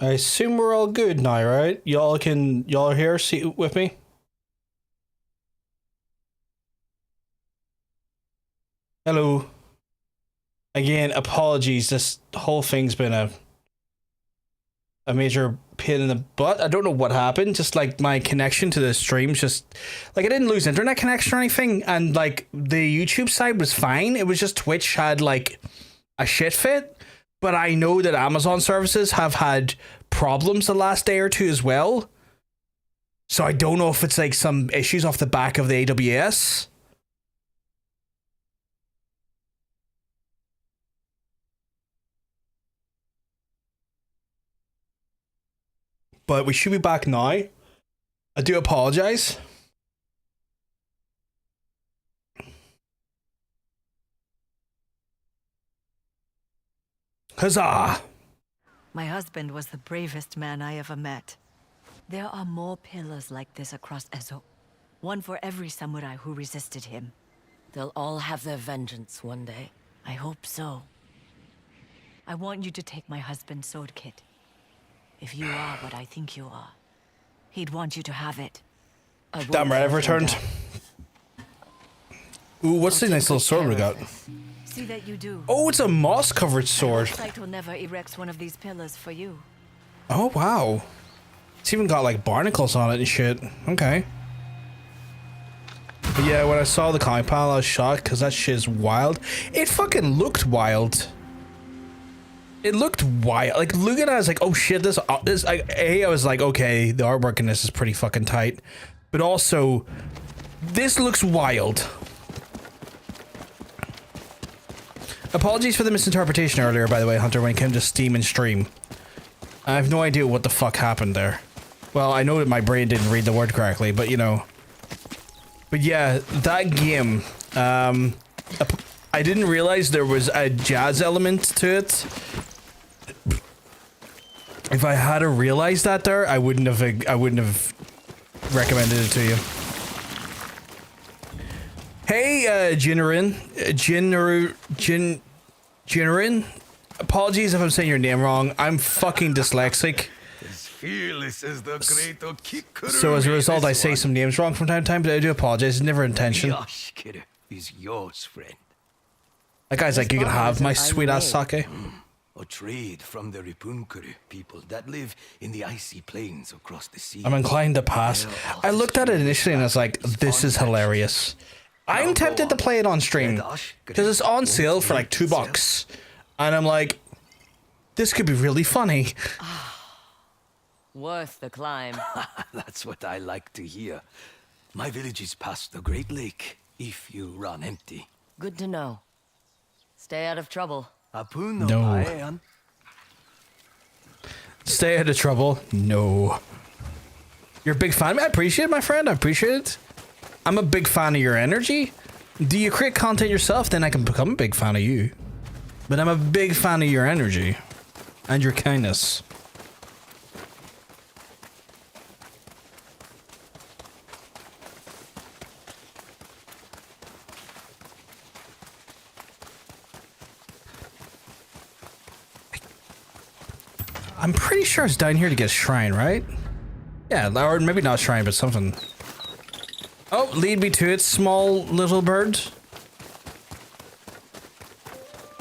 I assume we're all good now, right? Y'all are here, sit with me? Hello. Again, apologies, this whole thing's been a major pain in the butt. I don't know what happened, just like my connection to the streams just, like I didn't lose internet connection or anything, and like the YouTube side was fine, it was just Twitch had like a shit fit, but I know that Amazon services have had problems the last day or two as well, so I don't know if it's like some issues off the back of the AWS. But we should be back now. I do apologize. Huzzah! My husband was the bravest man I ever met. There are more pillars like this across EZO. One for every samurai who resisted him. They'll all have their vengeance one day. I hope so. I want you to take my husband's sword kit. If you are what I think you are, he'd want you to have it. Damn right, I've returned. Ooh, what's the nice little sword we got? See that you do. Oh, it's a moss-covered sword. Saito never erects one of these pillars for you. Oh, wow. It's even got, like, barnacles on it and shit. Okay. But yeah, when I saw the comic panel, I was shocked, because that shit is wild. It fucking looked wild. It looked wild. Like, looking at it, I was like, oh shit, I was like, okay, the artwork in this is pretty fucking tight. But also, this looks wild. Apologies for the misinterpretation earlier, by the way, Hunter, when it came to Steam and stream. I have no idea what the fuck happened there. Well, I know that my brain didn't read the word correctly, but you know. But yeah, that game, I didn't realize there was a jazz element to it. If I had realized that there, I wouldn't have recommended it to you. Hey, Jinnerin. Apologies if I'm saying your name wrong. I'm fucking dyslexic. So as a result, I say some names wrong from time to time, but I do apologize. It's never intention. Is yours, friend. That guy's like, you can have my sweet ass sake. A trade from the Ripunkuru people that live in the icy plains across the sea. I'm inclined to pass. I looked at it initially and I was like, this is hilarious. I'm tempted to play it on stream because it's on sale for like $2. And I'm like, this could be really funny. Worth the climb. That's what I like to hear. My village is past the Great Lake if you run empty. Good to know. Stay out of trouble. No. Stay out of trouble? No. You're a big fan of me? I appreciate it, my friend. I appreciate it. I'm a big fan of your energy. Do you create content yourself? Then I can become a big fan of you. But I'm a big fan of your energy. And your kindness. I'm pretty sure it's down here to get a shrine, right? Yeah, or maybe not a shrine, but something. Oh, lead me to it, small little bird.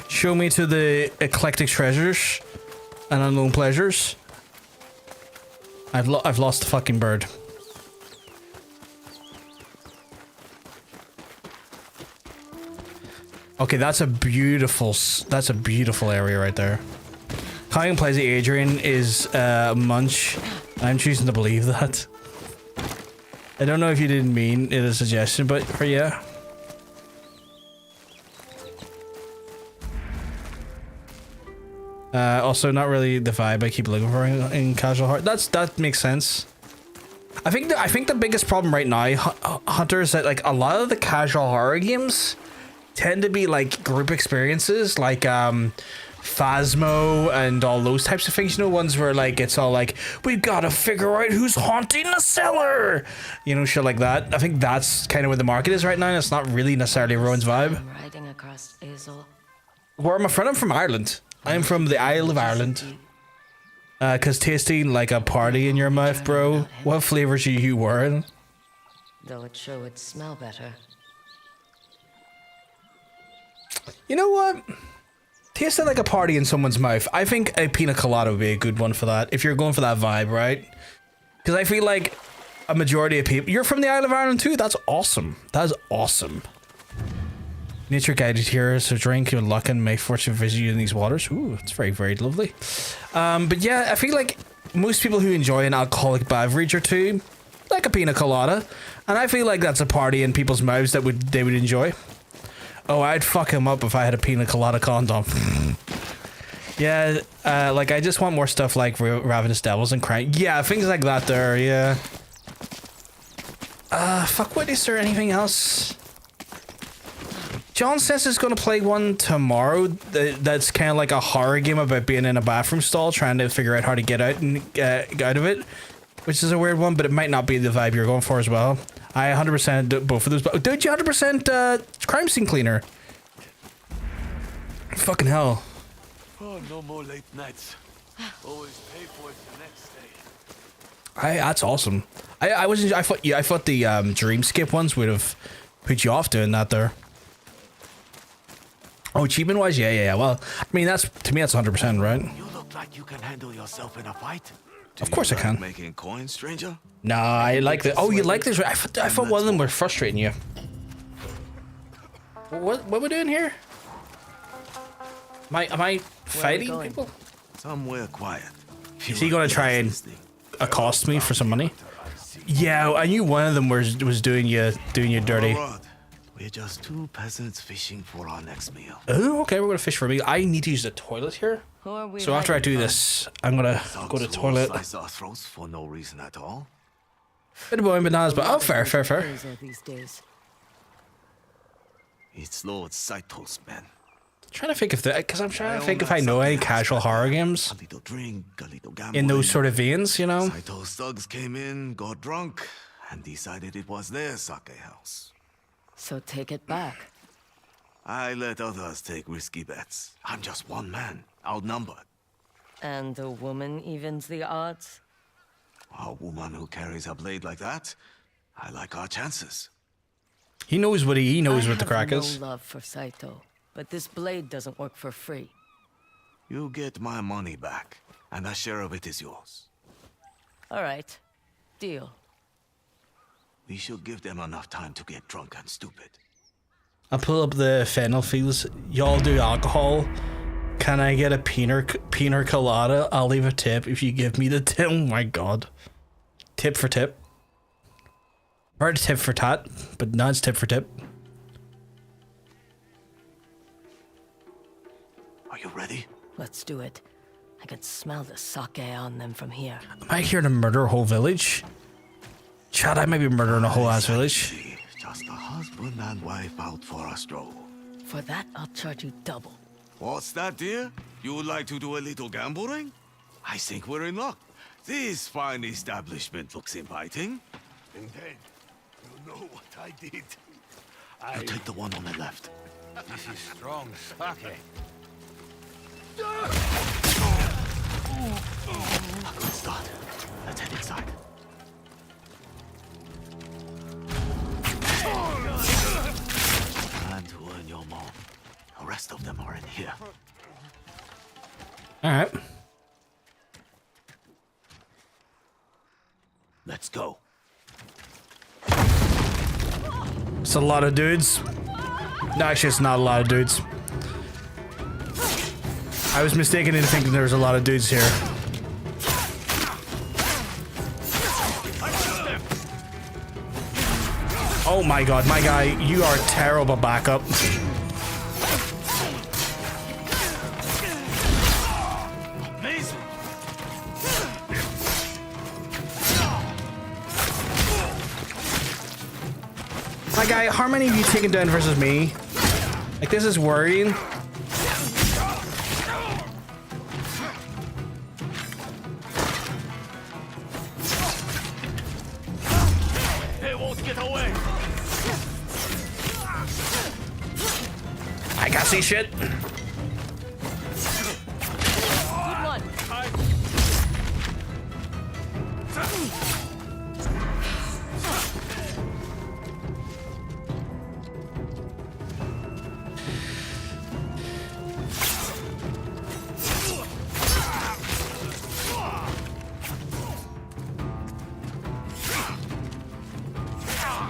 Show me to the eclectic treasures and unknown pleasures. I've lost the fucking bird. Okay, that's a beautiful area right there. Calling plays Adrian is Munch. I'm choosing to believe that. I don't know if you didn't mean it as a suggestion, but for yeah. Also, not really the vibe I keep looking for in casual horror. That makes sense. I think the biggest problem right now, Hunter, is that like a lot of the casual horror games tend to be like group experiences, like Phasmo and all those types of things, you know, ones where like it's all like, we gotta figure out who's haunting the cellar, you know, shit like that. I think that's kind of where the market is right now, and it's not really necessarily everyone's vibe. I'm riding across EZO. Where am I from? I'm from Ireland. I'm from the Isle of Ireland. Cause tasting like a party in your mouth, bro. What flavors are you wearing? Though it sure would smell better. You know what? Tasting like a party in someone's mouth. I think a pina colada would be a good one for that. If you're going for that vibe, right? Because I feel like a majority of people. You're from the Isle of Ireland too. That's awesome. That is awesome. Nature guided here, so drink your luck and may fortune visit you in these waters. Ooh, it's very, very lovely. But yeah, I feel like most people who enjoy an alcoholic beverage or two, like a pina colada, and I feel like that's a party in people's mouths that they would enjoy. Oh, I'd fuck him up if I had a pina colada condom. Yeah, like I just want more stuff like Ravenous Devils and Crying. Yeah, things like that there, yeah. Fuck, what is there anything else? John says he's going to play one tomorrow that's kind of like a horror game about being in a bathroom stall trying to figure out how to get out and out of it, which is a weird one, but it might not be the vibe you're going for as well. I 100% do both of those. But dude, you 100% crime scene cleaner. Fucking hell. Oh, no more late nights. Always pay for it the next day. That's awesome. I thought the dream skip ones would have put you off doing that there. Oh, achievement wise, yeah. Well, I mean, to me that's 100%, right? You look like you can handle yourself in a fight. Of course I can. Making coins, stranger? Nah, I like the. Oh, you like this? I thought one of them were frustrating you. What we doing here? Am I fighting people? Somewhere quiet. Is he gonna try and accost me for some money? Yeah, I knew one of them was doing you dirty. We're just two peasants fishing for our next meal. Oh, okay, we're gonna fish for a meal. I need to use the toilet here. So after I do this, I'm gonna go to the toilet. Slice our throats for no reason at all. Bit of boring bananas, but oh, fair. These days. It's Lord Saito's men. Trying to think if I know any casual horror games A little drink, a little gambling. in those sort of veins, you know. Saito's thugs came in, got drunk, and decided it was their sake house. So take it back. I let others take risky bets. I'm just one man, outnumbered. And the woman evens the odds? A woman who carries a blade like that, I like our chances. He knows what the crack I is. have no love for Saito, but this blade doesn't work for free. You get my money back, and a share of it is yours. All right, deal. We should give them enough time to get drunk and stupid. I'll pull up the fennel fields. Y'all do alcohol. Can I get a pina colada? I'll leave a tip if you give me the tip. Oh my god. Tip for tip. Or a tip for tat, but no, it's tip for tip. Are you ready? Let's do it. I can smell the sake on them from here. Am I here to murder a whole village? Chad, I might be murdering a whole ass village. See, just a husband and wife out for a stroll. For that, I'll charge you double. What's that, dear? You would like to do a little gambling? I think we're in luck. This fine establishment looks inviting. And then, you know what I did? I'll take the one on the left. This is strong sake. A good start. Let's head inside. Time to earn your mom. The rest of them are in here. Alright. Let's go. It's a lot of dudes. No, actually, it's not a lot of dudes. I was mistaken into thinking there was a lot of dudes here. Oh my god, my guy, you are terrible backup. Amazing. My guy, how many have you taken down versus me? Like, this is worrying. They won't get away. I can't see shit. Good one.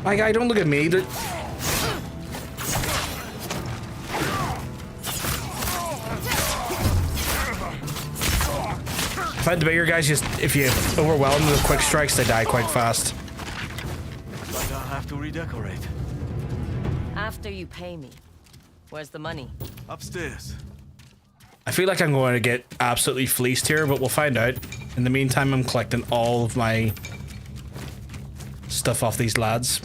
My guy, don't look at me. Fight the bigger guys, just if you overwhelm them with quick strikes, they die quite fast. Like I'll have to redecorate. After you pay me. Where's the money? Upstairs. I feel like I'm going to get absolutely fleeced here, but we'll find out. In the meantime, I'm collecting all of my stuff off these lads.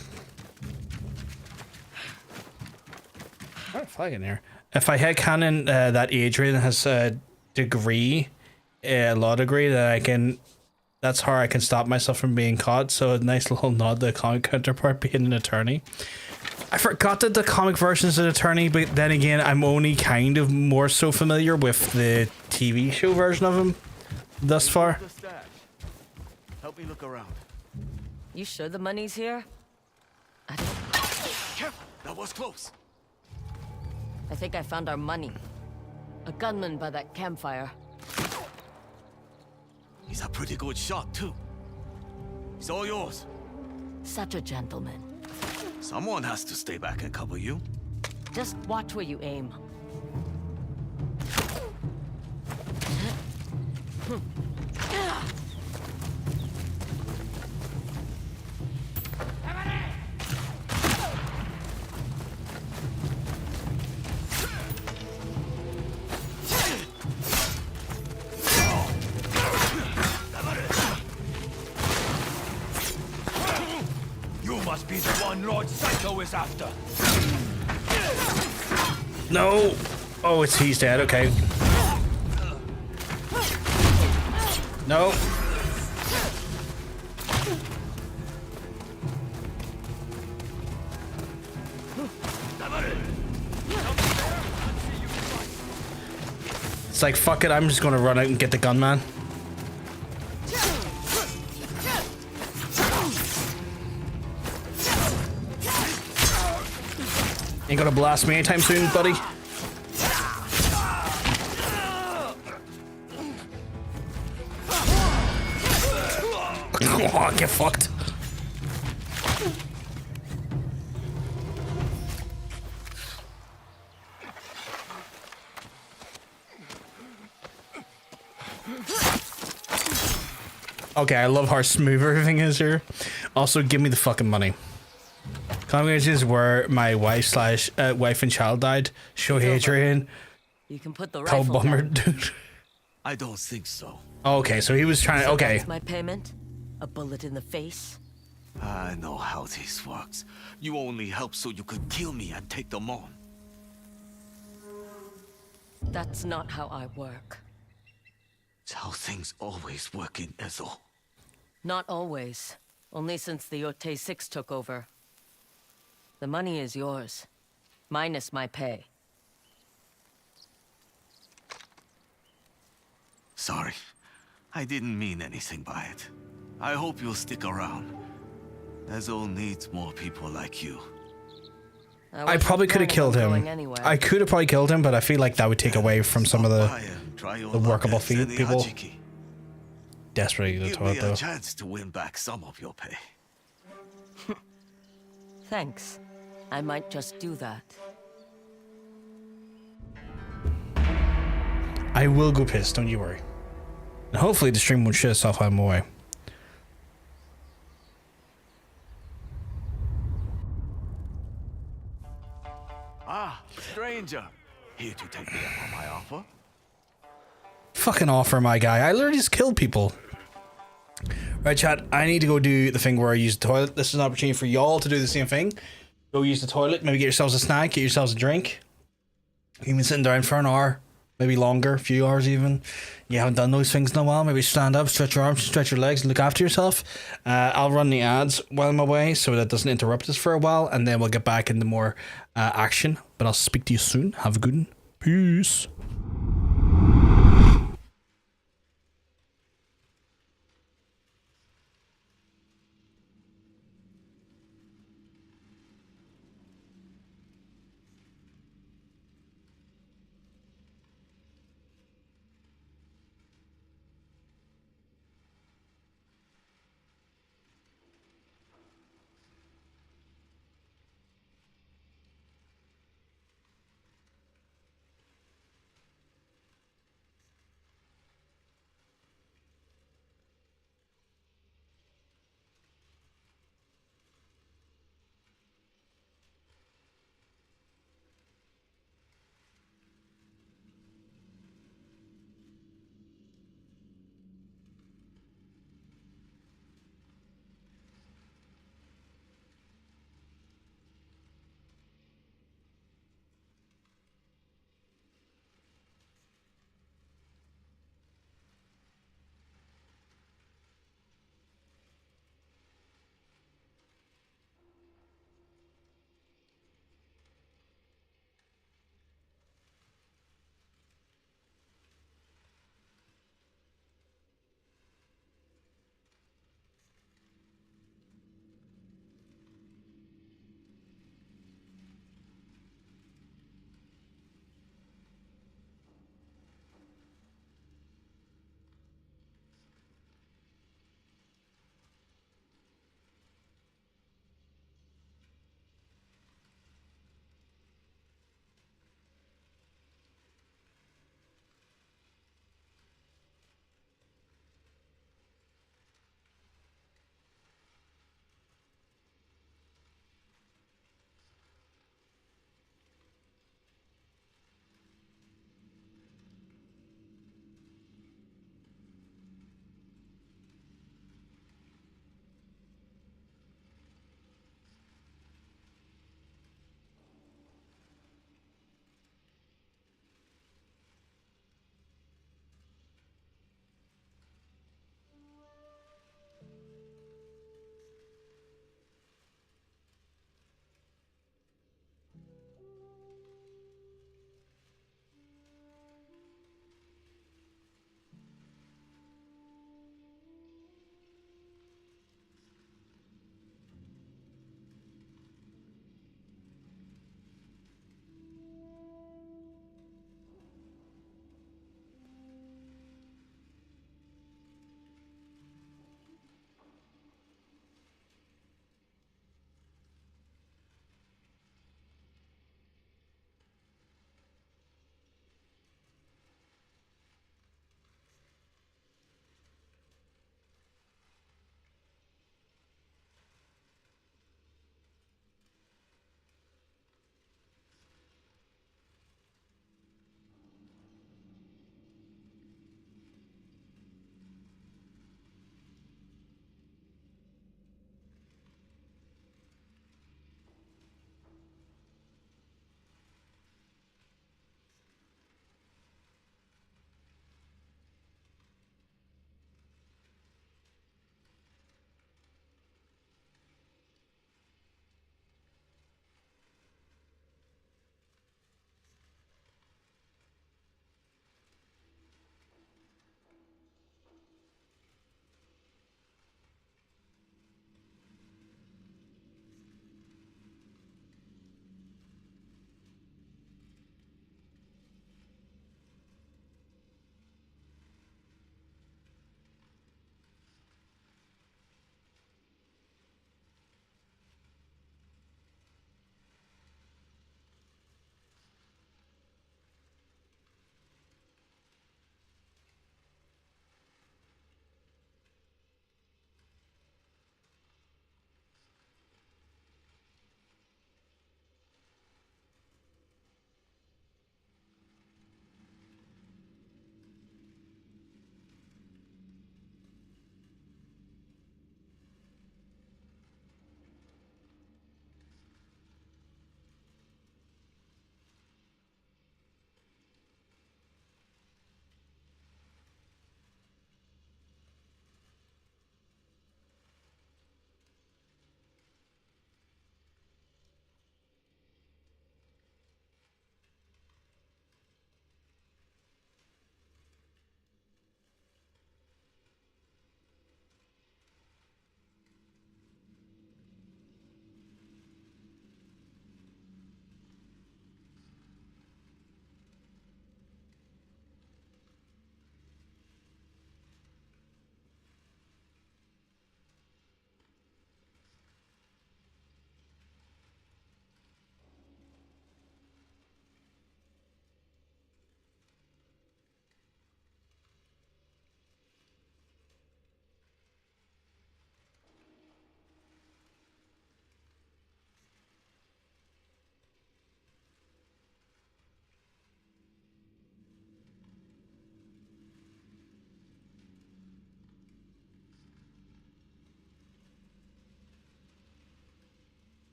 Oh, flag in here. If I headcanon that Adrian has a degree, a law degree, that I can, that's how I can stop myself from being caught. So a nice little nod to the comic counterpart being an attorney. I forgot that the comic version is an attorney, but then again, I'm only kind of more so familiar with the TV show version of him thus far. The stash. Help me look around. You sure the money's here? I don't... Careful, that was close. I think I found our money. A gunman by that campfire. He's a pretty good shot, too. It's all yours. Such a gentleman. Someone has to stay back and cover you. Just watch where you aim. You must be the one Lord Psycho is after. No! Oh, he's dead, okay. No. It's like, fuck it, I'm just gonna run out and get the gunman. Ain't gonna blast me anytime soon, buddy. Oh, get fucked. Okay, I love how smooth everything is here. Also, give me the fucking money. Conversations where my wife and child died. Show Adrian. You can put the How rifle bummer, down. dude. I don't think so. Okay, so he was trying to. So Okay. that's my payment? A bullet in the face? I know how this works. You only help so you could kill me and take them on. That's not how I work. It's how things always work in EZO. Not always. Only since the Yotei 6 took over. The money is yours. Minus my pay. Sorry. I didn't mean anything by it. I hope you'll stick around. EZO needs more people like you. I wasn't probably could have planning killed on him. going anywhere. I could have probably killed him, but I feel like that would take away from some of Stop by and try your the luck workable at people. Zenihachiki. Desperately to Give toilet me though. a chance to win back some of your pay. Thanks. I might just do that. I will go piss, don't you worry. And hopefully the stream won't shut itself out of my way. Ah, stranger. Here to take me up on my offer? Fucking offer, my guy. I literally just killed people. Right, chat. I need to go do the thing where I use the toilet. This is an opportunity for y'all to do the same thing. Go use the toilet. Maybe get yourselves a snack. Get yourselves a drink. You've been sitting down for an hour. Maybe longer. A few hours even. You haven't done those things in a while. Maybe stand up, stretch your arms, stretch your legs, and look after yourself. I'll run the ads while I'm away so that doesn't interrupt us for a while. And then we'll get back into more action. But I'll speak to you soon. Have a good one. Peace.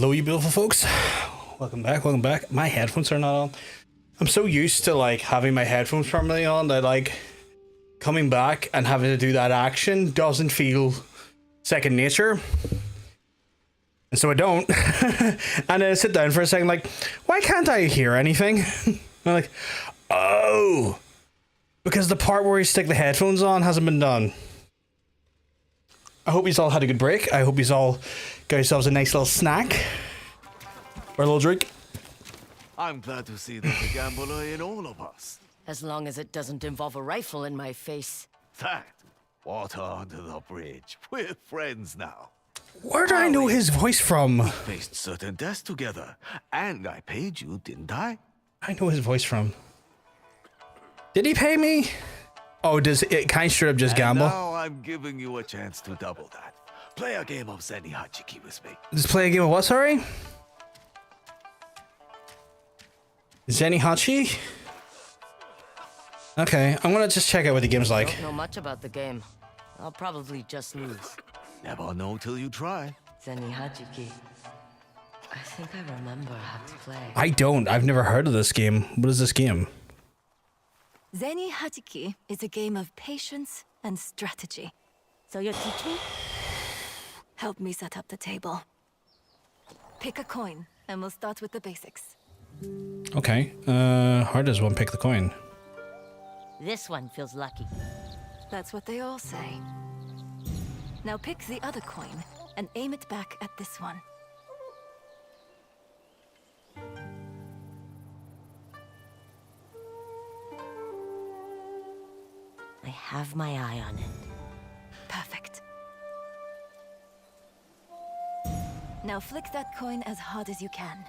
Hello, you beautiful folks. Welcome back, welcome back. My headphones are not on. I'm so used to like having my headphones permanently on that like coming back and having to do that action doesn't feel second nature. And so I don't. And then I sit down for a second like, why can't I hear anything? I'm like, oh, because the part where you stick the headphones on hasn't been done. I hope you all had a good break. I hope you all got yourselves a nice little snack or a little drink. I'm glad to see there's a gambler in all of us. As long as it doesn't involve a rifle in my face. That, water under the bridge. We're friends now. Where do I know his voice from? Faced certain deaths together. And I paid you, didn't I? I know his voice from. Did he pay me? Oh, does it kind straight up just gamble? Now I'm giving you a chance to double that. Play a game of Zeni Hachiki with me. Just play a game of what, sorry? Zeni Hachi? Okay, I'm gonna just check out what the game's like. Don't know much about the game. I'll probably just lose. Never know till you try. Zeni Hachiki. I think I remember how to play. I don't. I've never heard of this game. What is this game? Zeni Hachiki is a game of patience and strategy. So you'll teach me? Help me set up the table. Pick a coin, and we'll start with the basics. Okay. How does one pick the coin? This one feels lucky. That's what they all say. Now pick the other coin and aim it back at this one. I have my eye on it. Perfect. Now flick that coin as hard as you can.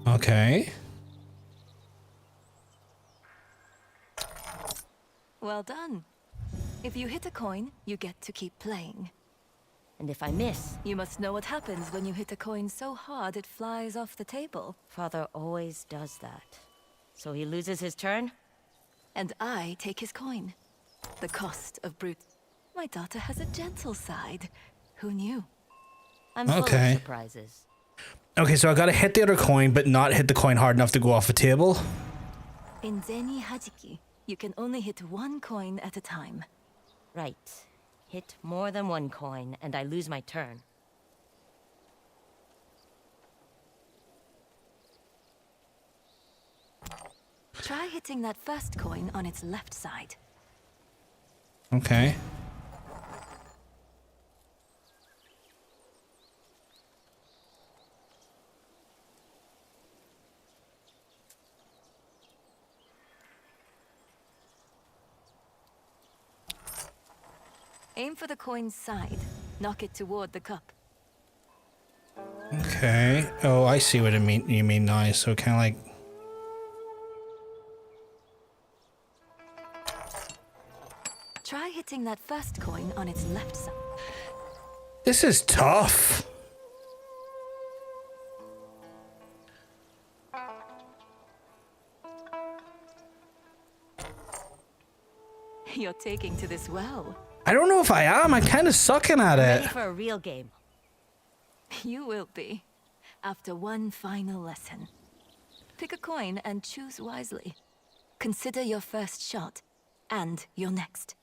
Okay. Well done. If you hit a coin, you get to keep playing. And if I miss, You must know what happens when you hit a coin so hard it flies off the table. Father always does that. So he loses his turn? And I take his coin. The cost of brute. My daughter has a gentle side. Who knew? I'm full Okay. of surprises. Okay, so I gotta hit the other coin, but not hit the coin hard enough to go off the table. In Zeni Hachiki, you can only hit one coin at a time. Right. Hit more than one coin, and I lose my turn. Try hitting that first coin on its left side. Okay. Aim for the coin's side. Knock it toward the cup. Okay. Oh, I see what you mean now. So kind of like... Try hitting that first coin on its left side. This is tough. You're taking to this well. I don't know if I am. I'm kind of sucking at Ready it. for a real game. You will be. After one final lesson. Pick a coin and choose wisely. Consider your first shot and your next.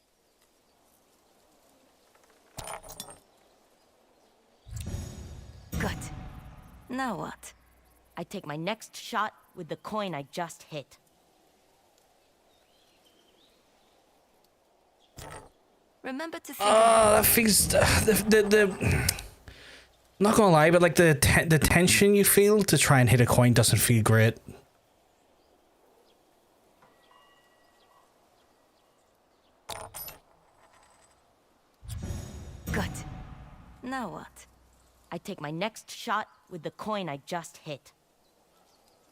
Good. Now what? I take my next shot with the coin I just hit. Remember to think That feels... Not gonna lie, but like the tension you feel to try and hit a coin doesn't feel great. Good. Now what? I take my next shot with the coin I just hit.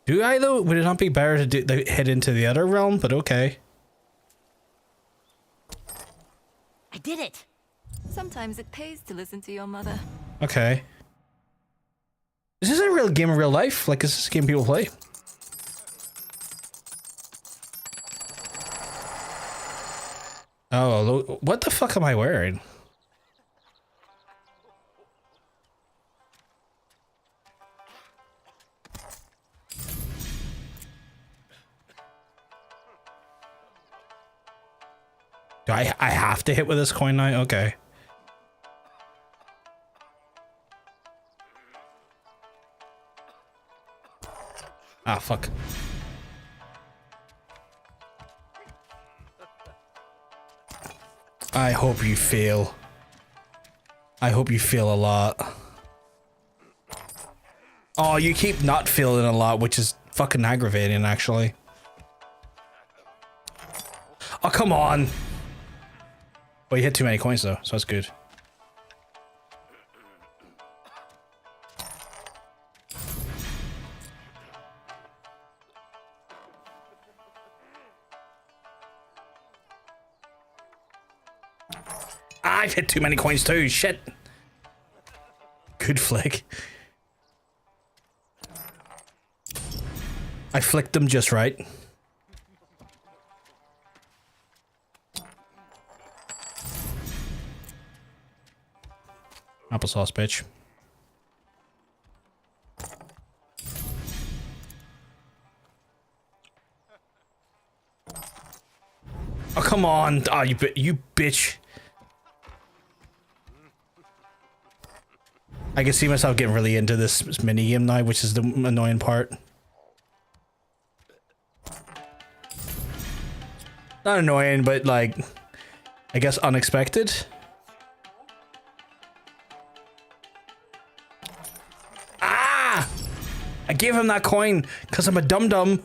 Do I though? Would it not be better to hit into the other realm? But okay. I did it! Sometimes it pays to listen to your mother. Okay. Is this a real game in real life? Like, is this a game people play? Oh, what the fuck am I wearing? Do I have to hit with this coin now? Okay. Ah, fuck. I hope you fail. I hope you fail a lot. Oh, you keep not failing a lot, which is fucking aggravating, actually. Oh, come on. Well, you hit too many coins, though, so that's good. I've hit too many coins, too. Shit. Good flick. I flicked them just right. Applesauce, bitch. Oh, come on. Oh, you bitch. I can see myself getting really into this mini game now, which is the annoying part. Not annoying, but like, I guess unexpected. Ah! I gave him that coin because I'm a dum-dum.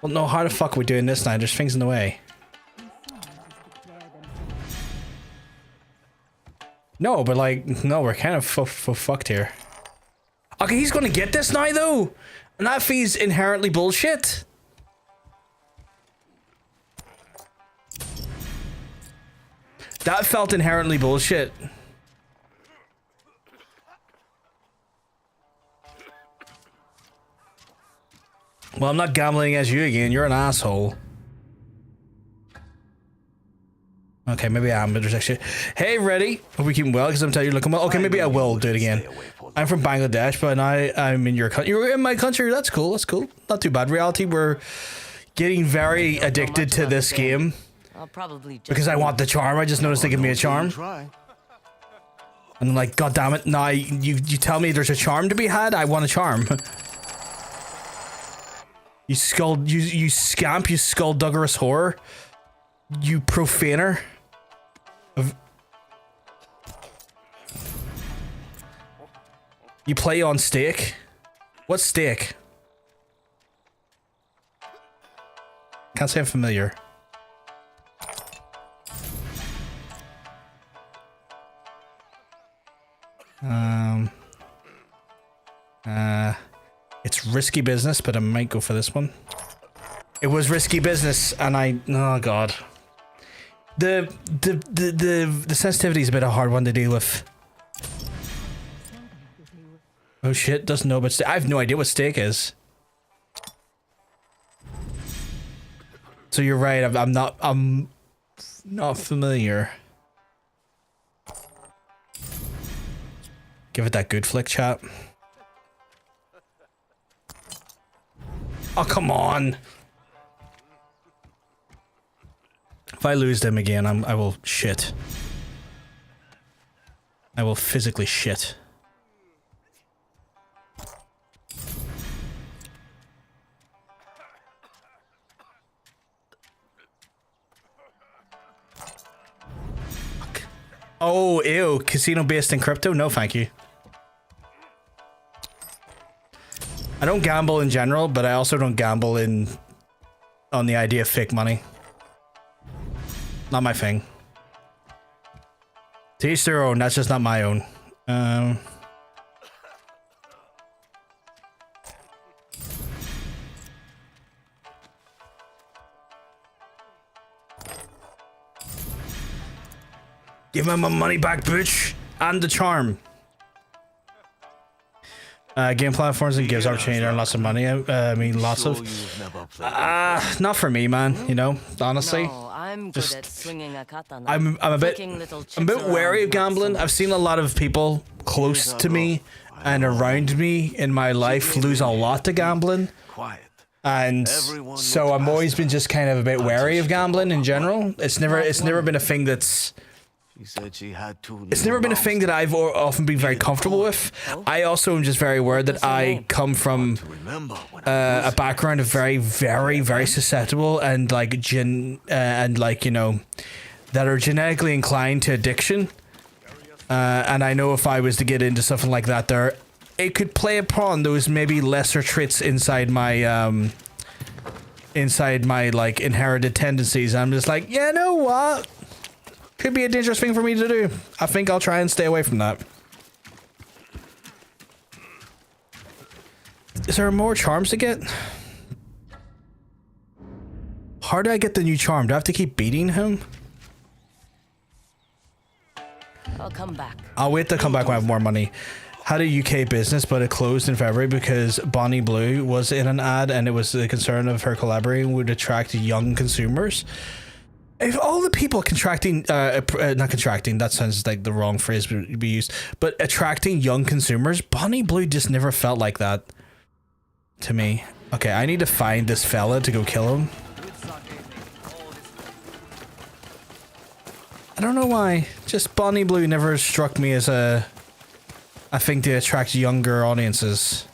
Well, no, how the fuck are we doing this now? There's things in the way. No, but like, no, we're kind of fucked here. Okay, he's gonna get this now, though. And that fee's inherently bullshit. That felt inherently bullshit. Well, I'm not gambling as you again. You're an asshole. Okay, maybe I am, but there's actually... Hey, ready? Hope we keep well, because I'm telling you, looking well. Okay, maybe I will do it again. I'm from Bangladesh, but now I'm in your country. You're in my country. That's cool. That's cool. Not too bad. Reality, we're getting very addicted to this game. I'll probably just Because I want the charm. I just noticed they give me a charm. And I'm like, God damn it. Now you tell me there's a charm to be had? I want a charm. You scamp, you skullduggerous whore. You profaner. You play on stake? What stake? Can't say I'm familiar. It's risky business, but I might go for this one. It was risky business, and oh god. The sensitivity is a bit of a hard one to deal with. Oh shit, doesn't know about I have no idea what steak is. So you're right, I'm not familiar. Give it that good flick, chat. Oh, come on. If I lose them again, I will shit. I will physically shit. Fuck. Oh, ew. Casino based in crypto? No, thank you. I don't gamble in general, but I also don't gamble on the idea of fake money. Not my thing. To each their own, that's just not my own. Give me my money back, bitch! And the charm. Game platforms and gives opportunity to earn lots of money. I mean, lots of... not for me, man, you know, honestly. No, I'm good at swinging a katana. I'm a bit wary of gambling. I've seen a lot of people close to me and around me in my life lose a lot to gambling. Quiet. And Everyone so looked I've past always been her just kind of a bit wary of gambling in general. It's never been a thing that's She said she had two. it's never been a thing that I've often been very comfortable with. I also am just very aware that I come from Remember when a background of very, very, very susceptible and like that are genetically inclined to addiction. And I know if I was to get into something like that, it could play upon those maybe lesser traits inside my like inherited tendencies. I'm just like, you know what? Could be a dangerous thing for me to do. I think I'll try and stay away from that. Is there more charms to get? How do I get the new charm? Do I have to keep beating him? I'll come back. I'll wait to come back when I have more money. Had a UK business, but it closed in February because Bonnie Blue was in an ad and it was the concern of her collaborating would attract young consumers. If all the people contracting, not contracting, that sounds like the wrong phrase to be used, but attracting young consumers, Bonnie Blue just never felt like that to me. Okay, I need to find this fella to go kill him. I don't know why. Just Bonnie Blue never struck me as a thing to attract younger audiences.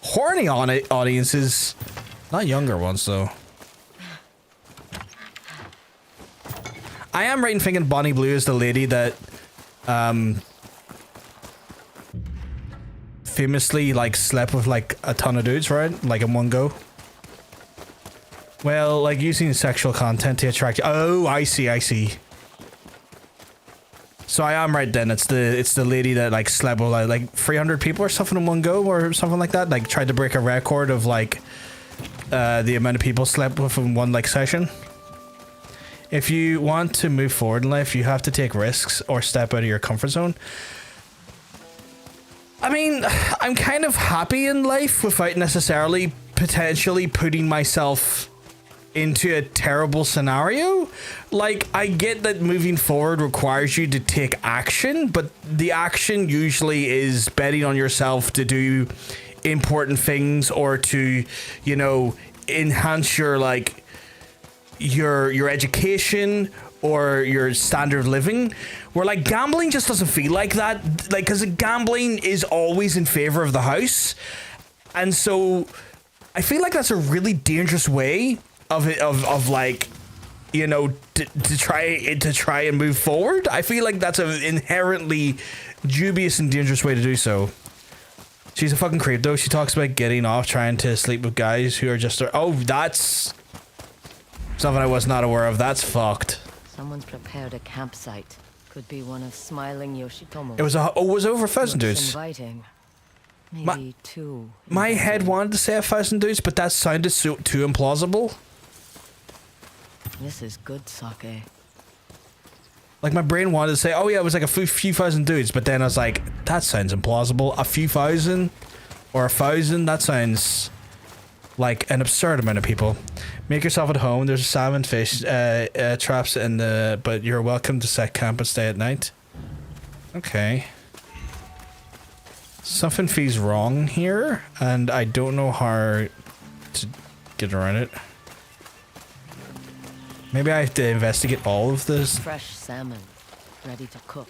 Horny audiences. Not younger ones, though. I am right in thinking Bonnie Blue is the lady that famously like slept with like a ton of dudes, right? Like in one go. Well, like using sexual content to attract. Oh, I see. So I am right then. It's the lady that like slept with like 300 people or something in one go or something like that. Like tried to break a record of like the amount of people slept with in one like session. If you want to move forward in life, you have to take risks or step out of your comfort zone. I mean, I'm kind of happy in life without necessarily potentially putting myself into a terrible scenario. Like, I get that moving forward requires you to take action, but the action usually is betting on yourself to do important things or to, you know, enhance your like your education or your standard of living, where like gambling just doesn't feel like that, like because gambling is always in favor of the house, and so I feel like that's a really dangerous way of like, you know, to try and move forward. I feel like that's an inherently dubious and dangerous way to do so. She's a fucking creep though. She talks about getting off trying to sleep with guys who are just that's something I was not aware of. That's fucked. Someone's prepared a campsite. Could be one of smiling Yoshitomo. It was over 1,000 dudes. Inviting. Maybe two. My head wanted to say 1,000 dudes, but that sounded too implausible. This is good sake. Like my brain wanted to say, oh yeah, it was like a few thousand dudes, but then I was like, that sounds implausible. A few thousand or 1,000, that sounds like an absurd amount of people. Make yourself at home. There's salmon fish traps in the, but you're welcome to set camp and stay at night. Okay. Something feels wrong here, and I don't know how to get around it. Maybe I have to investigate all of this. Fresh salmon, ready to cook.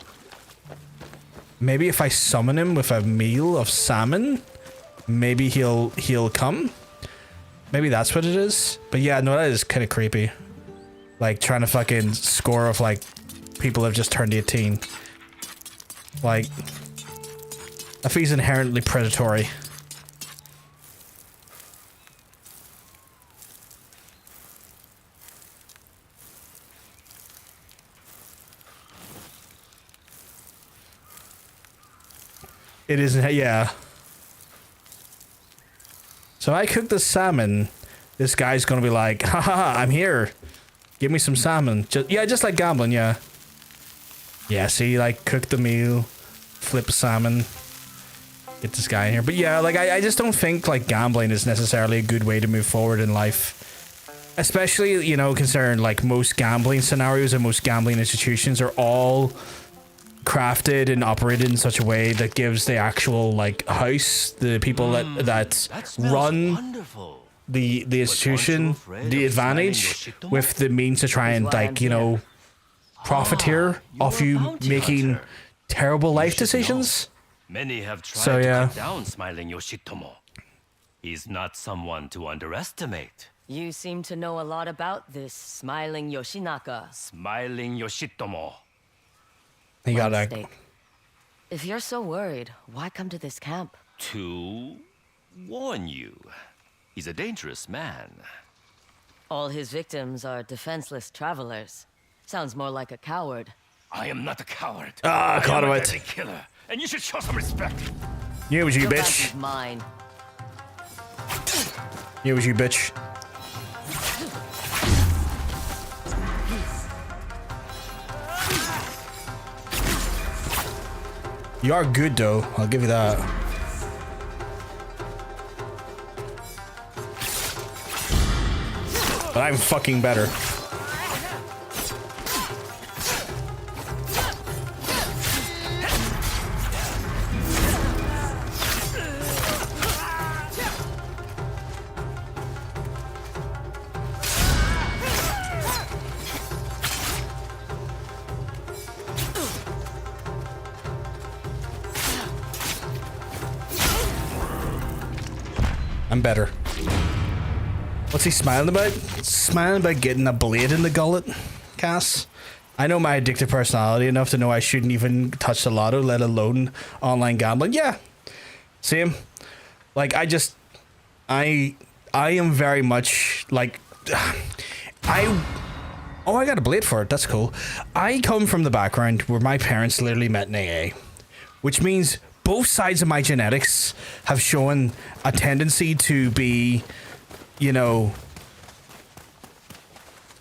Maybe if I summon him with a meal of salmon, maybe he'll come. Maybe that's what it is. But yeah, no, that is kind of creepy. Like trying to fucking score of like people have just turned 18. Like, I think he's inherently predatory. It isn't, yeah. So I cook the salmon, this guy's gonna be like, haha, I'm here. Give me some salmon. Just like gambling, yeah. Yeah, see, like, cook the meal, flip salmon, get this guy in here. But yeah, like, I just don't think, like, gambling is necessarily a good way to move forward in life. Especially, you know, considering, like, most gambling scenarios and most gambling institutions are all crafted and operated in such a way that gives the actual like house, the people that smells run wonderful. the institution, afraid the of smelling your advantage shit too with the means to try and That's why like, I'm you know, profiteer you're off a you bounty making hunter. terrible life should decisions. Many have tried So, to yeah. cut down Smiling Yoshitomo. He's not someone to underestimate. You seem to know a lot about this smiling Yoshinaka. Smiling Yoshitomo. You got that. Mistake. If you're so worried, why come to this camp? To warn you, he's a dangerous man. All his victims are defenseless travelers. Sounds more like a coward. I am not a coward. Ah, I caught am him a it. deadly killer, and you should show some respect. Knew it was you, Your bitch. bounty's mine. Knew it was you, bitch. You are good though, I'll give you that. But I'm fucking better. I'm better. What's he smiling about? Smiling about getting a blade in the gullet, Cass? I know my addictive personality enough to know I shouldn't even touch the lotto, let alone online gambling. Yeah, same. Like, I am very much like, oh, I got a blade for it. That's cool. I come from the background where my parents literally met in AA, which means both sides of my genetics have shown a tendency to be, you know,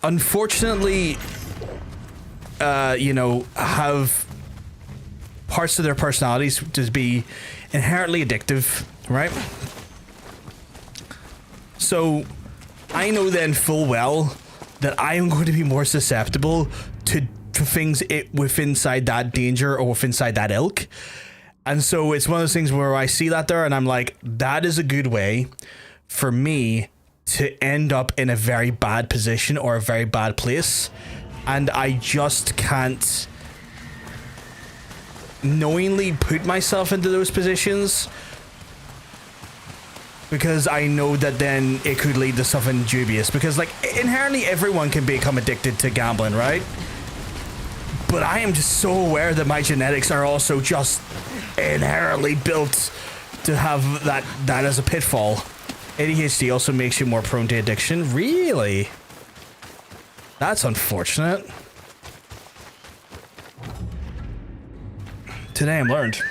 unfortunately, you know, have parts of their personalities to be inherently addictive, right? So I know then full well that I am going to be more susceptible to things within inside that danger or within inside that ilk. And so it's one of those things where I see that there and I'm like, that is a good way for me to end up in a very bad position or a very bad place. And I just can't knowingly put myself into those positions because I know that then it could lead to something dubious. Because like inherently everyone can become addicted to gambling, right? But I am just so aware that my genetics are also just inherently built to have that as a pitfall. ADHD also makes you more prone to addiction. Really? That's unfortunate. Today I'm learned.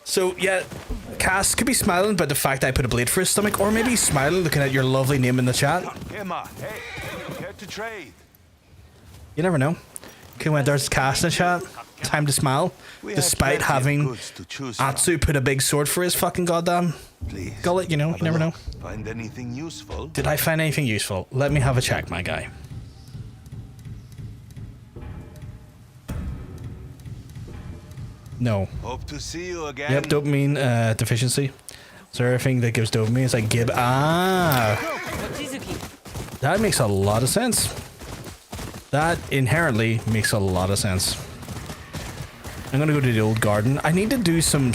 So yeah, Cass could be smiling about the fact that I put a blade for his stomach, or maybe he's smiling looking at your lovely name in the chat. Emma, hey, care to trade? You never know. Okay, when there's Cass in the chat, time to smile. We have Despite plenty of having goods to choose from. Atsu put a big sword for his fucking goddamn Please, gullet, you know, have you a never know. look. Find anything useful? Did I find anything useful? Let me have a check, my guy. No. Hope to see you again. Yep, dopamine deficiency. Is there anything that gives dopamine? It's like gib. Ah, that makes a lot of sense. That inherently makes a lot of sense. I'm gonna go to the old garden. I need to do some.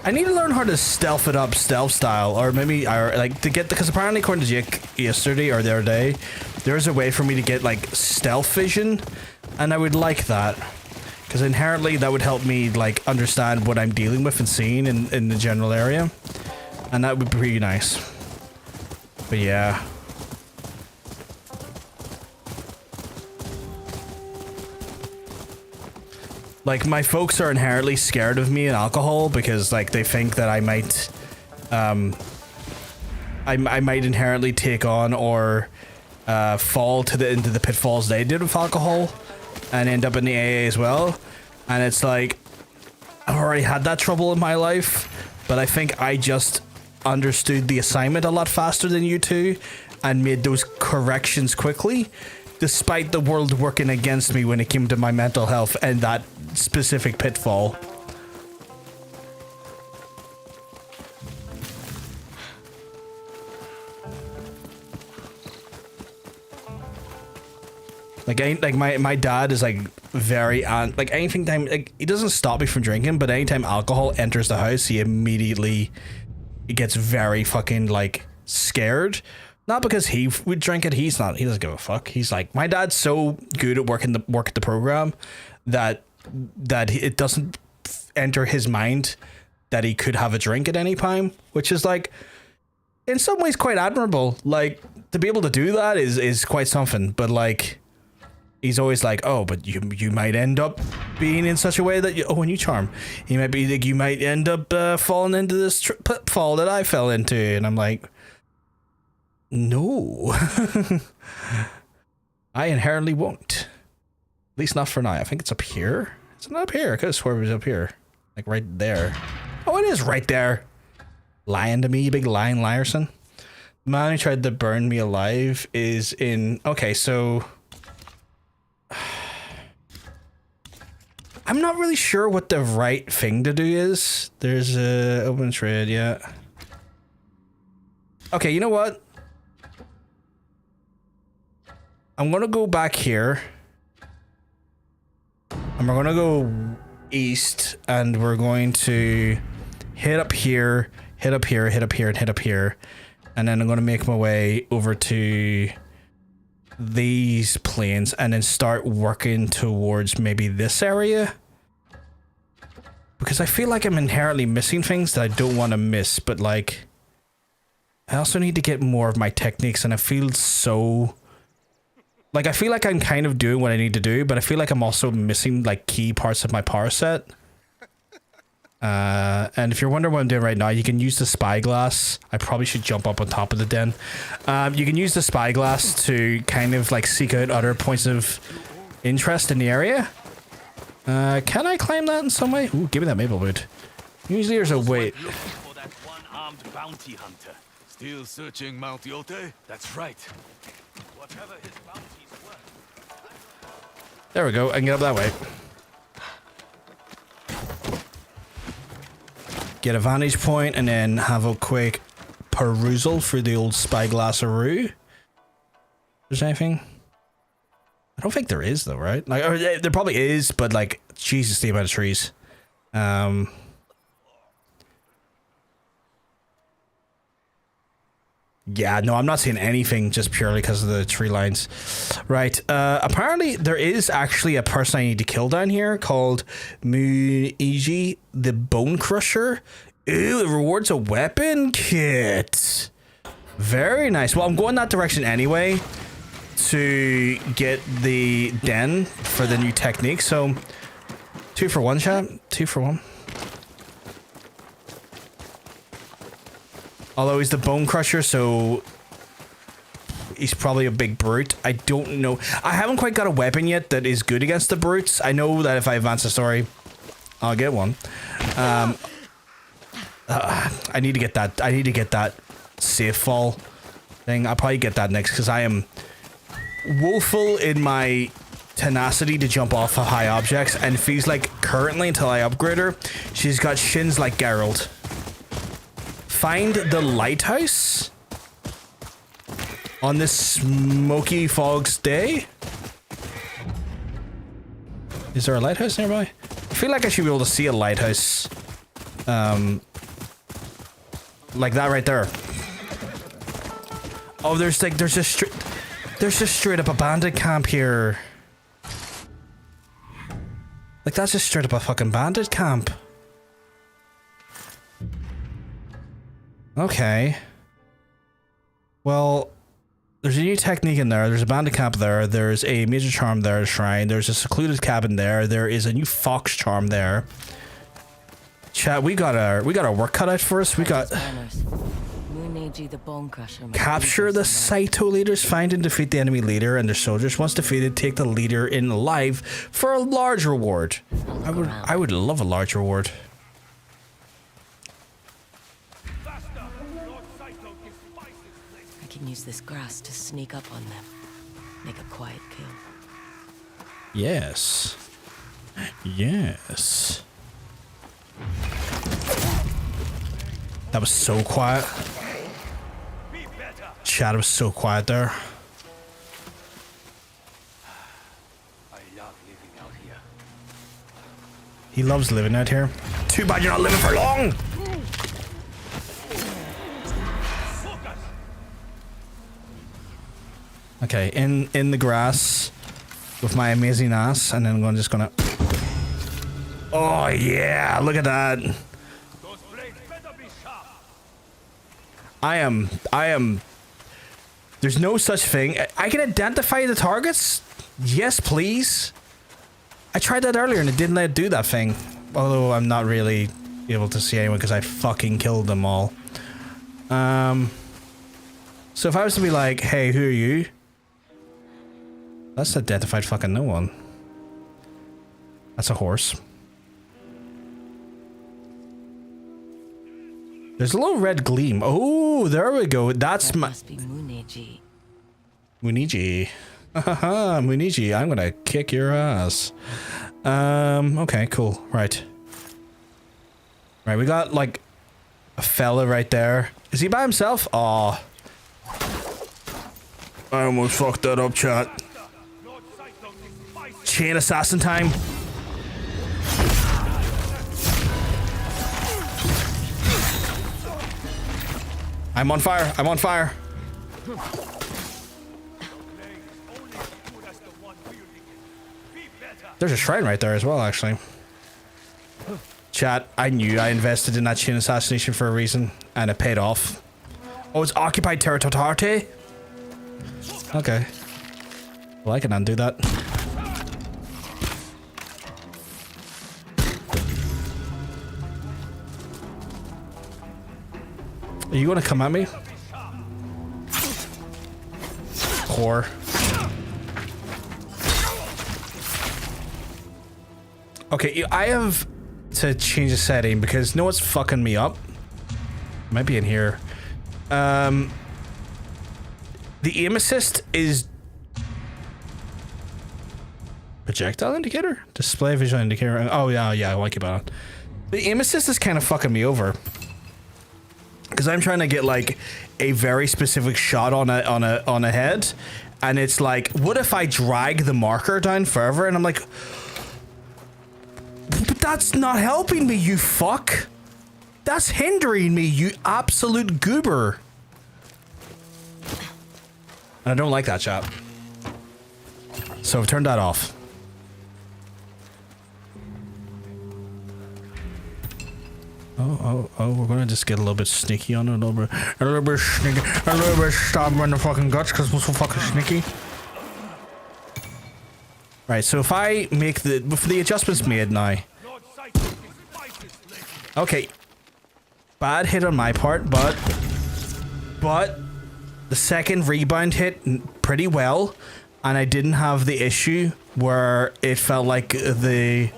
I need to learn how to stealth it up, stealth style, or maybe like to get because apparently according to Jake yesterday or the other day, there's a way for me to get like stealth vision, and I would like that. Because inherently that would help me like understand what I'm dealing with and seeing in the general area. And that would be pretty nice. But yeah. Like my folks are inherently scared of me and alcohol because like they think that I might I might inherently take on or fall into the pitfalls they did with alcohol. And end up in the AA as well. And it's like, I've already had that trouble in my life, but I think I just understood the assignment a lot faster than you two and made those corrections quickly. despite the world working against me when it came to my mental health and that specific pitfall. Like my dad is like very like anything time, like he doesn't stop me from drinking, but anytime alcohol enters the house, he immediately gets very fucking like scared. Not because he would drink it, he doesn't give a fuck. He's like, my dad's so good at work at the program that it doesn't enter his mind that he could have a drink at any time, which is like in some ways quite admirable. Like to be able to do that is quite something, but like he's always like, oh, but you might end up being in such a way that when you charm, he might be like, you might end up falling into this pitfall that I fell into. And I'm like, no, I inherently won't. At least not for now. I think it's up here. It's not up here. I could have sworn it was up here. Like right there. Oh, it is right there. Lying to me, you big lying liarson. The man who tried to burn me alive is in... Okay, so... I'm not really sure what the right thing to do is. There's a open trade, yeah. Okay, you know what? I'm gonna go back here. And we're gonna go east, and we're going to hit up here, hit up here, hit up here, and hit up here. And then I'm gonna make my way over to these plains and then start working towards maybe this area, because I feel like I'm inherently missing things that I don't want to miss, but like I also need to get more of my techniques, and I feel so like I feel like I'm kind of doing what I need to do, but I feel like I'm also missing like key parts of my power set. And if you're wondering what I'm doing right now, you can use the spyglass. I probably should jump up on top of the den. You can use the spyglass to kind of like seek out other points of interest in the area. Can I climb that in some way? Ooh, give me that maple wood. Usually there's a way. Looking for that one-armed bounty hunter. Still searching Mount Yotei? That's right. Whatever his bounties were. There we go. I can get up that way. Get a vantage point and then have a quick perusal through the old spyglass-aroo. There's anything? I don't think there is though, right? Like, or there probably is, but like, Jesus, the amount of trees. Yeah, no, I'm not seeing anything just purely because of the tree lines. Right, apparently there is actually a person I need to kill down here called Muiji the Bone Crusher. Ooh, it rewards a weapon kit. Very nice. Well, I'm going that direction anyway to get the den for the new technique. So 2 for 1, chat. 2 for 1. Although he's the Bone Crusher, so he's probably a big brute. I don't know. I haven't quite got a weapon yet that is good against the brutes. I know that if I advance the story, I'll get one. I need to get that. I need to get that safe fall thing. I'll probably get that next because I am woeful in my tenacity to jump off of high objects, and it feels like currently until I upgrade her, she's got shins like Geralt. Find the lighthouse on this smoky fog's day. Is there a lighthouse nearby? I feel like I should be able to see a lighthouse. Like that right there. Oh, there's just straight up a bandit camp here. Like that's just straight up a fucking bandit camp. Okay. Well, there's a new technique in there. There's a bandit camp there. There's a major charm there, a shrine. There's a secluded cabin there. There is a new fox charm there. Chat, we got our work cut out for us. We got The Bone Crusher. Capture the Saito leaders, find and defeat the enemy leader and their soldiers. Once defeated, take the leader in alive for a large reward. I would love a large reward. I can use this grass to sneak up on them. Make a quiet kill. Yes. Yes. That was so quiet. Chat was so quiet there. I love living out here. He loves living out here. Too bad you're not living for long. Okay, in the grass with my amazing ass, and then I'm just gonna. Oh yeah, look at that. Those blades better be sharp. I am. There's no such thing. I can identify the targets. Yes, please. I tried that earlier and it didn't let it do that thing. Although I'm not really able to see anyone because I fucking killed them all. So if I was to be like, hey, who are you? That's identified fucking no one. That's a horse. There's a little red gleam. Oh, there we go. That's That my must be Muneji. Muniji. Haha, Muniji, I'm gonna kick your ass. Okay, cool. Right. Right, we got like a fella right there. Is he by himself? Aw. I almost fucked that up, chat. Chain assassin time. I'm on fire. I'm on fire. There's a shrine right there as well, actually. Chat, I knew I invested in that chain assassination for a reason, and it paid off. Oh, it's occupied territory. Okay. Well, I can undo that. Are you gonna come at me? Whore. Okay, I have to change the setting because know what's fucking me up? Might be in here. The aim assist is projectile indicator? Display visual indicator. Oh yeah, I like it about it. The aim assist is kind of fucking me over. Because I'm trying to get like a very specific shot on a head, and it's like, what if I drag the marker down further? And I'm like, but that's not helping me, you fuck. That's hindering me, you absolute goober. And I don't like that, chat. So I've turned that off. Oh, we're gonna just get a little bit sneaky on it, a little bit sneaky, a little bit stab in the fucking guts because we're so fucking sneaky. Right, so if I make the adjustments made now. Okay. Bad hit on my part, but the second rebound hit pretty well, and I didn't have the issue where it felt like the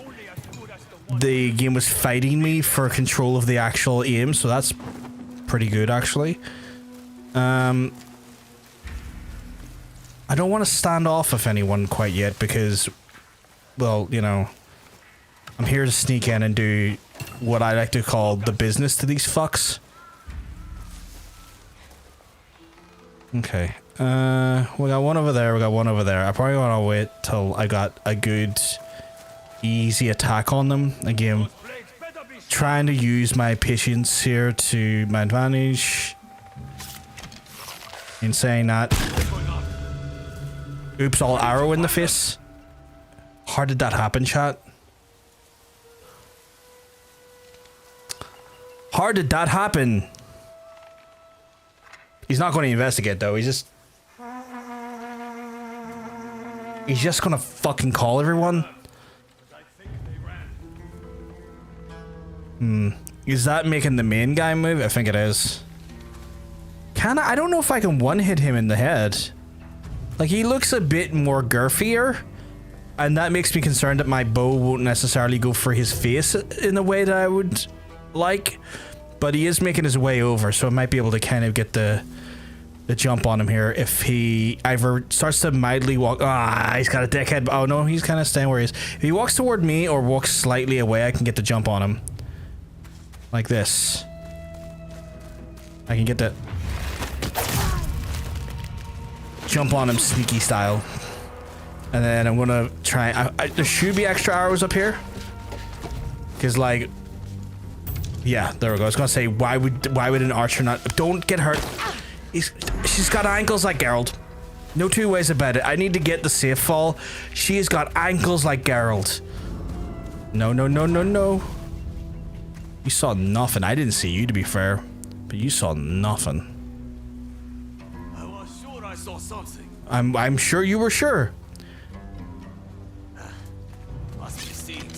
game was fighting me for control of the actual aim, so that's pretty good actually. I don't want to stand off of anyone quite yet because, well, you know, I'm here to sneak in and do what I like to call the business to these fucks. Okay. We got one over there, we got one over there. I probably want to wait till I got a good easy attack on them. Again, trying to use my patience here to my advantage. In saying that, oops, all arrow in the face. How did that happen, chat? How did that happen? He's not going to investigate though. He's just gonna fucking call everyone. Is that making the main guy move? I think it is. Can I don't know if I can one-hit him in the head. Like, he looks a bit more girthier, and that makes me concerned that my bow won't necessarily go for his face in the way that I would like. But he is making his way over, so I might be able to kind of get the the jump on him here if he either starts to mildly walk. He's got a dickhead. Oh no, he's kind of staying where he is. If he walks toward me or walks slightly away, I can get the jump on him. Like this. I can get that jump on him sneaky style. And then I'm gonna try. There should be extra arrows up here. Cause like, yeah, there we go. I was gonna say, why would an archer not? Don't get hurt. She's got ankles like Geralt. No two ways about it. I need to get the safe fall. She's got ankles like Geralt. No, no, no, no, no. You saw nothing. I didn't see you, to be fair, but you saw nothing. I was sure I saw something. I'm sure you were sure. Must be seeing.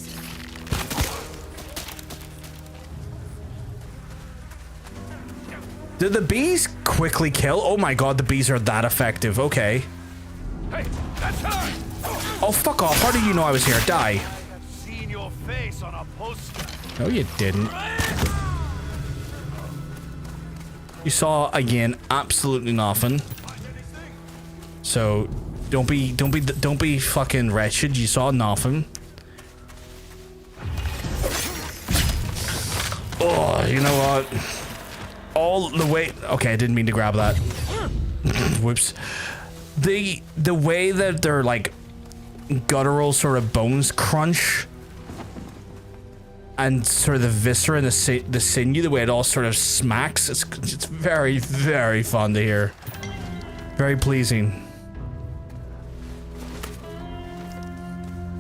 Did the bees quickly kill? Oh my god, the bees are that effective. Okay. Hey, that's her! Oh, fuck off. How do you know I was here? Die. I have seen your face on a poster. No, you didn't. You saw, again, absolutely nothing. So, don't be fucking wretched. You saw nothing. Oh, you know what? All the way. Okay, I didn't mean to grab that. Whoops. The way that they're like guttural sort of bones crunch, and sort of the viscera and the sinew, the way it all sort of smacks. It's very, very fun to hear. Very pleasing.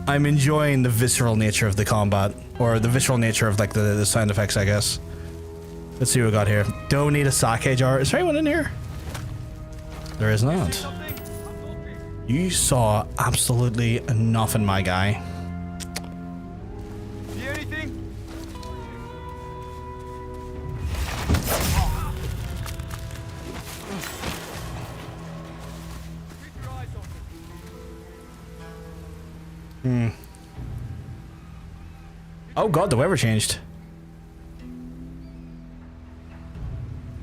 I'm enjoying the visceral nature of the combat, or the visceral nature of like the sound effects, I guess. Let's see what we got here. Don't need a sake jar. Is there anyone in here? There is not. You saw absolutely nothing, my guy. See anything? Keep your eyes open. Oh god, the weather changed.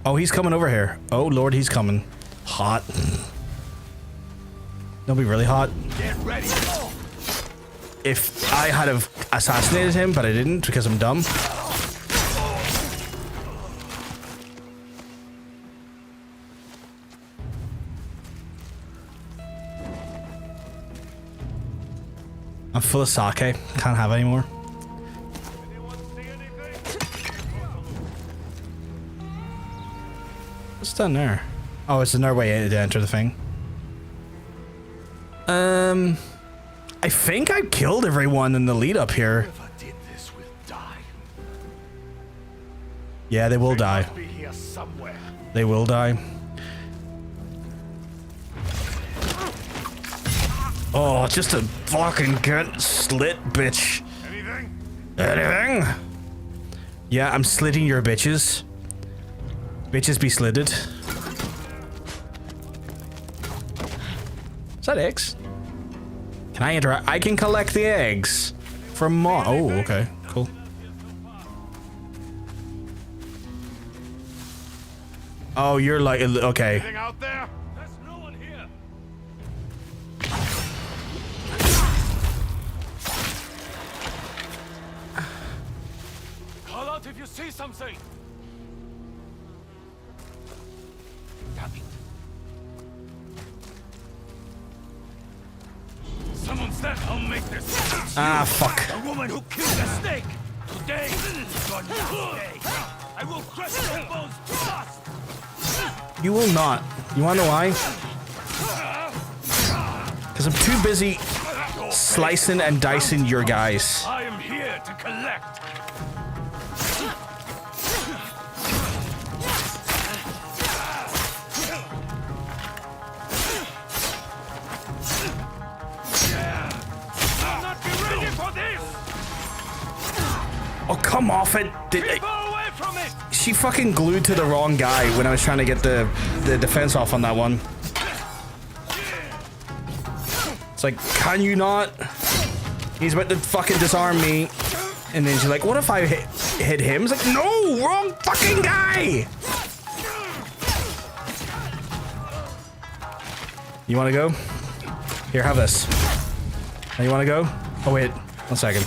Oh, he's coming over here. Oh lord, he's coming. Hot. Don't be really hot. Get ready. If I had have assassinated him, but I didn't because I'm dumb. I'm full of sake. Can't have any more. Anyone see anything? What's down there? Oh, it's another way to enter the thing. I think I killed everyone in the lead up here. Whoever did this will die. Yeah, they will die. Must be here somewhere. They will die. Oh, just a fucking get slit, bitch. Anything? Anything? Yeah, I'm slitting your bitches. Bitches be slitted. Is that eggs? Can I interact? I can collect the eggs from Mo. Oh, okay, cool. Oh, you're like, okay. Anything out there? There's no one here. Call out if you see something. Damn it. Someone's there. I'll make this. Ah, fuck. A woman who killed a snake. Today is your last day. I will crush your bones to dust. You will not. You wanna know why? Because I'm too busy slicing and dicing your guys. I am here to collect. I'll not be ready for this. Oh, come off it. Keep far away from it. She fucking glued to the wrong guy when I was trying to get the defense off on that one. It's like, can you not? He's about to fucking disarm me. And then she's like, what if I hit him? It's like, no, wrong fucking guy. You want to go? Here, have this. Now you want to go? Oh wait, 1 second.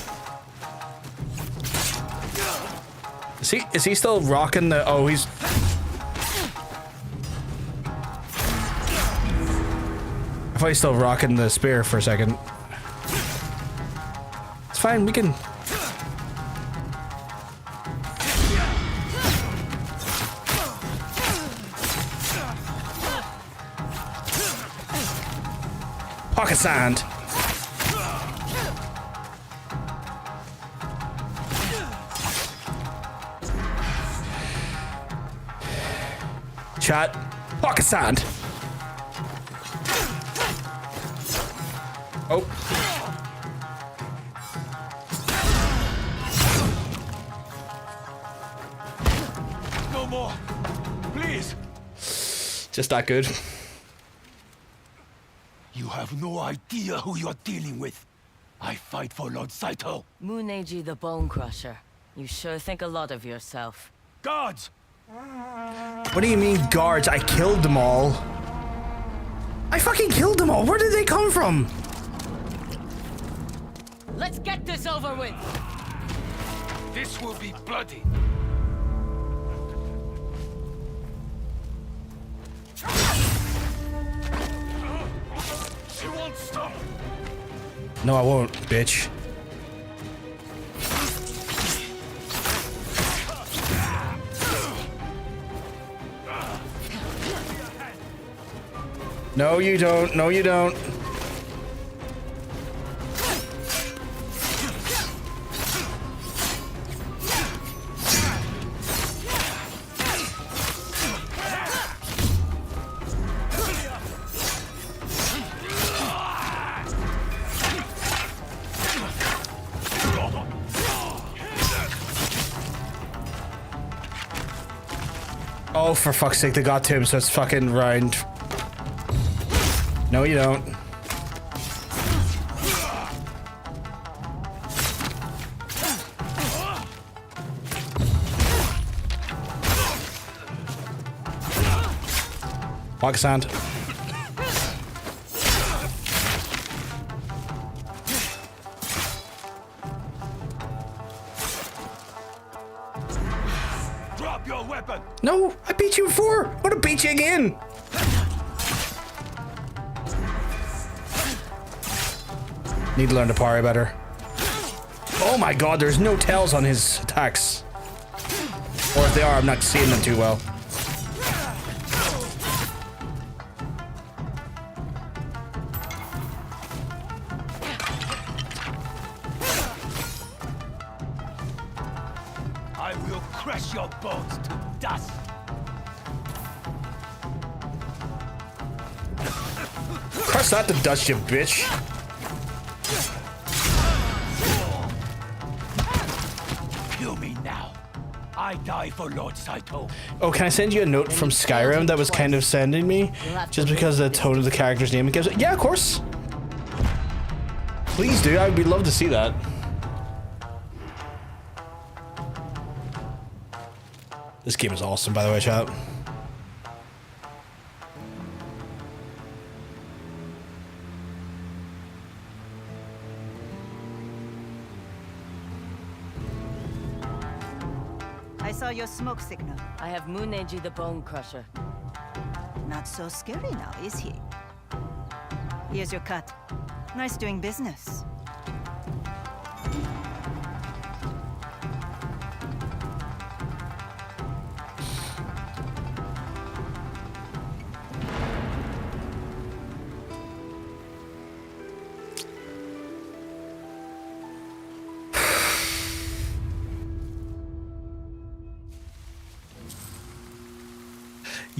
Is he still rocking the? Oh, he's. I thought he's still rocking the spear for a second. It's fine. We can. Pocket sand. Chat. Pocket sand. Oh. No more. Please. Just that good. You have no idea who you're dealing with. I fight for Lord Saito. Muneji the Bone Crusher. You sure think a lot of yourself. Guards! What do you mean, guards? I killed them all. I fucking killed them all. Where did they come from? Let's get this over with! This will be bloody. She won't stop. No, I won't, bitch. No, you don't. No, you don't. Oh, for fuck's sake, they got to him, so it's fucking round. No, you don't. Pocket sand. Drop your weapon. No, I beat you before. I want to beat you again. Need to learn to parry better. Oh my god, there's no tails on his attacks. Or if they are, I'm not seeing them too well. I will crush your bones to dust. Crush that to dust, you bitch. Kill me now. I die for Lord Saito. Oh, can I send you a note from Skyrim that was kind of sending me? Just because of the tone of the character's name it gives it? Yeah, of course. Please do. I would love to see that. This game is awesome, by the way, chat. I saw your smoke signal. I have Muneji the Bone Crusher. Not so scary now, is he? Here's your cut. Nice doing business.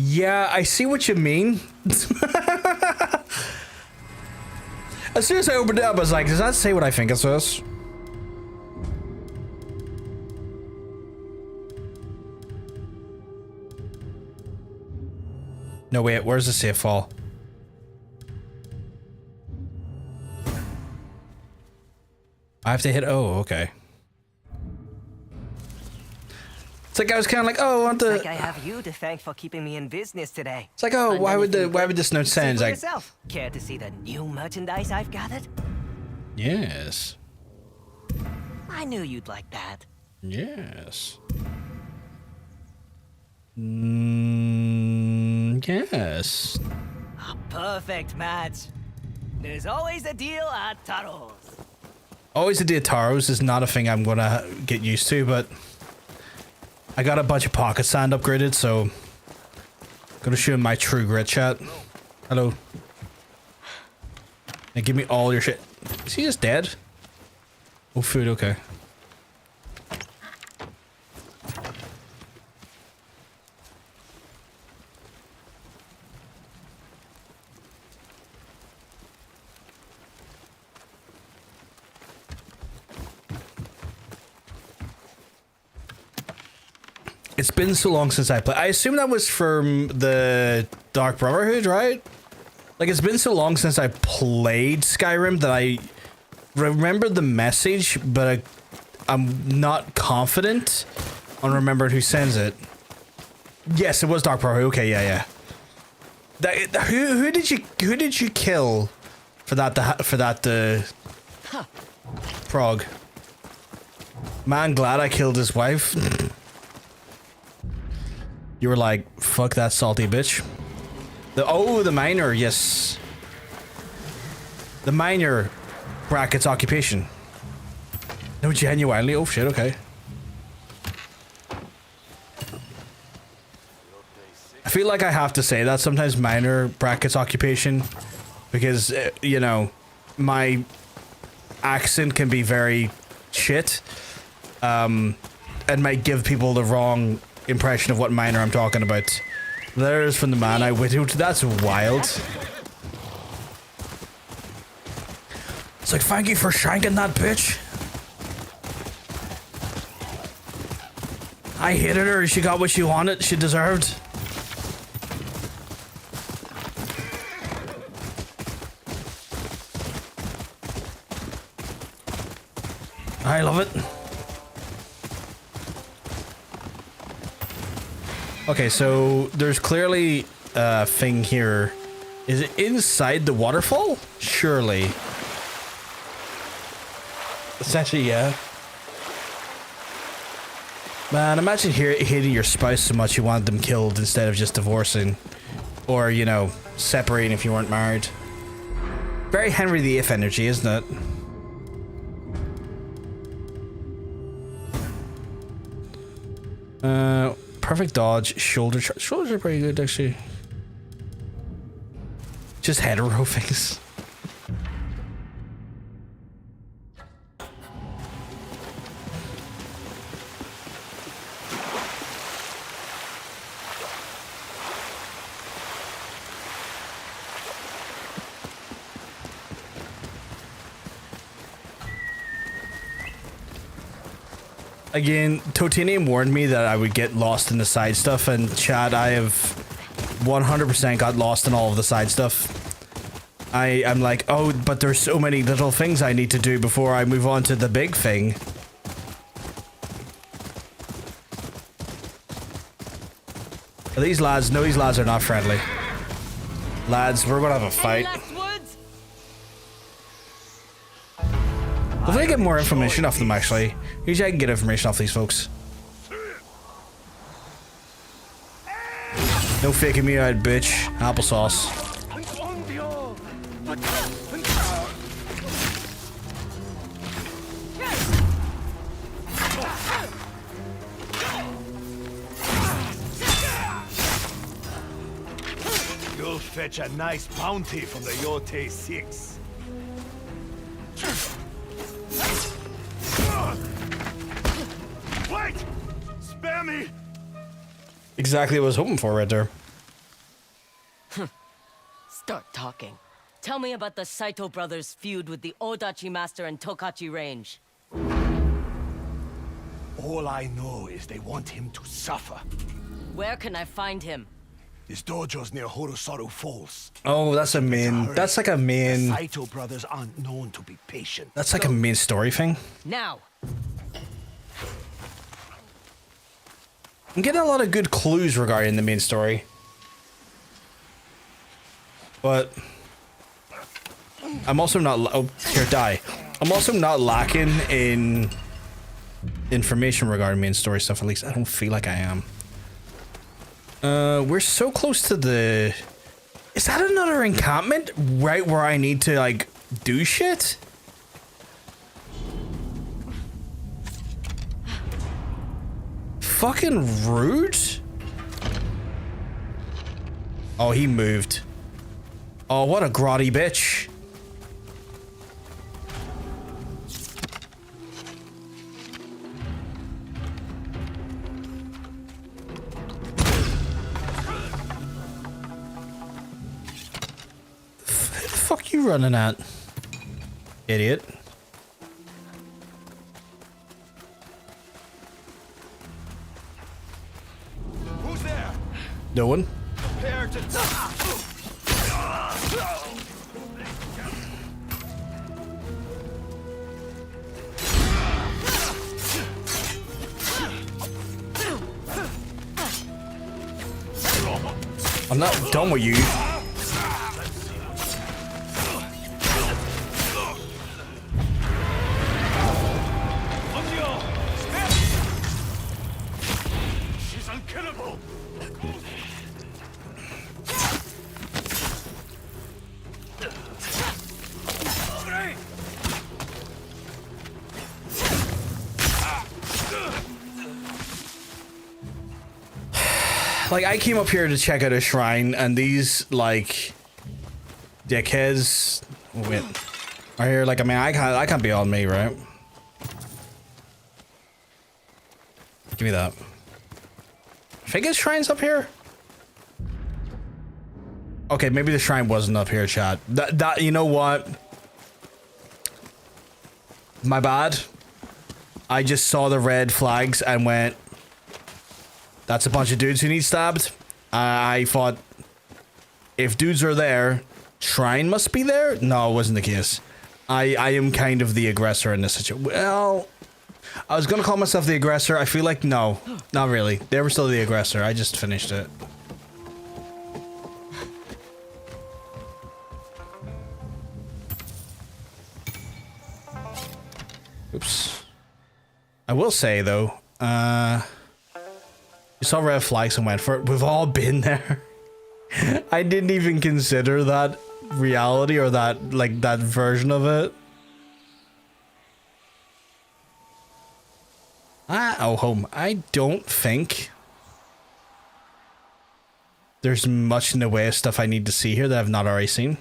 Yeah, I see what you mean. As soon as I opened it up, I was like, does that say what I think it says? No, wait, where's the save fall? I have to hit O, okay. It's like I was kind of like, oh, I want Like the. I have you to thank for keeping me in business today. It's like, oh, And why would anything this note See sound for like? yourself. Care to see the new merchandise I've gathered? Yes. I knew you'd like that. Yes. Yes. A perfect match. There's always a deal at Taro's. Always the day Taros is not a thing I'm gonna get used to, but I got a bunch of pocket sand upgraded, so gonna show him my true grit chat. Hello. And give me all your shit. Is he just dead? Oh, food, okay. It's been so long since I played. I assume that was from the Dark Brotherhood, right? Like, it's been so long since I played Skyrim that I remember the message, but I'm not confident on remembering who sends it. Yes, it was Dark Brotherhood. Okay, yeah. Who did you kill for that prog? Man, glad I killed his wife. You were like, fuck that salty bitch. The miner, yes. The miner brackets occupation. No, genuinely. Oh shit, okay. I feel like I have to say that sometimes miner brackets occupation because, you know, my accent can be very shit and might give people the wrong impression of what miner I'm talking about. There's from the man I widowed. That's wild. It's like, thank you for shanking that bitch. I hated her. She got what she wanted. She deserved. I love it. Okay, so there's clearly a thing here. Is it inside the waterfall? Surely. Essentially, yeah. Man, imagine hating your spouse so much you wanted them killed instead of just divorcing. Or, you know, separating if you weren't married. Very Henry VIII energy, isn't it? Perfect dodge, shoulder charge. Shoulders are pretty good, actually. Just hetero things. Again, Totinium warned me that I would get lost in the side stuff, and Chad, I have 100% got lost in all of the side stuff. I'm like, oh, but there's so many little things I need to do before I move on to the big thing. Are these lads? No, these lads are not friendly. Lads, we're gonna have a fight. Hopefully I get more information off them, actually. Usually I can get information off these folks. No faking me out, bitch. Applesauce. You'll fetch a nice bounty from the Yotei 6. Wait! Spare me! Exactly what I was hoping for right there. Start talking. Tell me about the Saito brothers' feud with the Odachi Master and Tokachi Range. All I know is they want him to suffer. Where can I find him? His dojo's near Horosaru Falls. Oh, that's a main. That's like a The main. Saito brothers aren't known to be patient. That's like a main story thing. Now! I'm getting a lot of good clues regarding the main story. But I'm also not... Oh, here, die. I'm also not lacking in information regarding main story stuff. At least I don't feel like I am. We're so close to the... Is that another encampment? Right where I need to, like, do shit? Fucking rude. Oh, he moved. Oh, what a grotty bitch. Fuck you running at? Idiot. Who's there? No one? Prepare to I'm not done with you. She's unkillable. Like, I came up here to check out a shrine, and these, like, dickheads, wait, are here. Like, I mean, I can't be on me, right? Give me that. I think his shrine's up here. Okay, maybe the shrine wasn't up here, chat. That you know what? My bad. I just saw the red flags and went, that's a bunch of dudes who need stabbed. I thought, if dudes are there, shrine must be there? No, it wasn't the case. I am kind of the aggressor in this situation. Well, I was gonna call myself the aggressor. I feel like, no, not really. They were still the aggressor. I just finished it. Oops. I will say, though, you saw red flags and went for it. We've all been there. I didn't even consider that reality or that, like, that version of it. Oh, home. I don't think there's much in the way of stuff I need to see here that I've not already seen.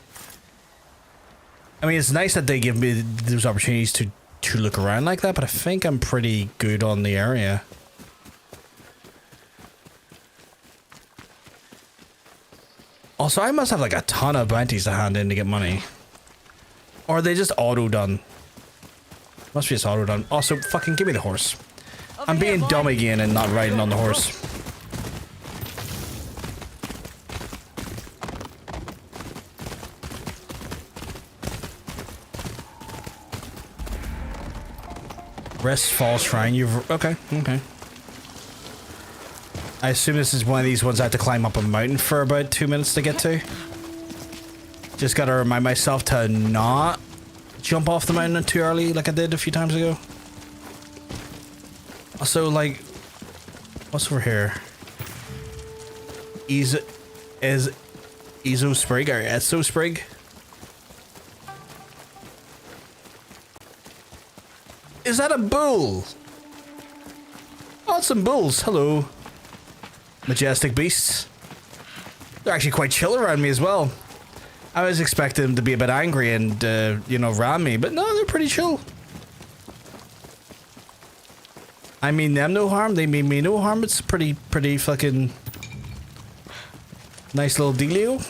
I mean, it's nice that they give me those opportunities to look around like that, but I think I'm pretty good on the area. Also, I must have like a ton of bounties to hand in to get money. Or are they just auto-done? Must be just auto-done. Also, fucking give me the horse. I'm being dumb again and not riding on the horse. Rest Fall Shrine, you've... Okay. I assume this is one of these ones I have to climb up a mountain for about 2 minutes to get to. Just gotta remind myself to not jump off the mountain too early like I did a few times ago. Also, like... What's over here? EZO Sprig or EZO Sprig? Is that a bull? Oh, it's some bulls. Hello. Majestic beasts. They're actually quite chill around me as well. I was expecting them to be a bit angry and, you know, ram me, but no, they're pretty chill. I mean them no harm, they mean me no harm. It's pretty fucking nice little dealio.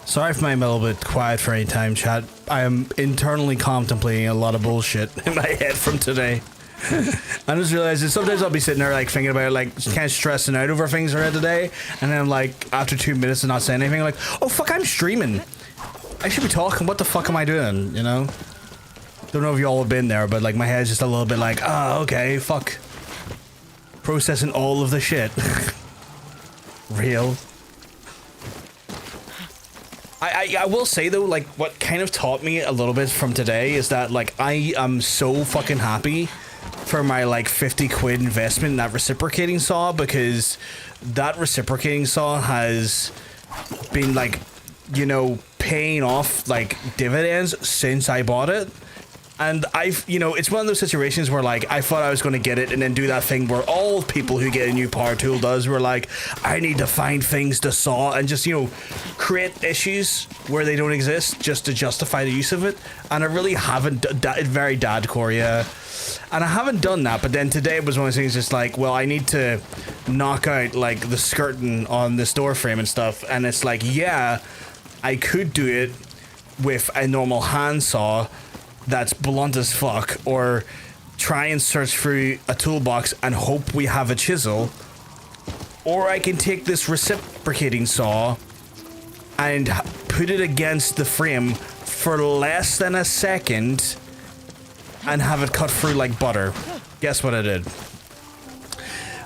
Sorry if I'm a little bit quiet for any time, chat. I am internally contemplating a lot of bullshit in my head from today. I just realized that sometimes I'll be sitting there like thinking about like kind of stressing out over things I read today, and then like after 2 minutes of not saying anything, like, oh fuck, I'm streaming. I should be talking. What the fuck am I doing? You know? Don't know if y'all have been there, but like my head's just a little bit like, oh, okay, fuck. Processing all of the shit. Real. I will say though, like what kind of taught me a little bit from today is that like I am so fucking happy for my like 50 quid investment in that reciprocating saw, because that reciprocating saw has been like, you know, paying off like dividends since I bought it. And I've, you know, it's one of those situations where like I thought I was going to get it and then do that thing where all people who get a new power tool does, where like I need to find things to saw and just, you know, create issues where they don't exist just to justify the use of it. And I really haven't, very dadcore, yeah. And I haven't done that, but then today was one of those things just like, well, I need to knock out like the skirting on this door frame and stuff. And it's like, yeah, I could do it with a normal handsaw that's blunt as fuck, or try and search through a toolbox and hope we have a chisel, or I can take this reciprocating saw and put it against the frame for less than a second and have it cut through like butter. Guess what I did?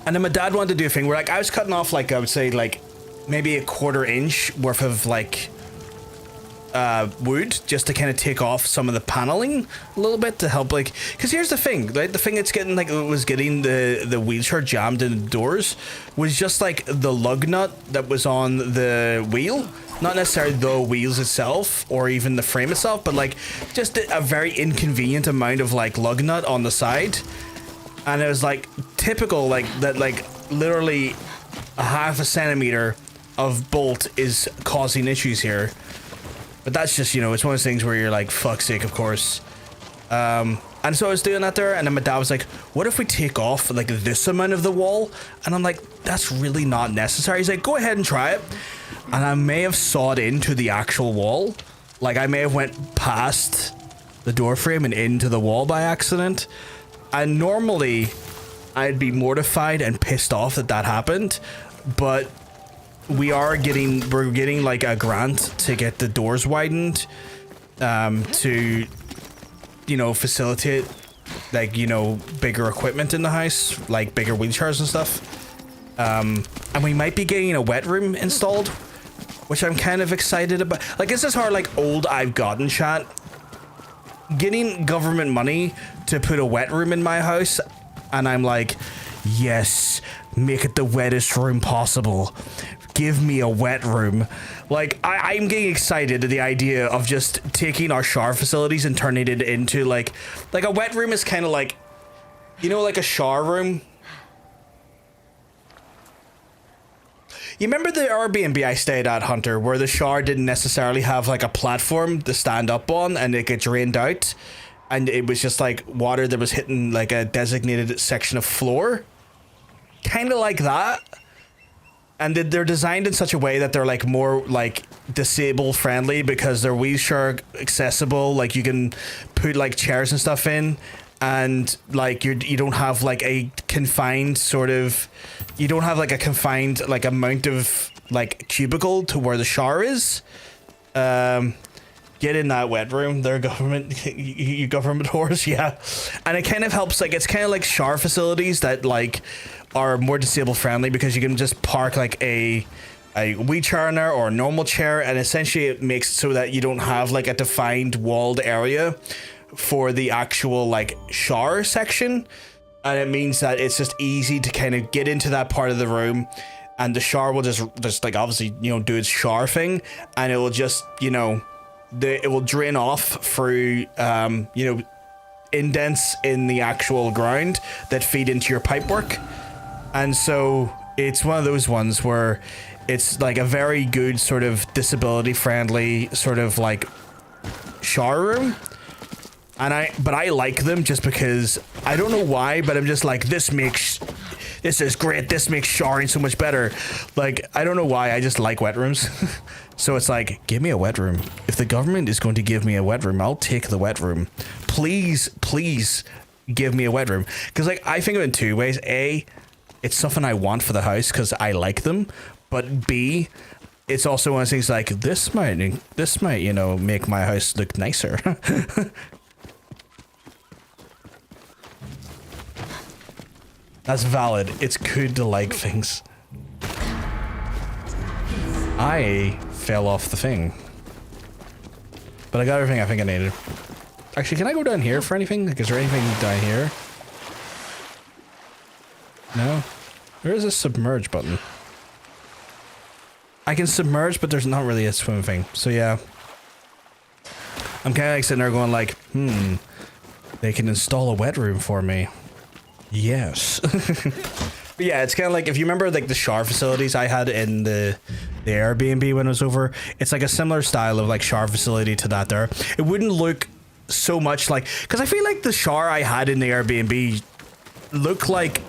And then my dad wanted to do a thing where like I was cutting off like, I would say like maybe a 1/4 inch worth of like wood just to kind of take off some of the paneling a little bit to help, like, because here's the thing, right? The thing that's getting like was getting the wheelchair jammed in the doors was just like the lug nut that was on the wheel, not necessarily the wheels itself or even the frame itself, but like just a very inconvenient amount of like lug nut on the side. And it was like typical, like that, like literally a 1/2 centimeter of bolt is causing issues here. But that's just, you know, it's one of those things where you're like, fuck's sake, of course. And so I was doing that there, and then my dad was like, what if we take off like this amount of the wall? And I'm like, that's really not necessary. He's like, go ahead and try it. And I may have sawed into the actual wall. Like I may have went past the door frame and into the wall by accident. And normally I'd be mortified and pissed off that that happened. But we're getting like a grant to get the doors widened to, you know, facilitate like, you know, bigger equipment in the house, like bigger wheelchairs and stuff. And we might be getting a wet room installed, which I'm kind of excited about. Like, this is how like old I've gotten, chat. Getting government money to put a wet room in my house, and I'm like, yes, make it the wettest room possible. Give me a wet room. Like, I'm getting excited at the idea of just taking our shower facilities and turning it into like a wet room is kind of like, you know, like a shower room. You remember the Airbnb I stayed at, Hunter, where the shower didn't necessarily have like a platform to stand up on and it gets drained out, and it was just like water that was hitting like a designated section of floor? Kind of like that. And they're designed in such a way that they're like more like disabled friendly because they're wheelchair accessible. Like you can put like chairs and stuff in, and like you don't have like a confined sort of, you don't have like a confined like amount of like cubicle to where the shower is. Get in that wet room. They're government, you government whores, yeah. And it kind of helps, like it's kind of like shower facilities that like are more disabled friendly because you can just park like a wheelchair in there or a normal chair, and essentially it makes it so that you don't have like a defined walled area for the actual like shower section, and it means that it's just easy to kind of get into that part of the room, and the shower will just like obviously, you know, do its shower thing, and it will just, you know, it will drain off through you know, indents in the actual ground that feed into your pipework. And so it's one of those ones where it's like a very good sort of disability friendly sort of like shower room. And I like them just because I don't know why, but I'm just like, this makes this is great. This makes showering so much better. Like, I don't know why. I just like wet rooms. So it's like, give me a wet room. If the government is going to give me a wet room, I'll take the wet room. Please, please give me a wet room. Because, like, I think of it in two ways. A, it's something I want for the house because I like them. But B, it's also one of those things like, this might, you know, make my house look nicer. That's valid. It's good to like things. I fell off the thing. But I got everything I think I needed. Actually, can I go down here for anything? Like, is there anything down here? No? There is a submerge button. I can submerge, but there's not really a swim thing. So yeah. I'm kind of like sitting there going like, they can install a wet room for me. Yes. But yeah, it's kind of like, if you remember like the shower facilities I had in the Airbnb when I was over, it's like a similar style of like shower facility to that there. It wouldn't look so much like, because I feel like the shower I had in the Airbnb looked like,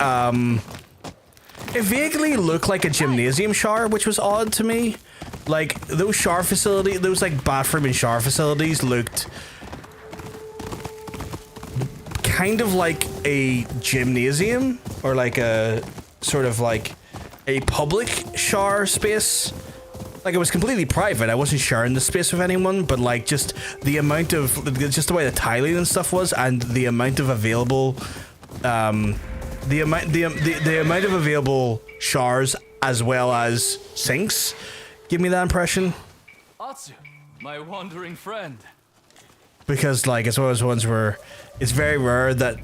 it vaguely looked like a gymnasium shower, which was odd to me. Like, those shower facilities, those like bathroom and shower facilities looked kind of like a gymnasium, or like a sort of like a public shower space. Like, it was completely private. I wasn't sharing the space with anyone, but like just the amount of, just the way the tiling and stuff was, and the amount of available, the amount of available showers as well as sinks give me that impression. Atsu, my wandering friend. Because like, it's one of those ones where it's very rare that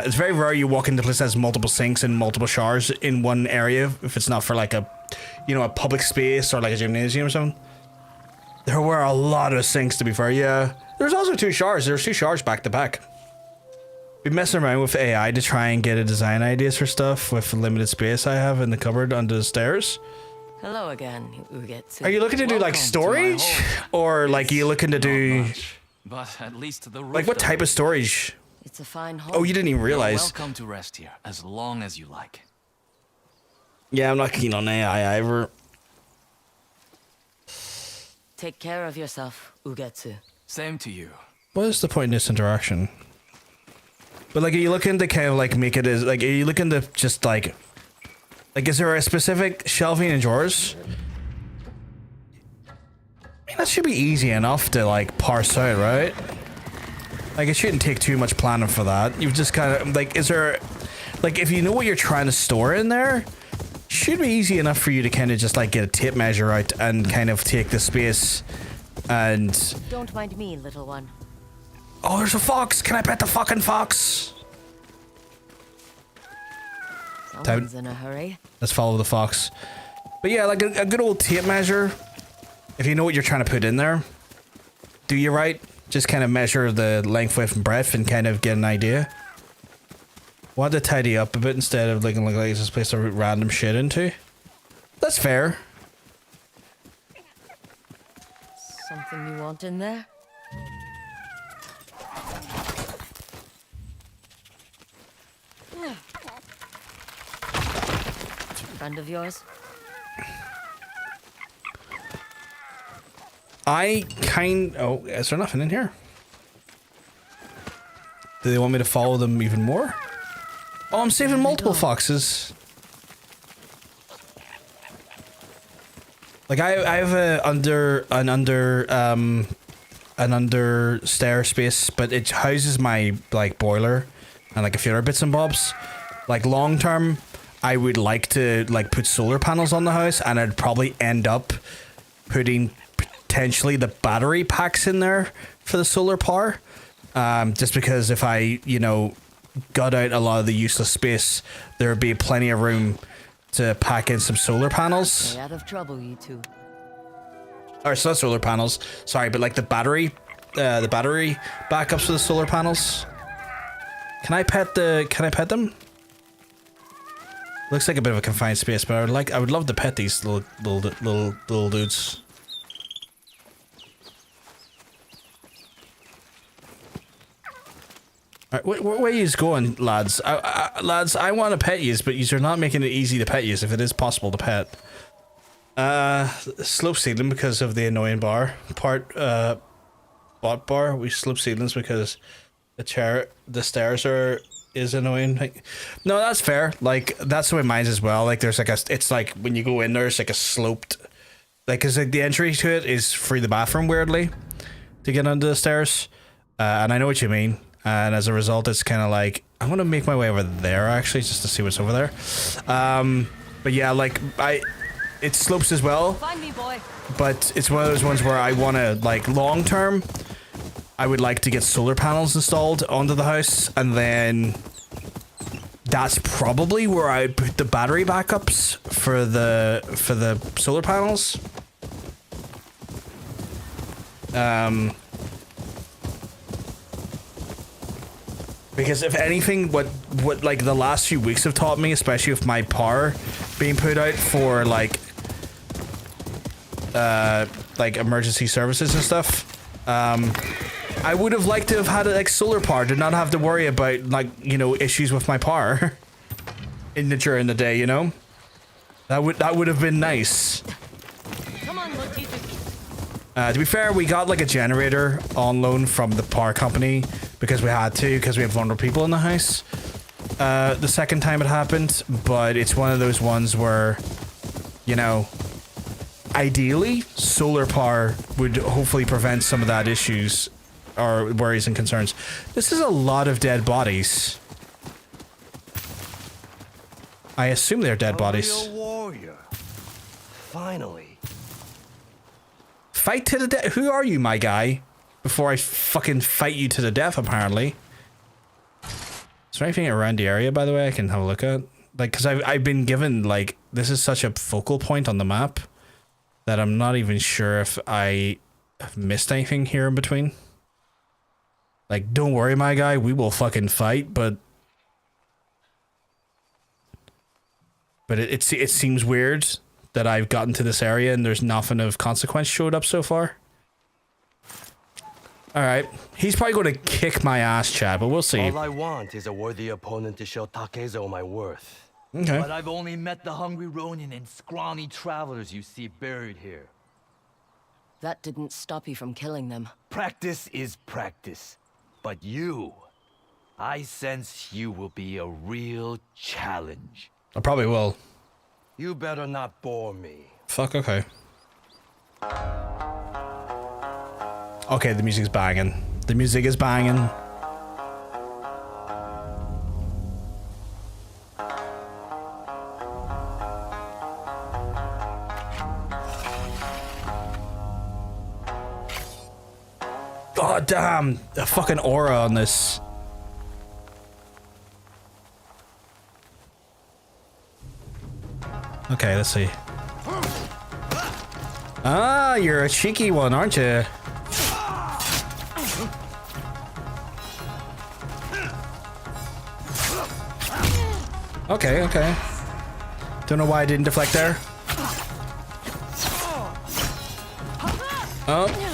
it's very rare you walk into a place that has multiple sinks and multiple showers in one area, if it's not for like a, you know, a public space or like a gymnasium or something. There were a lot of sinks, to be fair. Yeah, there's also two showers. There's two showers back to back. Been messing around with AI to try and get a design ideas for stuff with the limited space I have in the cupboard under the stairs. Hello again, Ugetsu. Are you looking to do like storage, or like are you looking to do but at least the roof like what type of storage? It's a fine home. Oh, you didn't even realize. Welcome to rest here as long as you like. Yeah, I'm not keen on AI either. Take care of yourself, Ugetsu. Same to you. What is the point in this interaction? But like, are you looking to kind of like make it as like, are you looking to just like is there a specific shelving in drawers? I mean, that should be easy enough to like parse out, right? Like, it shouldn't take too much planning for that. You've just kind of like, is there like, if you know what you're trying to store in there, should be easy enough for you to kind of just like get a tape measure out and kind of take the space and. Don't mind me, little one. Oh, there's a fox. Can I pet the fucking fox? Someone's in a hurry. Let's follow the fox. But yeah, like a good old tape measure. If you know what you're trying to put in there, do you right? Just kind of measure the length, width, and breadth and kind of get an idea. Want to tidy up a bit instead of looking like it's just a place to root random shit into. That's fair. Something you want in there? Friend of yours? Oh, is there nothing in here? Do they want me to follow them even more? Oh, I'm saving multiple foxes. Like I have an under stair space, but it houses my like boiler and like a few other bits and bobs. Like long term, I would like to like put solar panels on the house, and I'd probably end up putting potentially the battery packs in there for the solar power. Just because if I, you know, got out a lot of the useless space, there would be plenty of room to pack in some solar panels. Stay out of trouble, you two. Or so not solar panels. Sorry, but like the battery backups for the solar panels. Can I pet them? Looks like a bit of a confined space, but I would love to pet these little dudes. All right, where are you going, lads? Lads, I want to pet yous, but yous are not making it easy to pet yous if it is possible to pet. Slope ceiling because of the annoying bar part. Bot bar. We slope ceilings because the stairs is annoying. Like, no, that's fair. Like that's the way mine's as well. Like there's like it's like when you go in there, it's like a sloped. Like, cause like the entry to it is through the bathroom weirdly to get under the stairs, and I know what you mean. And as a result, it's kind of like I'm gonna make my way over there actually just to see what's over there. But yeah, like it slopes as well. Find me, boy. But it's one of those ones where I want to like long term. I would like to get solar panels installed onto the house, and then that's probably where I put the battery backups for the solar panels. Because if anything, what like the last few weeks have taught me, especially with my power being put out for like emergency services and stuff, I would have liked to have had like solar power to not have to worry about like, you know, issues with my power during the day, you know? That would have been nice. Come on, To be fair, we got like a generator on loan from the power company because we had to, because we have vulnerable people in the house. The second time it happened, but it's one of those ones where, you know, ideally solar power would hopefully prevent some of that issues or worries and concerns. This is a lot of dead bodies. I assume they're dead bodies. A real warrior. Finally. Fight to the death. Who are you, my guy? Before I fucking fight you to the death, apparently. Is there anything around the area, by the way, I can have a look at? Like, because I've been given, like, this is such a focal point on the map that I'm not even sure if I have missed anything here in between. Like, don't worry, my guy, we will fucking fight, but it seems weird that I've gotten to this area and there's nothing of consequence showed up so far. Alright, he's probably going to kick my ass, Chad, but we'll see. All I want is a worthy opponent to show Takezo my worth. Okay. But I've only met the hungry ronin and scrawny travelers you see buried here. That didn't stop you from killing them. Practice is practice. But you, I sense you will be a real challenge. I probably will. You better not bore me. Fuck, okay. Okay, the music's banging. The music is banging. God damn, the fucking aura on this. Okay, let's see. Ah, you're a cheeky one, aren't you? Okay, okay. Don't know why I didn't deflect there. Oh.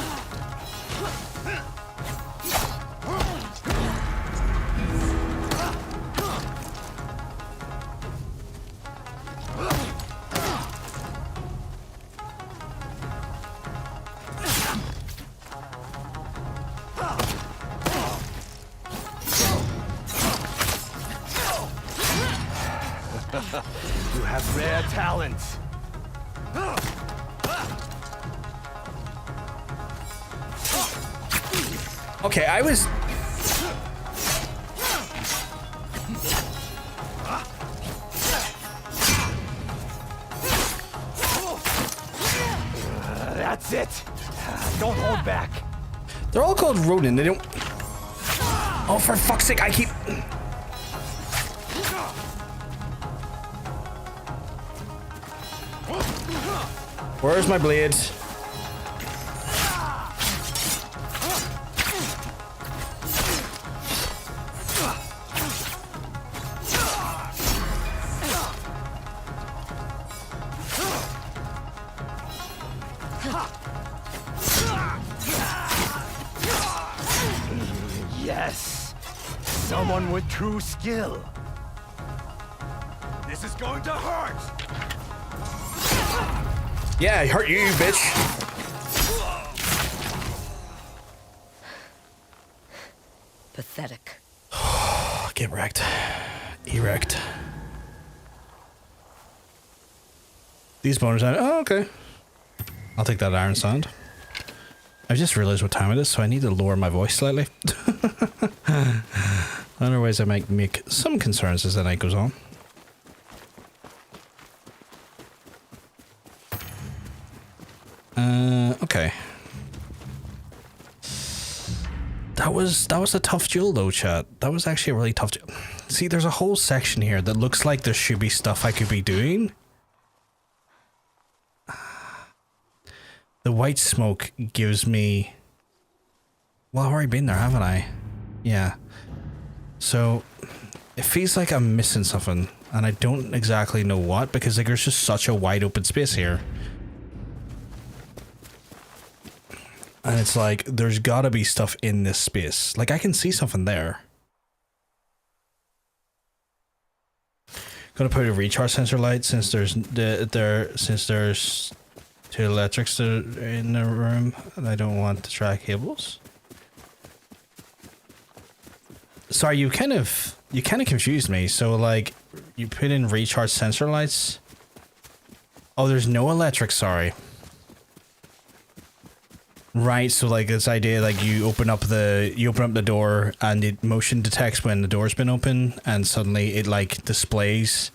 You have rare talents. Okay, I was... That's it. Don't hold back. They're all called Ronin, they don't... Oh, for fuck's sake, I keep... Where's my blade? Yes. someone with true skill. This is going to hurt! Yeah, I hurt you, bitch. Pathetic. Get wrecked. Erect. These bonus items. Oh, okay. I'll take that iron sand. I just realized what time it is, so I need to lower my voice slightly. Otherwise, I might make some concerns as the night goes on. Okay. That was a tough duel though, chat. That was actually a really tough duel. See, there's a whole section here that looks like there should be stuff I could be doing. The white smoke gives me... Well, I've already been there, haven't I? Yeah. So, it feels like I'm missing something, and I don't exactly know what, because like there's just such a wide open space here. And it's like, there's gotta be stuff in this space. Like, I can see something there. Gonna put a recharge sensor light since there's two electrics in the room, and I don't want to track cables. Sorry, you kind of confused me. So like, you put in recharge sensor lights. Oh, there's no electric. Sorry. Right, so like this idea, like you open up the door and it motion detects when the door's been open, and suddenly it like displays,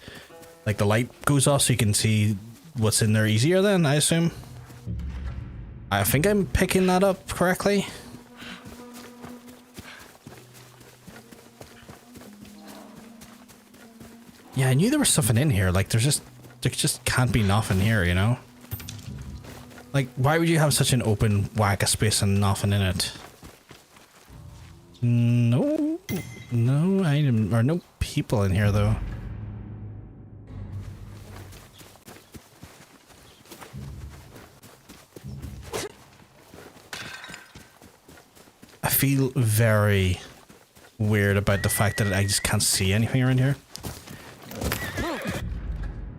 like the light goes off so you can see what's in there easier then, I assume. I think I'm picking that up correctly. Yeah, I knew there was something in here, like there just can't be nothing here, you know? Like, why would you have such an open whack of space and nothing in it? No item or no people in here though. I feel very weird about the fact that I just can't see anything around here.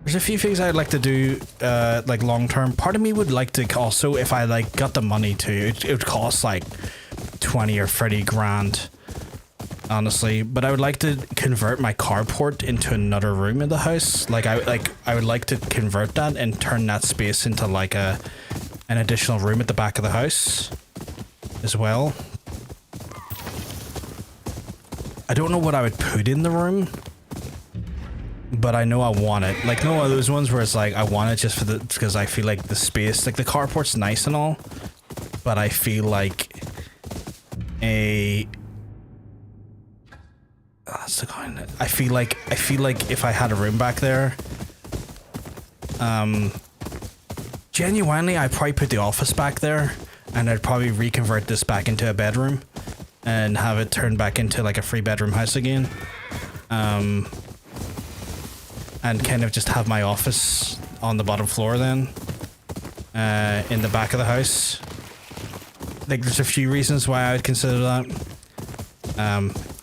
There's a few things I'd like to do, like long term. Part of me would like to also, if I like got the money to, it would cost like 20 or 30 grand, honestly. But I would like to convert my carport into another room in the house. Like I would like to convert that and turn that space into like an additional room at the back of the house as well. I don't know what I would put in the room, but I know I want it. Like, no one of those ones where it's like, I want it just because I feel like the space, like the carport's nice and all, but I feel like I feel like if I had a room back there, genuinely, I'd probably put the office back there, and I'd probably reconvert this back into a bedroom and have it turned back into like a 3-bedroom house again. And kind of just have my office on the bottom floor then, in the back of the house. Like, there's a few reasons why I would consider that.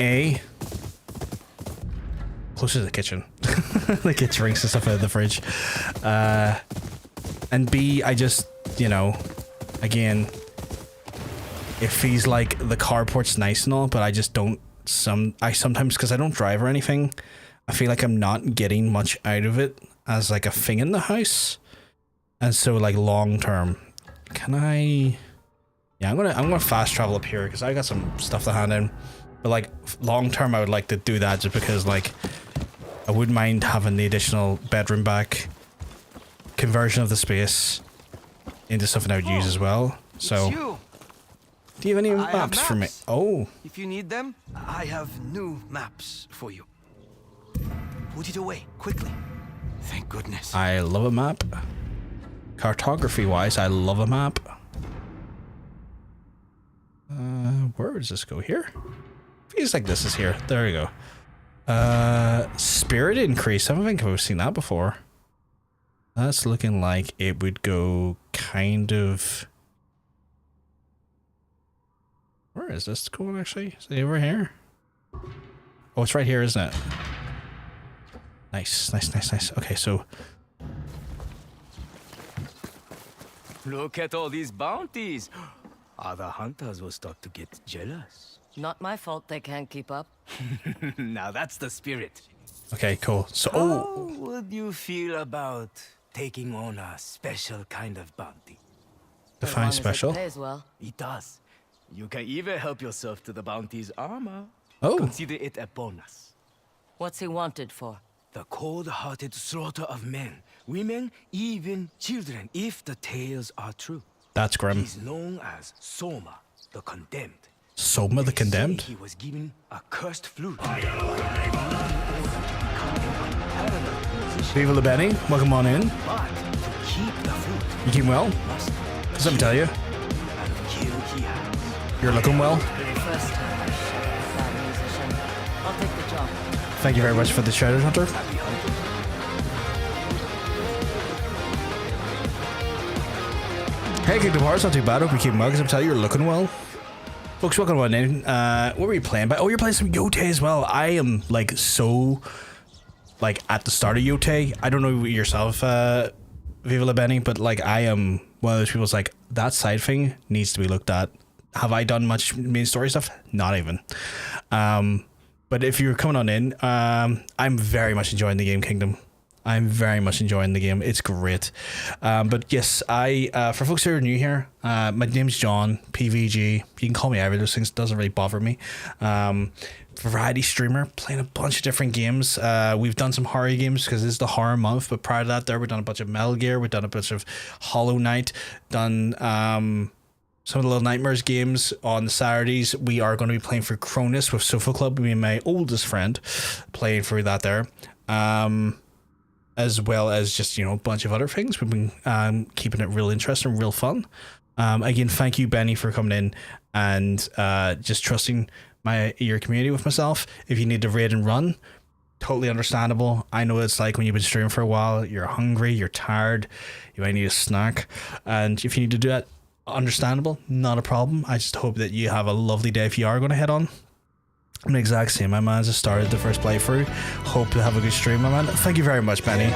A, closer to the kitchen. Like, get drinks and stuff out of the fridge. And B, I just, you know, again, it feels like the carport's nice and all, but I just don't, sometimes, because I don't drive or anything, I feel like I'm not getting much out of it as like a thing in the house. And so like long term, can I... Yeah, I'm gonna fast travel up here because I got some stuff to hand in. But like long term, I would like to do that just because like I wouldn't mind having the additional bedroom back, conversion of the space into something I would use as well. So, do you have any maps for me? Oh, if you need them, I have new maps for you. Put it away, quickly. Thank goodness. I love a map. Cartography wise, I love a map. Where does this go? Here? Feels like this is here. There we go. Spirit increase. I don't think I've seen that before. That's looking like it would go kind of... Where is this going actually? Is it over here? Oh, it's right here, isn't it? Nice. Okay, so Look at all these bounties. Other hunters will start to get jealous. Not my fault they can't keep up. Now that's the spirit. okay, cool. So How would you feel about taking on a special kind of bounty? As long define as it special. pays well. It does. You can even help yourself to the bounty's armor. Oh, Consider it a bonus. What's he wanted for? The cold-hearted slaughter of men, women, even children, if the tales are true. that's grim. He's known as Soma, the Condemned. Soma the They say Condemned. He was given a cursed flute. Viva la Benny, welcome on in. But to keep the flute, You keep well? must Cause I'm tell you, and kill he has. you're looking well. For the first time, that musician. I'll take the job. Thank you very much for the treasure hunter. Hey, Kingdom Hearts, not too bad. Hope you keep well, because I'm telling you, you're looking well. Folks, welcome on in. What were you playing? Oh, you're playing some Yotei as well. I am like so like at the start of Yotei. I don't know yourself, Viva la Benny, but like I am one of those people that's like that side thing needs to be looked at. Have I done much main story stuff? Not even. But if you're coming on in, I'm very much enjoying the game, Kingdom. I'm very much enjoying the game. It's great. But yes, for folks who are new here, my name's John, PVG. You can call me either of those things. It doesn't really bother me. Variety streamer, playing a bunch of different games. We've done some horror games because this is the horror month. But prior to that, we've done a bunch of Metal Gear. We've done a bunch of Hollow Knight. Done some of the Little Nightmares games on the Saturdays. We are going to be playing for Cronus with Sofa Club, me and my oldest friend, playing through that there. As well as just, a bunch of other things. We've been keeping it real interesting, real fun. Again, thank you, Benny, for coming in and just trusting your community with myself. If you need to raid and run, totally understandable. I know it's like when you've been streaming for a while, you're hungry, you're tired, you might need a snack. And if you need to do that, understandable, not a problem. I just hope that you have a lovely day if you are going to head on. I'm the exact same, my man. Just started the first playthrough. Hope to have a good stream, my man. Thank you very much, Benny.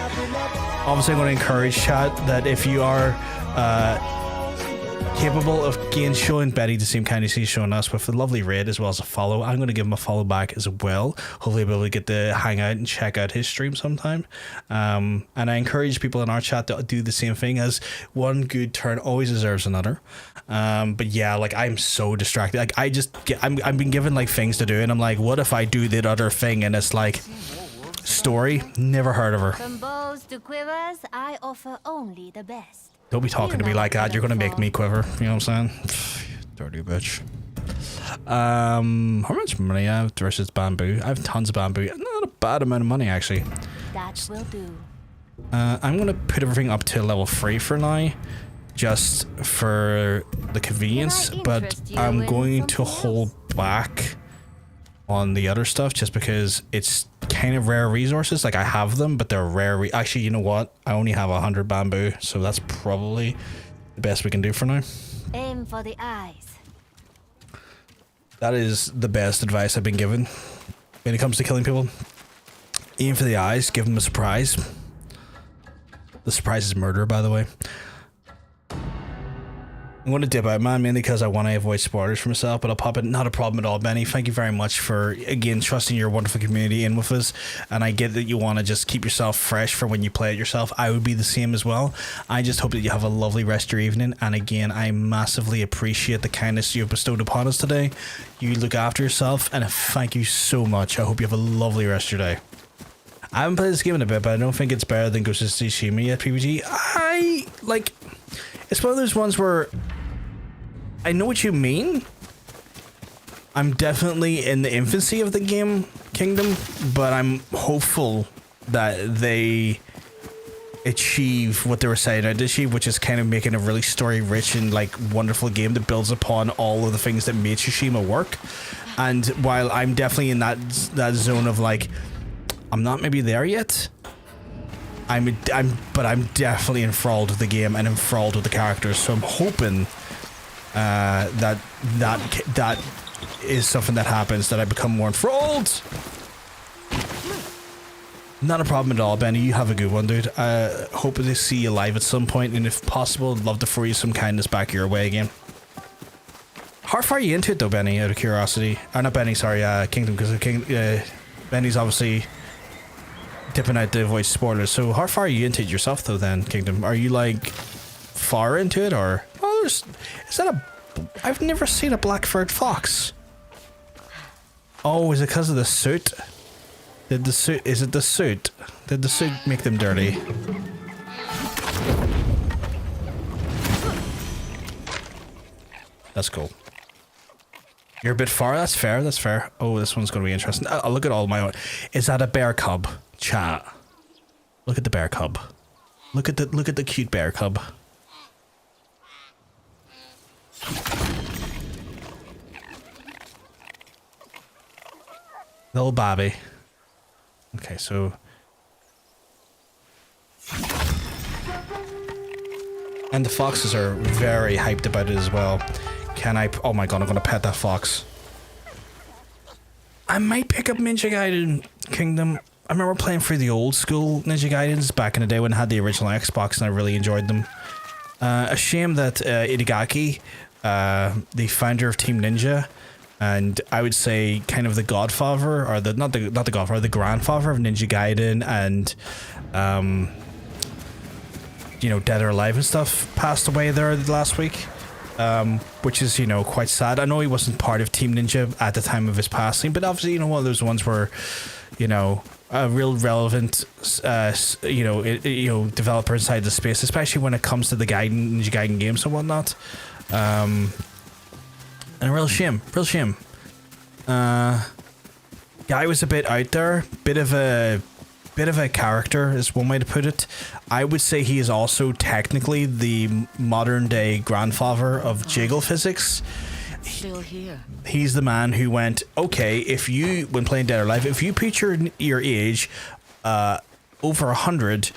Obviously, I'm going to encourage chat that if you are capable of showing Betty the same kindness he's showing us with a lovely raid as well as a follow, I'm going to give him a follow back as well. Hopefully, I'll be able to get to hang out and check out his stream sometime. And I encourage people in our chat to do the same thing, as one good turn always deserves another. But yeah, like I'm so distracted. Like I've been given like things to do, and I'm like, what if I do that other thing? And it's like, story, never heard of her. From bows to quivers, I offer only the best. Don't be talking to me like that. You're gonna make me quiver. You know what I'm saying? Dirty bitch. How much money I have versus bamboo? I have tons of bamboo. Not a bad amount of money actually. That will do. I'm gonna put everything up to level 3 for now, just for the convenience. But I'm going to hold back on the other stuff just because it's kind of rare resources. Like I have them, but they're rare. Actually, you know what? I only have 100 bamboo, so that's probably the best we can do for now. Aim for the eyes. That is the best advice I've been given when it comes to killing people. Aim for the eyes. Give them a surprise. The surprise is murder, by the way. I'm going to dip out, man, mainly because I want to avoid spoilers for myself, but I'll pop it. Not a problem at all, Benny. Thank you very much for, again, trusting your wonderful community in with us. And I get that you want to just keep yourself fresh for when you play it yourself. I would be the same as well. I just hope that you have a lovely rest of your evening. And again, I massively appreciate the kindness you have bestowed upon us today. You look after yourself, and thank you so much. I hope you have a lovely rest of your day. I haven't played this game in a bit, but I don't think it's better than Ghost of Tsushima yet, PPG. It's one of those ones where I know what you mean. I'm definitely in the infancy of the game, Kingdom, but I'm hopeful that they achieve what they were saying out to achieve, which is kind of making a really story-rich and like wonderful game that builds upon all of the things that made Tsushima work. And while I'm definitely in that zone of like, I'm not maybe there yet, I'm definitely enthralled with the game and enthralled with the characters. So I'm hoping that is something that happens, that I become more enthralled Not a problem at all, Benny. You have a good one, dude. Hope to see you live at some point, and if possible, I'd love to throw you some kindness back your way again. How far are you into it, though, Benny, out of curiosity? Not Benny, sorry, Kingdom, because Benny's obviously dipping out to avoid spoilers. So how far are you into it yourself, though, then, Kingdom? Are you, like, far into it, or... Oh, is that a... I've never seen a black-furred fox. Oh, is it because of the suit? Did the suit... Is it the suit? Did the suit make them dirty? That's cool. You're a bit far. That's fair. That's fair. Oh, this one's going to be interesting. I'll look at all my own. Is that a bear cub? Chat. Look at the bear cub. Look at the cute bear cub. Little Bobby. Okay, so... And the foxes are very hyped about it as well. Can I... Oh my god, I'm gonna pet that fox. I might pick up Ninja Gaiden Kingdom. I remember playing through the old school Ninja Gaidens back in the day when I had the original Xbox, and I really enjoyed them. A shame that Itagaki, the founder of Team Ninja, and I would say kind of the godfather, or not the godfather, the grandfather of Ninja Gaiden and you know, Dead or Alive and stuff, passed away there last week. Which is, you know, quite sad. I know he wasn't part of Team Ninja at the time of his passing, but obviously, you know, one of those ones where, you know, a real relevant, you know, developer inside the space, especially when it comes to the Ninja Gaiden games and whatnot. And a real shame. Guy was a bit out there, bit of a character is one way to put it. I would say he is also technically the modern day grandfather of jiggle physics. Still here. He's the man who went, okay, if you, when playing Dead or Alive, if you put your age over 100,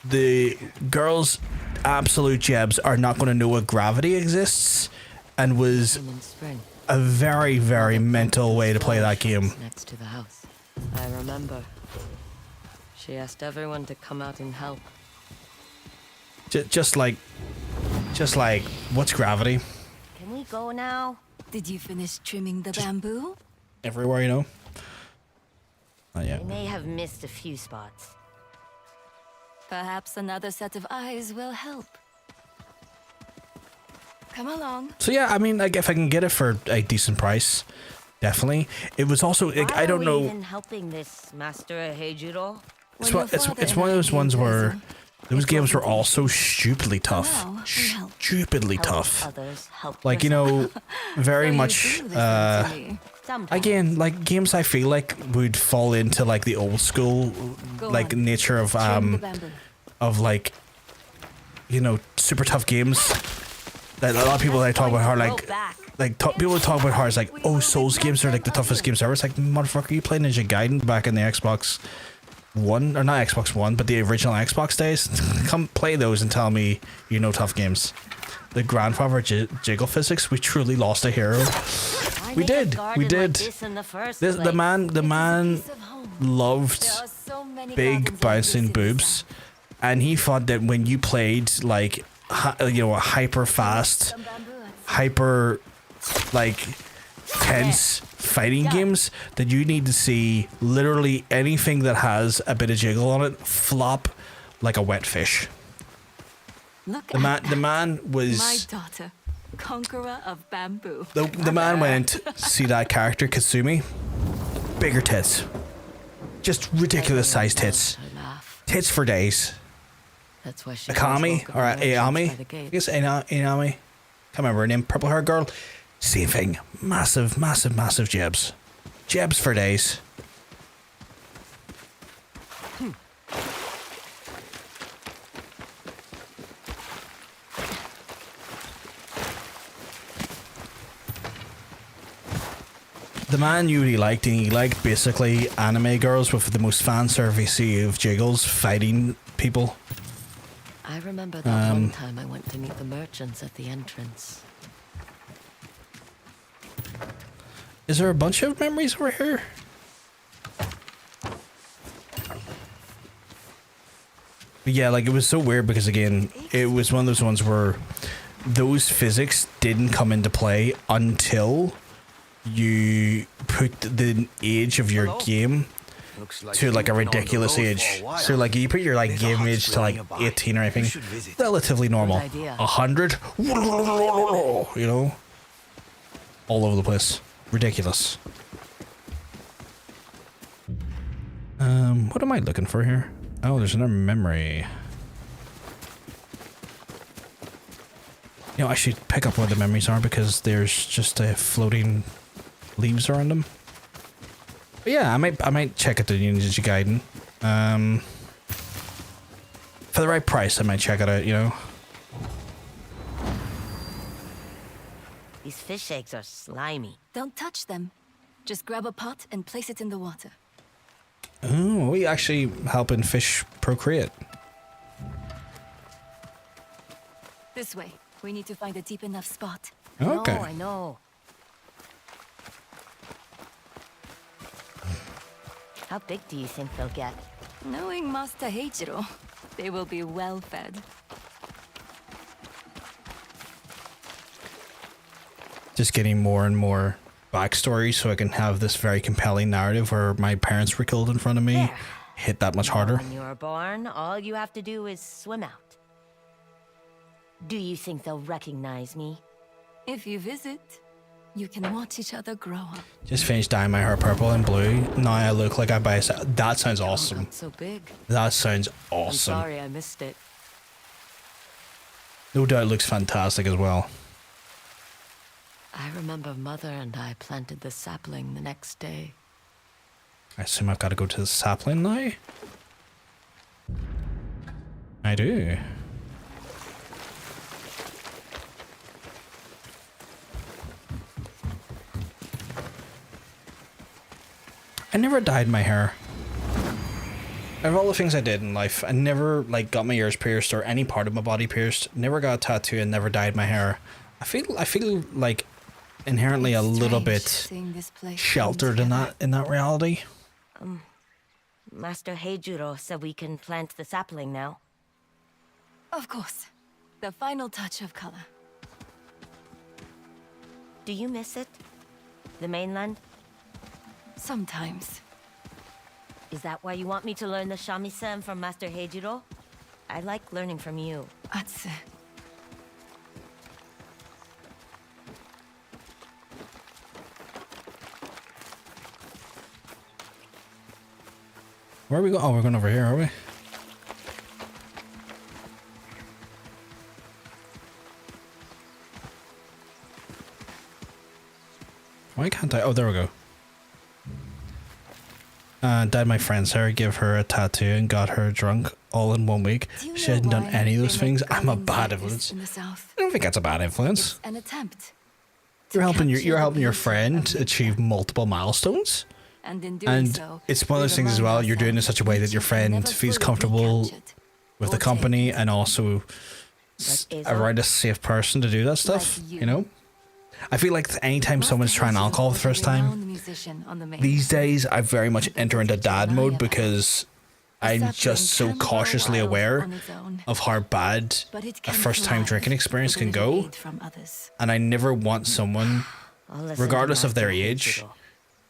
the girls' absolute jebs are not going to know what gravity exists, and was a very, very mental way to play that game. Next to the house. I remember. She asked everyone to come out and help. Just like, what's gravity? Can we go now? Did you finish trimming the bamboo? Everywhere, you know? Not yet. I may have missed a few spots. Perhaps another set of eyes will help. Come along. So yeah, I mean, like, if I can get it for a decent price, definitely. It was also, like, I don't know. Even helping this Master Heijuro? It's one of those ones where those games were also stupidly tough. Stupidly tough. Like, you know, very much, again, like, games I feel like would fall into, like, the old school, like, nature of like, you know, super tough games. That a lot of people that I talk about how, people talk about how it's like, oh, Souls games are like the toughest games ever. It's like, motherfucker, you played Ninja Gaiden back in the Xbox One, or not Xbox One, but the original Xbox days. Come play those and tell me you know tough games. The grandfather jiggle physics, we truly lost a hero. We did. The man loved big bouncing boobs, and he thought that when you played like, you know, hyper fast, hyper like tense fighting games, that you need to see literally anything that has a bit of jiggle on it flop like a wet fish. The man was my daughter, conqueror of bamboo. The man went, see that character Kasumi, bigger tits, just ridiculous sized tits, tits for days. That's why she Akami or Aami, I guess Aami. Can't remember her name. Purple hair girl. Same thing. Massive jebs. Jebs for days. The man you really liked, and he liked basically anime girls with the most fan servicey of jiggles fighting people. I remember that one time I went to meet the merchants at the entrance. Is there a bunch of memories over here? But yeah, like it was so weird because again, it was one of those ones where those physics didn't come into play until you put the age of your game to like a ridiculous age. So like you put your like game age to like 18 or anything, relatively normal. 100, you know, all over the place, ridiculous. What am I looking for here? Oh, there's another memory. You know, I should pick up what the memories are because there's just floating leaves around them. But yeah, I might check out the Ninja Gaiden. For the right price, I might check it out, you know. These fish eggs are slimy. Don't touch them. Just grab a pot and place it in the water. Oh, we actually helping fish procreate. This way. We need to find a deep enough spot. Okay. I know. How big do you think they'll get? Knowing Master Heichiro, they will be well fed. Just getting more and more backstory so I can have this very compelling narrative where my parents were killed in front of me. There. Hit that much harder. When you're born, all you have to do is swim out. Do you think they'll recognize me? If you visit, you can watch each other grow up. Just finished dyeing my hair purple and blue. Now I look like I buy. That sounds awesome. Not so big. That sounds awesome. I'm sorry I missed it. No doubt it looks fantastic as well. I remember Mother and I planted the sapling the next day. I assume I've got to go to the sapling now? I do. I never dyed my hair. Of all the things I did in life, I never like got my ears pierced or any part of my body pierced. Never got a tattoo and never dyed my hair. I feel like inherently a little bit sheltered in that reality. Master Heijuro said we can plant the sapling now. Of course. The final touch of color. Do you miss it? The mainland? Sometimes. Is that why you want me to learn the shamisen from Master Heijuro? I like learning from you. Atsu. Where are we going? Oh, we're going over here, are we? Why can't I? Oh, there we go. Dyed my friend's hair, give her a tattoo, and got her drunk all in 1 week. She hadn't done any of those things. I'm a bad influence. I don't think that's a bad influence. An attempt. You're helping your friend achieve multiple milestones. And in doing so, it's one of those things as well. You're doing it in such a way that your friend feels comfortable with the company and also around a safe person to do that stuff, you know? I feel like anytime someone's trying alcohol for the first time, these days I very much enter into dad mode because I'm just so cautiously aware of how bad a first time drinking experience can go. And I never want someone, regardless of their age,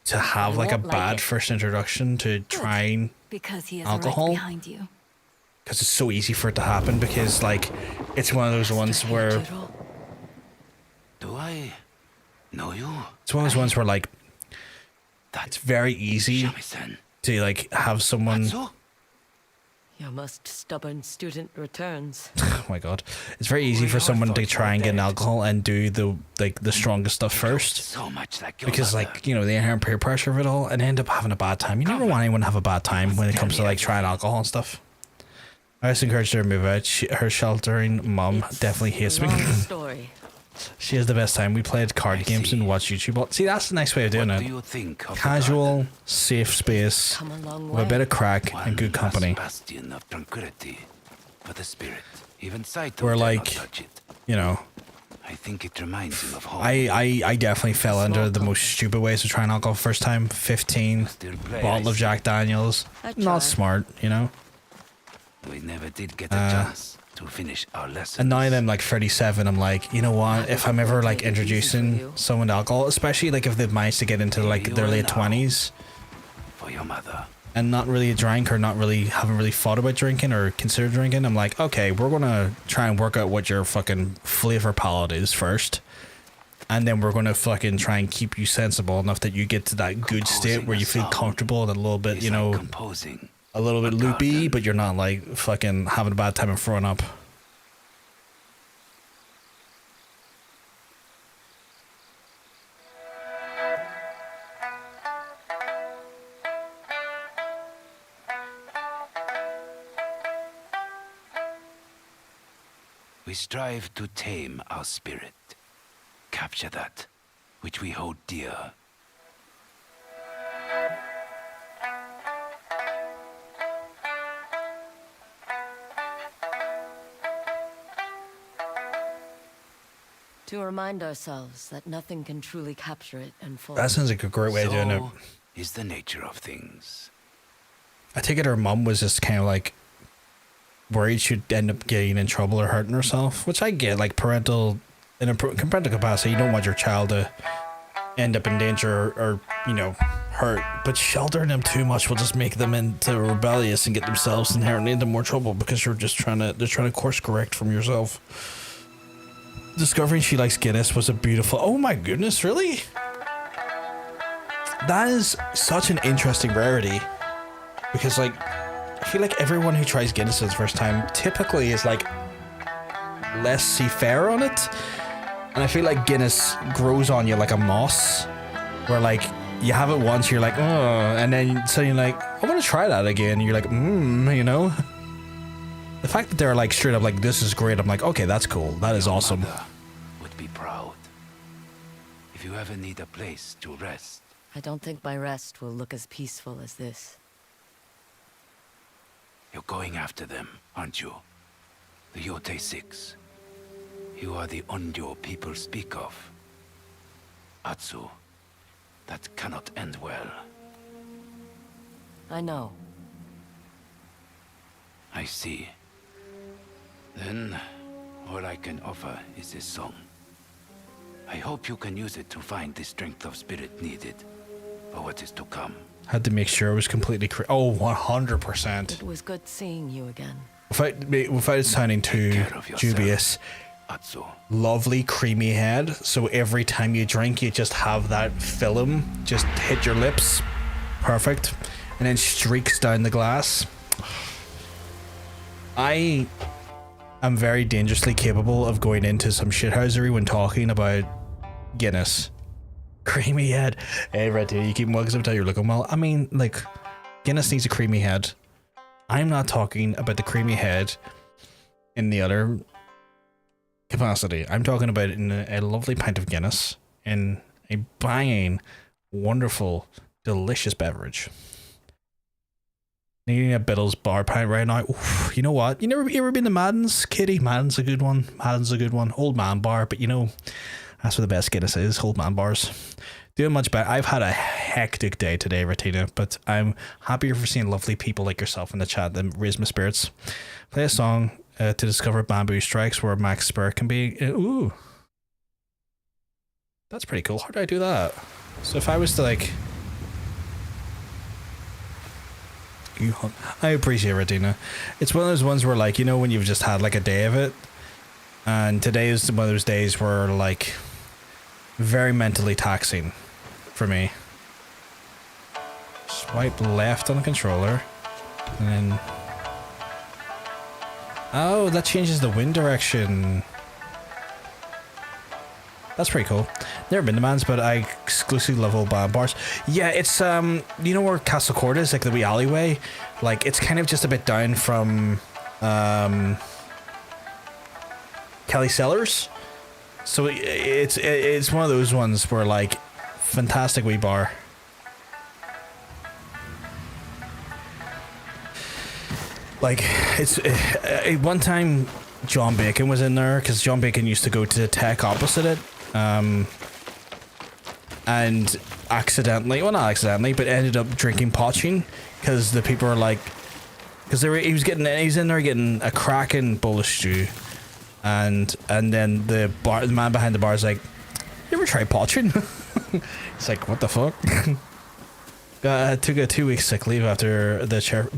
to have like a bad first introduction to trying alcohol. Because it's so easy for it to happen because like it's one of those ones where Do I know you? It's one of those ones where like it's very easy to like have someone. Your most stubborn student returns. Oh my god, it's very easy for someone to try and get an alcohol and do the strongest stuff first. So much like because like you know the inherent peer pressure of it all and end up having a bad time. You never want anyone to have a bad time when it comes to like trying alcohol and stuff. I just encourage her to move out. Her sheltering mum definitely hates me. Story. She has the best time. We played card games and watched YouTube. See, that's the nice way of doing it. Do you think of casual, safe space, with a bit of crack and good company. Bastion of tranquility for the spirit. Even Saito Where dare not like, touch it. you know, I think it reminds him of home. I definitely fell under the most stupid ways of trying alcohol first time. 15, bottle of Jack Daniels. Not smart, you know. We never did get a chance to finish our lesson. And now that I'm like 37, I'm like, you know what? If I'm ever like introducing someone to alcohol, especially like if they've managed to get into like their late 20s, For your mother. and not really a drink or haven't really thought about drinking or considered drinking, I'm like, okay, we're gonna try and work out what your fucking flavor palette is first. And then we're gonna fucking try and keep you sensible enough that you get to that good state where you feel comfortable and a little bit, you know, a little bit loopy, but you're not like fucking having a bad time and throwing up. We strive to tame our spirit. Capture that, which we hold dear. To remind ourselves that nothing can truly capture it and fall. That sounds like a great way of doing it. Is the nature of things. I take it her mum was just kind of like worried she'd end up getting in trouble or hurting herself, which I get. Like parental capacity, you don't want your child to end up in danger or you know, hurt. But sheltering them too much will just make them into rebellious and get themselves inherently into more trouble because they're trying to course correct from yourself. Discovering she likes Guinness was a beautiful. Oh my goodness, really? That is such an interesting rarity because like I feel like everyone who tries Guinness for the first time typically is like less seafarer on it, and I feel like Guinness grows on you like a moss, where like you have it once, you're like, oh, and then so you're like, I want to try that again. And you're like, you know. The fact that they're like straight up like, this is great. I'm like, okay, that's cool. That is awesome. Would be proud. If you ever need a place to rest. I don't think my rest will look as peaceful as this. You're going after them, aren't you? The Yotei 6. You are the Ondyo people speak of. Atsu. That cannot end well. I know. I see. Then, all I can offer is this song. I hope you can use it to find the strength of spirit needed for what is to come. Had to make sure it was completely 100%. It was good seeing you again. Without it sounding too dubious, lovely creamy head. So every time you drink, you just have that film just hit your lips. Perfect. And then streaks down the glass. I am very dangerously capable of going into some shithousery when talking about Guinness. Creamy head. Hey, Red Tea, you keep mugging up until you're looking well. I mean, like, Guinness needs a creamy head. I'm not talking about the creamy head in the other capacity. I'm talking about it in a lovely pint of Guinness in a banging, wonderful, delicious beverage. Needing a Biddle's bar pint right now. Oof, you know what? You ever been to Madden's, Kitty? Madden's a good one. Madden's a good one. Old man bar, but you know, that's where the best Guinness is. Old man bars. Doing much better. I've had a hectic day today, Ratina, but I'm happier for seeing lovely people like yourself in the chat that raise my spirits. Play a song to discover Bamboo Strikes where Max Spur can be. Ooh. That's pretty cool. How do I do that? So if I was to like... I appreciate it, Radina. It's one of those ones where, like, you know, when you've just had like a day of it, and today is one of those days where, like, very mentally taxing for me. Swipe left on the controller, and then oh, that changes the wind direction. That's pretty cool. Never been to Mans, but I exclusively love old bars. Yeah, it's you know where Castle Court is, like the wee alleyway. Like it's kind of just a bit down from Kelly Cellars. So it's one of those ones where like fantastic wee bar. Like it's one time John Bacon was in there because John Bacon used to go to the tech opposite it. And accidentally, well not accidentally, but ended up drinking poaching because the people are like, because he's in there getting a cracking bowl of stew, and then the man behind the bar is like, "You ever try poaching?" It's like, what the fuck? I took a 2 week sick leave after the chair.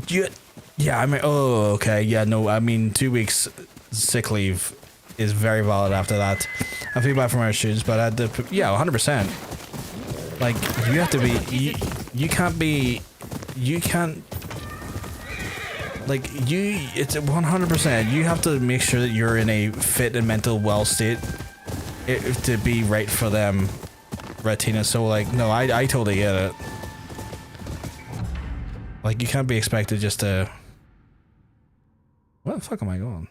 Yeah, I mean, oh, okay, yeah, no, I mean, 2 weeks sick leave is very valid after that. I feel bad for my students, but I had to, yeah, 100%. Like, you have to be, you can't, like, it's 100%, you have to make sure that you're in a fit and mental well state to be right for them, Retina. So, like, no, I totally get it. Like, you can't be expected just to... Where the fuck am I going?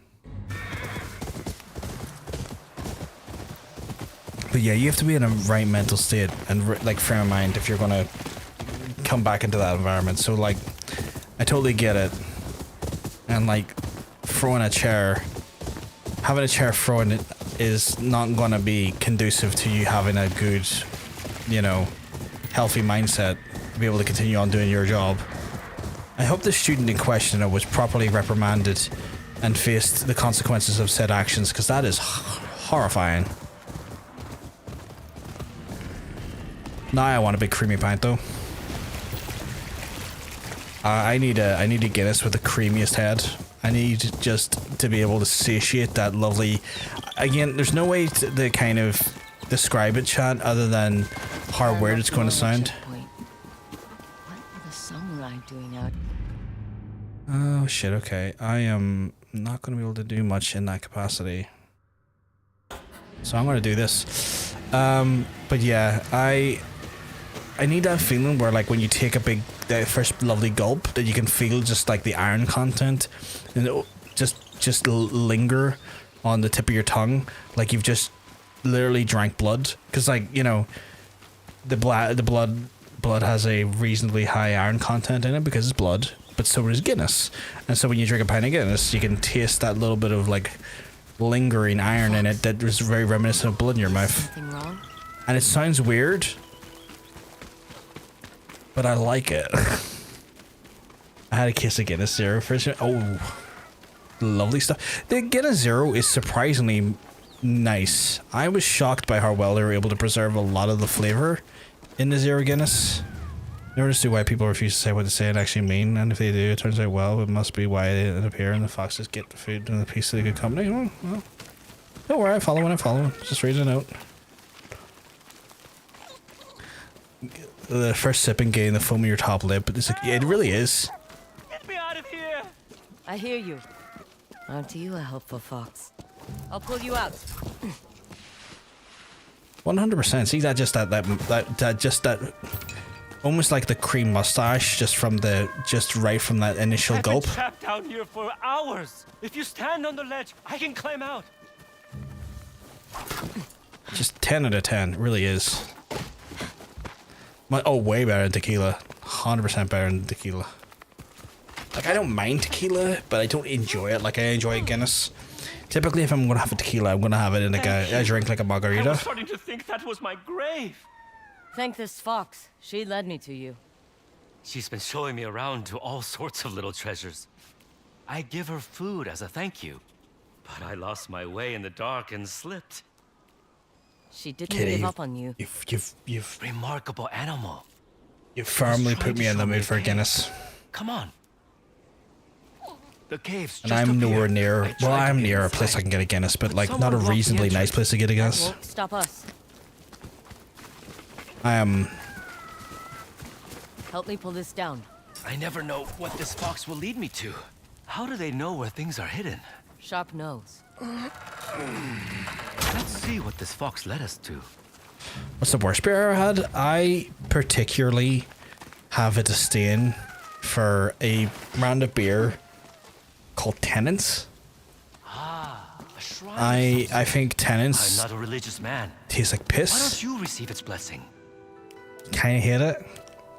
But yeah, you have to be in a right mental state and like frame of mind if you're gonna come back into that environment. So like, I totally get it. And like, having a chair thrown it is not gonna be conducive to you having a good, you know, healthy mindset to be able to continue on doing your job. I hope the student in question was properly reprimanded and faced the consequences of said actions, because that is horrifying. Now I want a big creamy pint though. I need a Guinness with the creamiest head. I need just to be able to satiate that lovely... Again, there's no way to kind of describe it, chat, other than how weird it's going to sound. What are the samurai doing out? Oh shit, okay. I am not going to be able to do much in that capacity. So I'm going to do this. But yeah, I need that feeling where like when you take that first lovely gulp, that you can feel just like the iron content and it'll just linger on the tip of your tongue, like you've just literally drank blood. Because like, you know, the blood has a reasonably high iron content in it because it's blood, but so does Guinness. And so when you drink a pint of Guinness, you can taste that little bit of like lingering iron in it that was very reminiscent of blood in your mouth. Something wrong? And it sounds weird, but I like it. I had a case of Guinness Zero first. Oh, lovely stuff. The Guinness Zero is surprisingly nice. I was shocked by how well they were able to preserve a lot of the flavor in the Zero Guinness. Never understood why people refuse to say what they say and actually mean, and if they do, it turns out well, it must be why they didn't appear and the foxes get the food and the piece of the good company. Well, don't worry, I'm following. Just reading a note. The first sip and getting the foam in your top lip, but it's like, yeah, it really is. Get me out of here! I hear you. Aren't you a helpful fox? I'll pull you out. 100%. See that that almost like the cream mustache just right from that initial gulp. I've been trapped down here for hours. If you stand on the ledge, I can climb out. Just 10 out of 10. It really is. Way better than tequila. 100% better than tequila. Like, I don't mind tequila, but I don't enjoy it like I enjoy Guinness. Typically, if I'm gonna have a tequila, I'm gonna have it in like a drink like a margarita. I was starting to think that was my grave. Thank this fox. She led me to you. She's been showing me around to all sorts of little treasures. I give her food as a thank you, but I lost my way in the dark and slipped. She didn't give up on you. You've Remarkable animal. You firmly put me in the mood for Guinness. Come on. The cave's And just I'm up nowhere here. near. Well, I'm near a place I can get a Guinness, but like not a reasonably nice place to get a Guinness. Won't stop us. I am. Help me pull this down. I never know what this fox will lead me to. How do they know where things are hidden? Sharp nose. Let's see what this fox led us to. What's the worst beer I had? I particularly have a disdain for a brand of beer called Tenants. Ah, a shrine. I think Tenants I'm not a religious man. tastes like Why piss. don't you receive its blessing? Kinda hate it.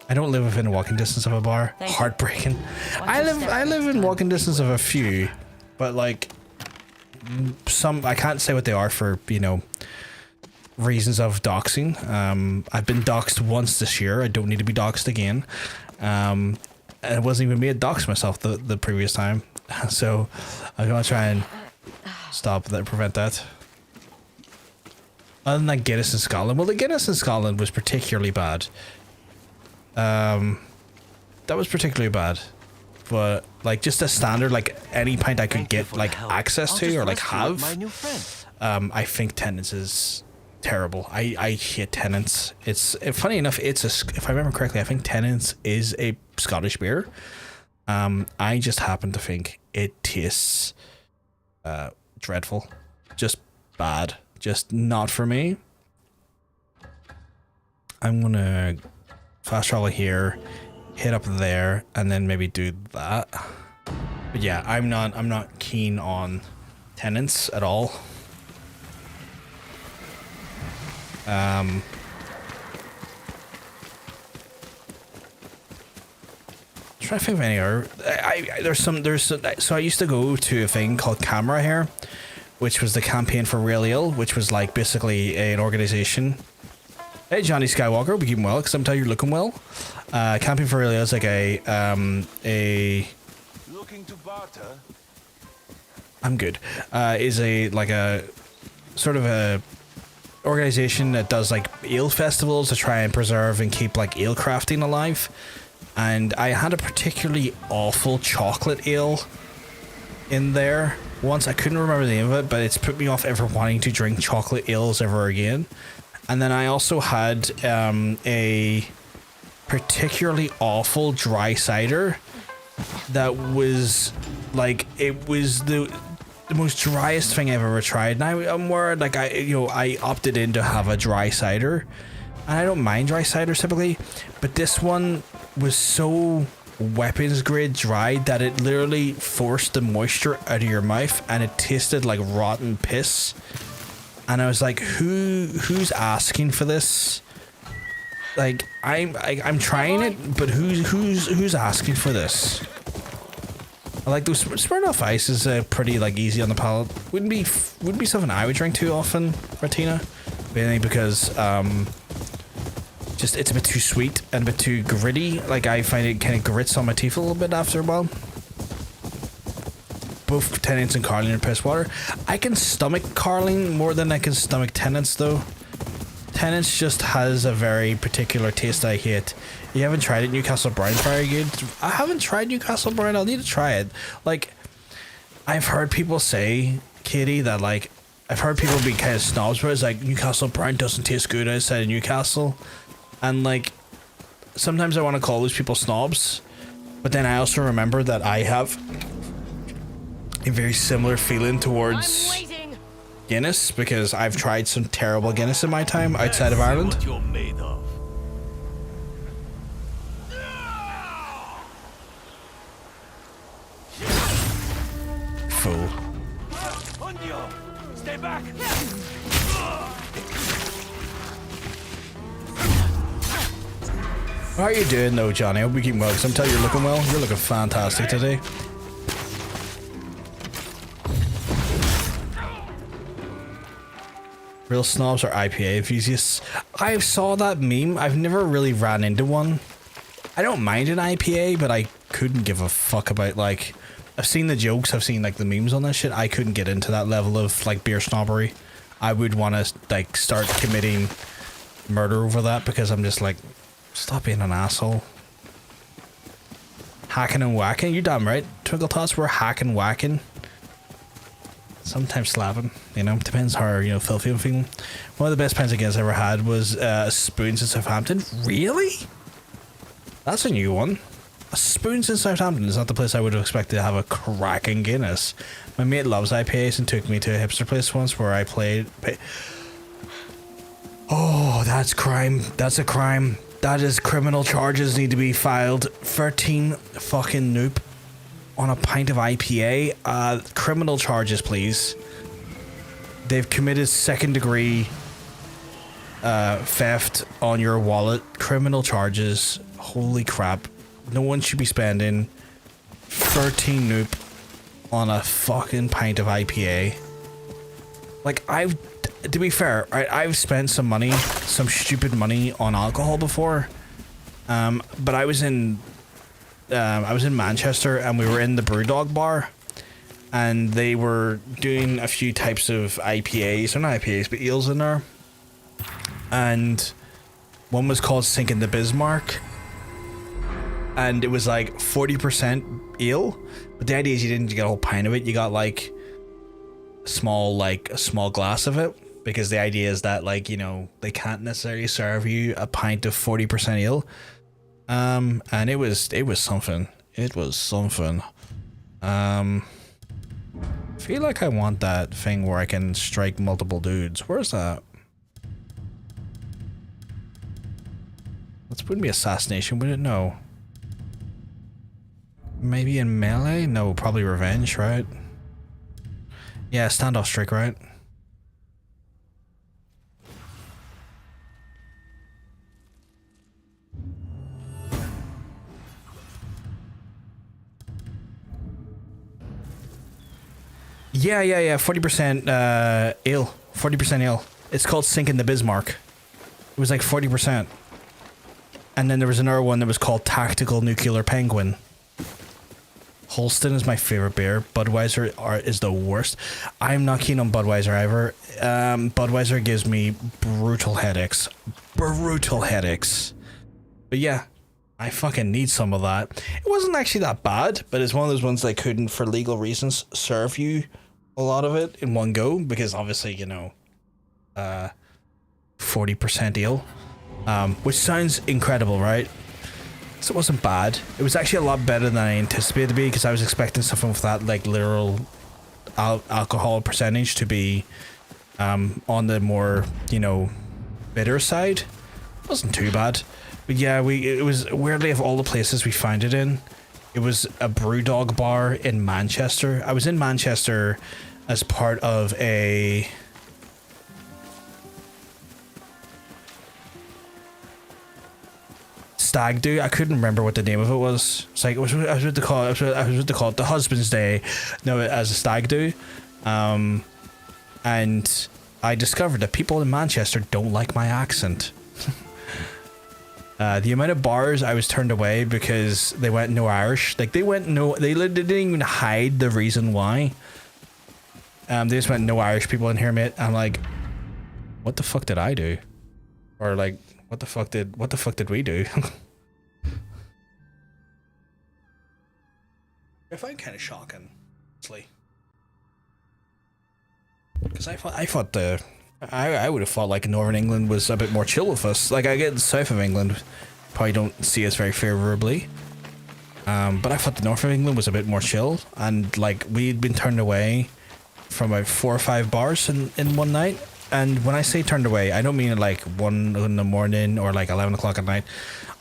I don't live within walking distance of a bar. Heartbreaking. I live in walking distance of a few, but like some I can't say what they are for, you know, reasons of doxing. I've been doxed once this year. I don't need to be doxed again. it wasn't even me. I doxed myself the previous time. So I'm going to try and prevent that. Other than that Guinness in Scotland. Well, the Guinness in Scotland was particularly bad. That was particularly bad. But, like, just a standard, like, any pint I could get, like, access to or, like, have. I think Tennent's is terrible. I hate Tennent's. It's funny enough, if I remember correctly, I think Tennent's is a Scottish beer. I just happen to think it tastes dreadful. Just bad. Just not for me. I'm gonna fast travel here, hit up there, and then maybe do that. But yeah, I'm not keen on Tennent's at all. Trying to think of any other. So I used to go to a thing called Camera here, which was the campaign for Real Ale, which was like basically an organization. Hey Johnny Skywalker, we keep him well because sometimes you're looking well. Campaign for Real Ale is like a Looking to barter? I'm good. Is a sort of a organization that does like ale festivals to try and preserve and keep like ale crafting alive. And I had a particularly awful chocolate ale in there once. I couldn't remember the name of it, but it's put me off ever wanting to drink chocolate ales ever again. And then I also had a particularly awful dry cider that was like, it was the most driest thing I've ever tried. And I'm worried, like, I opted in to have a dry cider, and I don't mind dry ciders typically, but this one was so weapons grade dry that it literally forced the moisture out of your mouth, and it tasted like rotten piss. And I was like, who's asking for this? Like, I'm trying it, but who's asking for this? I like those. Smirnoff Ice is pretty like easy on the palate. Wouldn't be something I would drink too often, Martina, mainly because just it's a bit too sweet and a bit too gritty. Like, I find it kind of grits on my teeth a little bit after a while. Both Tennent's and Carling are piss water. I can stomach Carling more than I can stomach Tennent's though. Tennent's just has a very particular taste I hate. You haven't tried it? Newcastle Brown's very good. I haven't tried Newcastle Brown. I'll need to try it. Like, I've heard people say, Katie, that like, I've heard people be kind of snobs where it's like, Newcastle Brown doesn't taste good outside of Newcastle. And like, sometimes I want to call those people snobs, but then I also remember that I have a very similar feeling towards Guinness, because I've tried some terrible Guinness in my time outside of Ireland. What you're made of. Fool. Stay back. How are you doing though, Johnny? I hope you keep well, because I'm telling you, you're looking well. You're looking fantastic today. Real snobs are IPA enthusiasts. I saw that meme. I've never really ran into one. I don't mind an IPA, but I couldn't give a fuck about, like, I've seen the jokes, I've seen like the memes on that shit. I couldn't get into that level of like beer snobbery. I would want to like start committing murder over that, because I'm just like, stop being an asshole. Hacking and whacking, you damn right. Twinkle Tots, we're hacking, whacking. Sometimes slapping, you know, depends how, you know, filthy I'm feeling. One of the best pints of Guinness I ever had was Spoons in Southampton. Really? That's a new one. A Spoons in Southampton is not the place I would have expected to have a cracking Guinness. My mate loves IPAs and took me to a hipster place once where I played. Oh, that's crime. That's a crime. That is criminal charges need to be filed. 13 fucking noop on a pint of IPA. Criminal charges, please. They've committed second-degree theft on your wallet. Criminal charges. Holy crap. No one should be spending 13 noop on a fucking pint of IPA. Like, to be fair, I've spent some money, some stupid money on alcohol before. But I was in I was in Manchester and we were in the Brewdog bar, and they were doing a few types of IPAs, or not IPAs, but ales in there. And one was called Sinking the Bismarck, and it was like 40% ale. But the idea is you didn't get a whole pint of it. You got like a small glass of it, because the idea is that, like, you know, they can't necessarily serve you a pint of 40% ale. And it was something. It was something. I feel like I want that thing where I can strike multiple dudes. Where's that? That's wouldn't be assassination, would it? No. Maybe in melee? No, probably revenge, right? Yeah, standoff strike, right? Yeah. 40% ale. 40% ale. It's called Sinking the Bismarck. It was like 40%. And then there was another one that was called Tactical Nuclear Penguin. Holsten is my favorite beer. Budweiser is the worst. I'm not keen on Budweiser ever. Budweiser gives me brutal headaches. Brutal headaches. But yeah, I fucking need some of that. It wasn't actually that bad, but it's one of those ones that I couldn't, for legal reasons, serve you a lot of it in one go, because obviously, you know, 40% ale, which sounds incredible, right? So it wasn't bad. It was actually a lot better than I anticipated to be, because I was expecting something with that, like, literal alcohol percentage to be on the more, you know, bitter side. It wasn't too bad. But yeah, it was, weirdly, of all the places we found it in, it was a Brewdog bar in Manchester. I was in Manchester as part of a stag do. I couldn't remember what the name of it was. It's like, I was with the call it the Husband's Day, no, as a stag do. And I discovered that people in Manchester don't like my accent. The amount of bars I was turned away because they went no Irish. Like, they didn't even hide the reason why. They just went no Irish people in here, mate. I'm like, what the fuck did I do? Or like, what the fuck did we do? I find kind of shocking, honestly. Because I would have thought like Northern England was a bit more chill with us. Like, I get the south of England probably don't see us very favorably. But I thought the north of England was a bit more chill, and like, we'd been turned away from about 4 or 5 bars in one night. And when I say turned away, I don't mean like 1 in the morning or like 11 o'clock at night.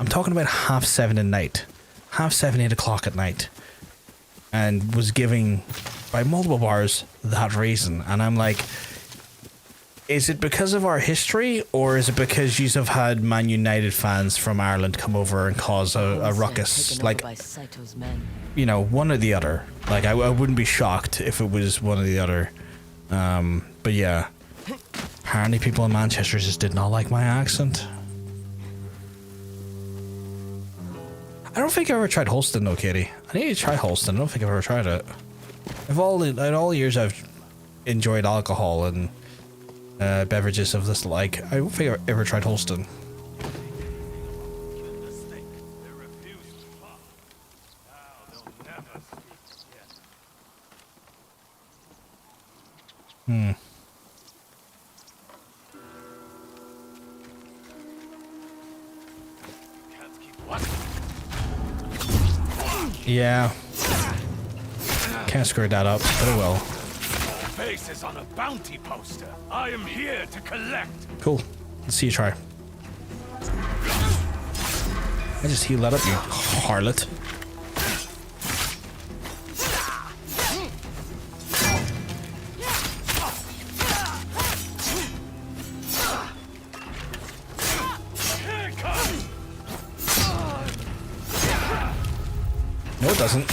I'm talking about 7:30 at night. 7:30, 8 o'clock at night. And was giving, by multiple bars, that reason. And I'm like, is it because of our history, or is it because you have had Man United fans from Ireland come over and cause a ruckus? Like, you know, one or the other. Like, I wouldn't be shocked if it was one or the other. But yeah, apparently people in Manchester just did not like my accent. I don't think I've ever tried Holsten though, Katie. I need to try Holsten. I don't think I've ever tried it. In all the years I've enjoyed alcohol and beverages of this like, I don't think I've ever tried Holsten. Yeah. Can't screw that up, but it will. Face is on a bounty poster. I am here to collect. Cool. Let's see you try. I just heal that up, you harlot. No, it doesn't.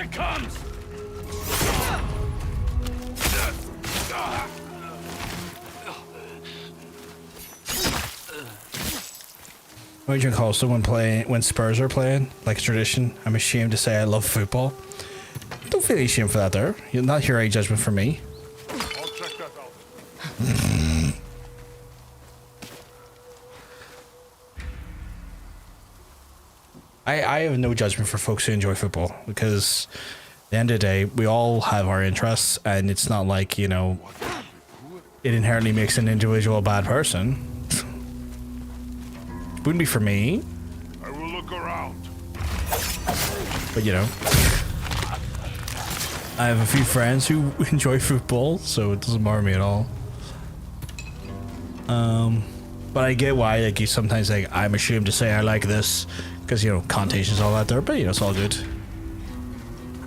it comes! What would you call someone playing when Spurs are playing? Like a tradition. I'm ashamed to say I love football. Don't feel ashamed for that there. You're not here a judgment for me. I'll check that out. I have no judgment for folks who enjoy football because at the end of the day, we all have our interests and it's not like, you know, it inherently makes an individual a bad person. Wouldn't be for me. I will look around. But you know, I have a few friends who enjoy football, so it doesn't bother me at all. But I get why, like, you sometimes like, I'm ashamed to say I like this, because, you know, connotations, all that there, but, you know, it's all good.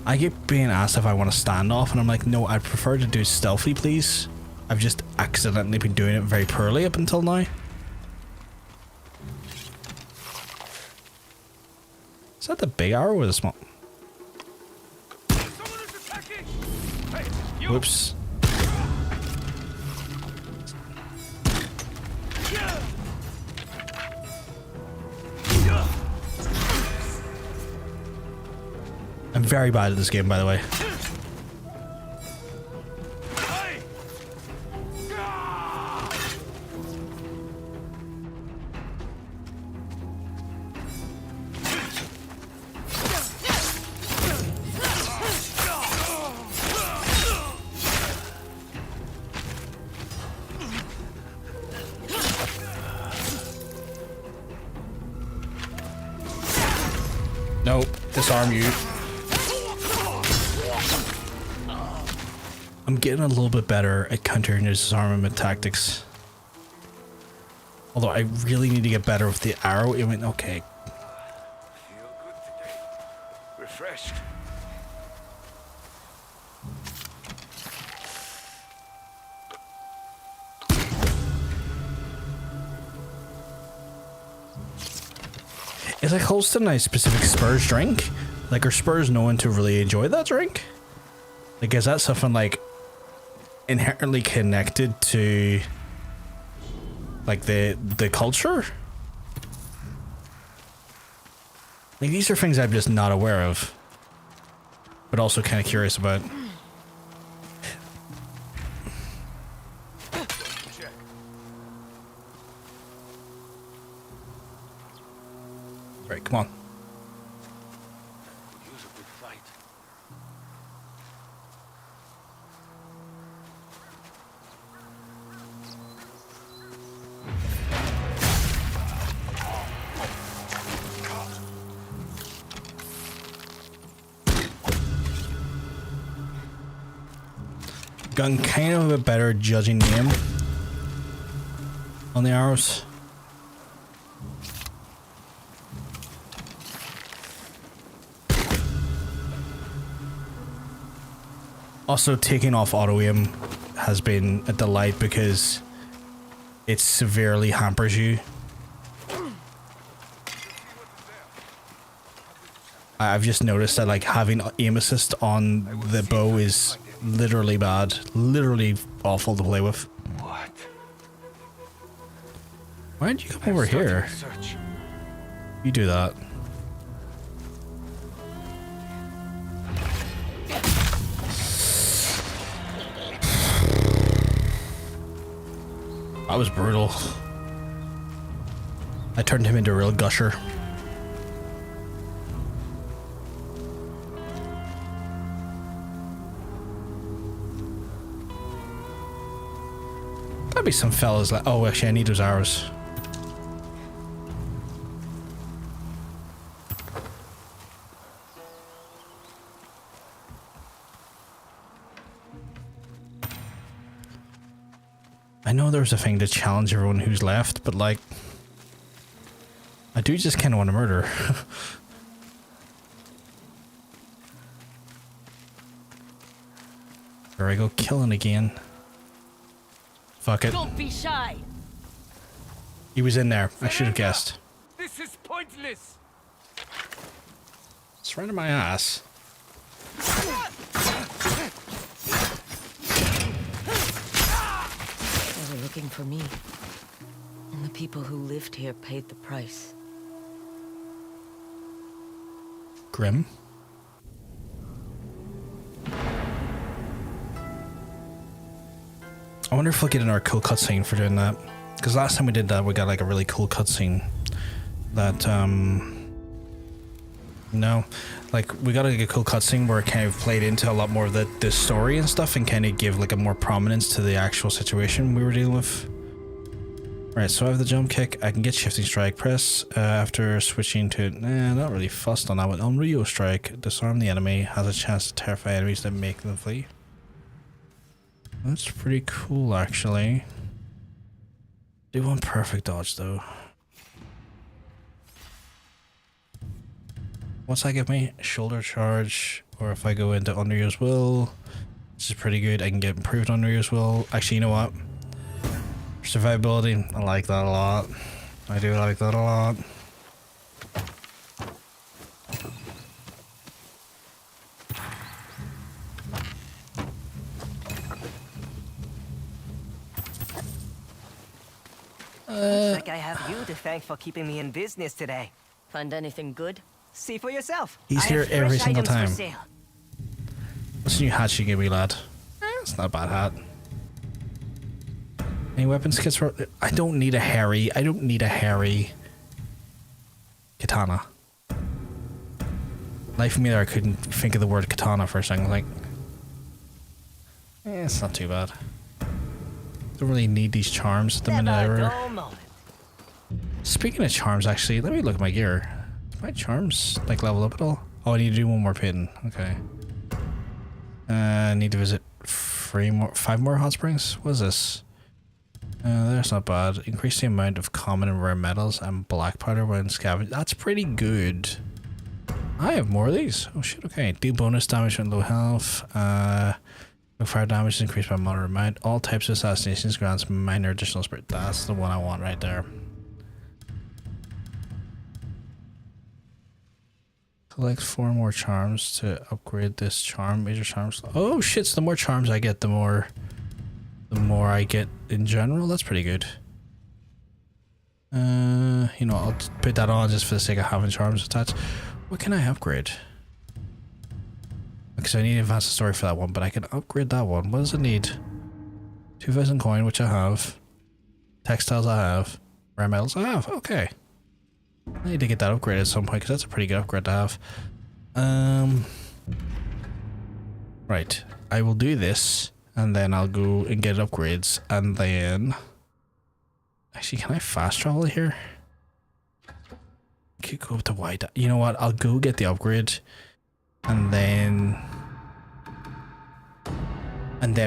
I get being asked if I want to stand off, and I'm like, no, I'd prefer to do stealthy, please. I've just accidentally been doing it very poorly up until now. Is that the big arrow or the small? Someone is attacking! Hey, you! Whoops. I'm very bad at this game, by the way. Nope, disarm you. I'm getting a little bit better at countering his disarmament tactics. Although I really need to get better with the arrow. It went okay. Feel good today. Refreshed. Is like Holston a specific Spurs drink? Like, are Spurs known to really enjoy that drink? Like, is that something like inherently connected to like the culture? Like, these are things I'm just not aware of, but also kind of curious about. Right, come on. Use a good fight. Gotten kind of a better judging aim on the arrows. Also, taking off auto aim has been a delight because it severely hampers you. I've just noticed that like having aim assist on the bow is literally bad, literally awful to play with. What? Why did you come over here? You do that. That was brutal. I turned him into a real gusher. Gotta be some fellas like, oh, actually I need those arrows. I know there's a thing to challenge everyone who's left, but like, I do just kind of want to murder. There I go, killing again. Fuck it. Don't be shy. He was in there. I should have guessed. This is pointless. Surrender my ass. looking for me. And the people who lived here paid the price. Grim. I wonder if we'll get another cool cutscene for doing that. Because last time we did that, we got like a really cool cutscene that, no, like we got a cool cutscene where it kind of played into a lot more of the story and stuff and kind of give like a more prominence to the actual situation we were dealing with. Alright, so I have the jump kick. I can get shifting strike. Press after switching to, not really fussed on that one. On Rio strike, disarm the enemy, has a chance to terrify enemies that make them flee. That's pretty cool, actually. Do want perfect dodge, though. What's that give me? Shoulder charge, or if I go into Underused Will, this is pretty good. I can get improved Underused Will. Actually, you know what? Survivability, I like that a lot. I do like that a lot. Looks like I have you to thank for keeping me in business today. Find anything good? See for yourself. He's here every single time. What's the new hat you give me, lad? It's not a bad hat. Any weapons kits for... I don't need a hairy. I don't need a hairy katana. Life of me there, I couldn't think of the word katana for a second. Like, it's not too bad. Don't really need these charms at the minute ever. Speaking of charms, actually, let me look at my gear. Is my charms like level up at all? Oh, I need to do one more pin. Okay. I need to visit 5 more hot springs. What is this? That's not bad. Increase the amount of common and rare metals and black powder when scavenged. That's pretty good. I have more of these. Oh shit, okay. Do bonus damage when low health. No fire damage is increased by moderate amount. All types of assassinations grants minor additional spirit. That's the one I want right there. Collect 4 more charms to upgrade this charm. Major charms. Oh shit, so the more charms I get, the more I get in general. That's pretty good. You know, I'll put that on just for the sake of having charms attached. What can I upgrade? Because I need advanced story for that one, but I can upgrade that one. What does it need? 2,000 coin, which I have. Textiles I have. Rare metals I have. Okay. I need to get that upgraded at some point because that's a pretty good upgrade to have. Right. I will do this and then I'll go and get upgrades and then... Actually, can I fast travel here? I could go up to white. You know what? I'll go get the upgrade and then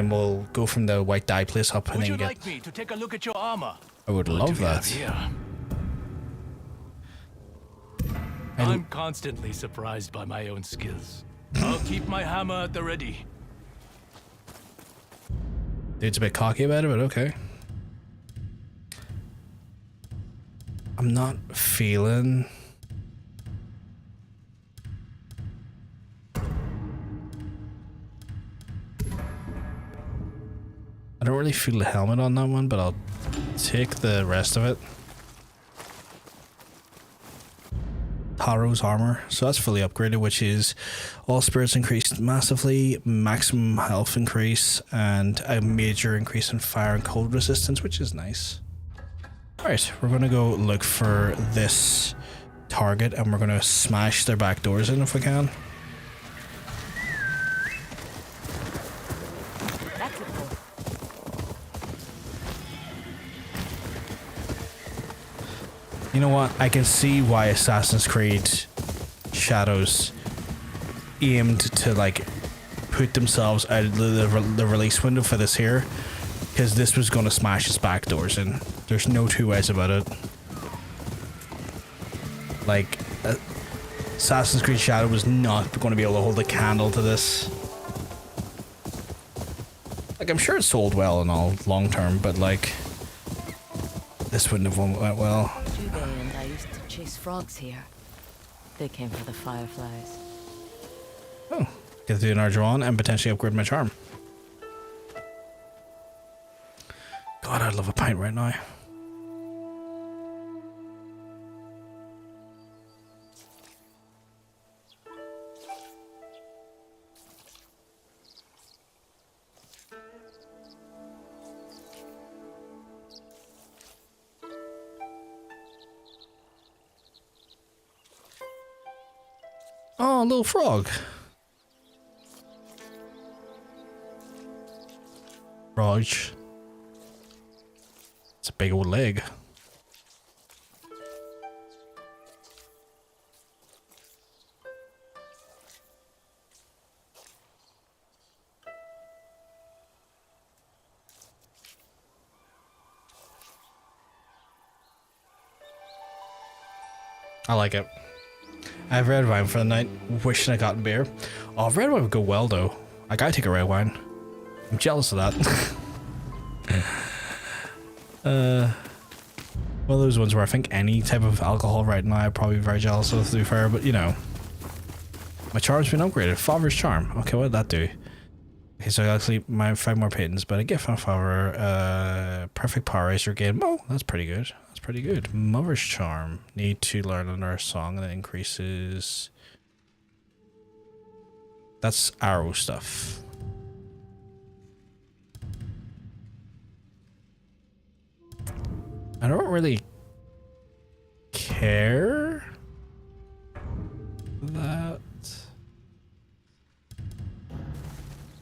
we'll go from the white dye place up and Would then you get... like me to take a look at your armor? I would love that. I'm constantly surprised by my own skills. I'll keep my hammer at the ready. Dude's a bit cocky about it, but okay. I'm not feeling... I don't really feel the helmet on that one, but I'll take the rest of it. Taro's armor, so that's fully upgraded, which is all spirits increased massively, maximum health increase, and a major increase in fire and cold resistance, which is nice. Alright, we're gonna go look for this target and we're gonna smash their back doors in if we can. You know what? I can see why Assassin's Creed Shadows aimed to like put themselves out of the release window for this here, because this was going to smash its back doors in. There's no two ways about it. Like, Assassin's Creed Shadow was not going to be able to hold a candle to this. Like, I'm sure it sold well and all long term, but like, this wouldn't have went well. Yotei and I used to chase frogs here. They came for the fireflies. Oh, get to do another draw on and potentially upgrade my charm. God, I I'd love a pint right now. Oh, a little frog. Frog. It's a big old leg. I like it. I have red wine for the night, wishing I got beer. Oh, red wine would go well though. I gotta take a red wine. I'm jealous of that. One of those ones where I think any type of alcohol right now I'd probably be very jealous of, to be fair, but you know. My charm's been upgraded. Father's charm. Okay, what did that do? Okay, so I actually my 5 more patents, but I get from Father perfect power racer game. Oh, that's pretty good. That's pretty good. Mother's charm. Need to learn another song and it increases. That's arrow stuff. I don't really care that.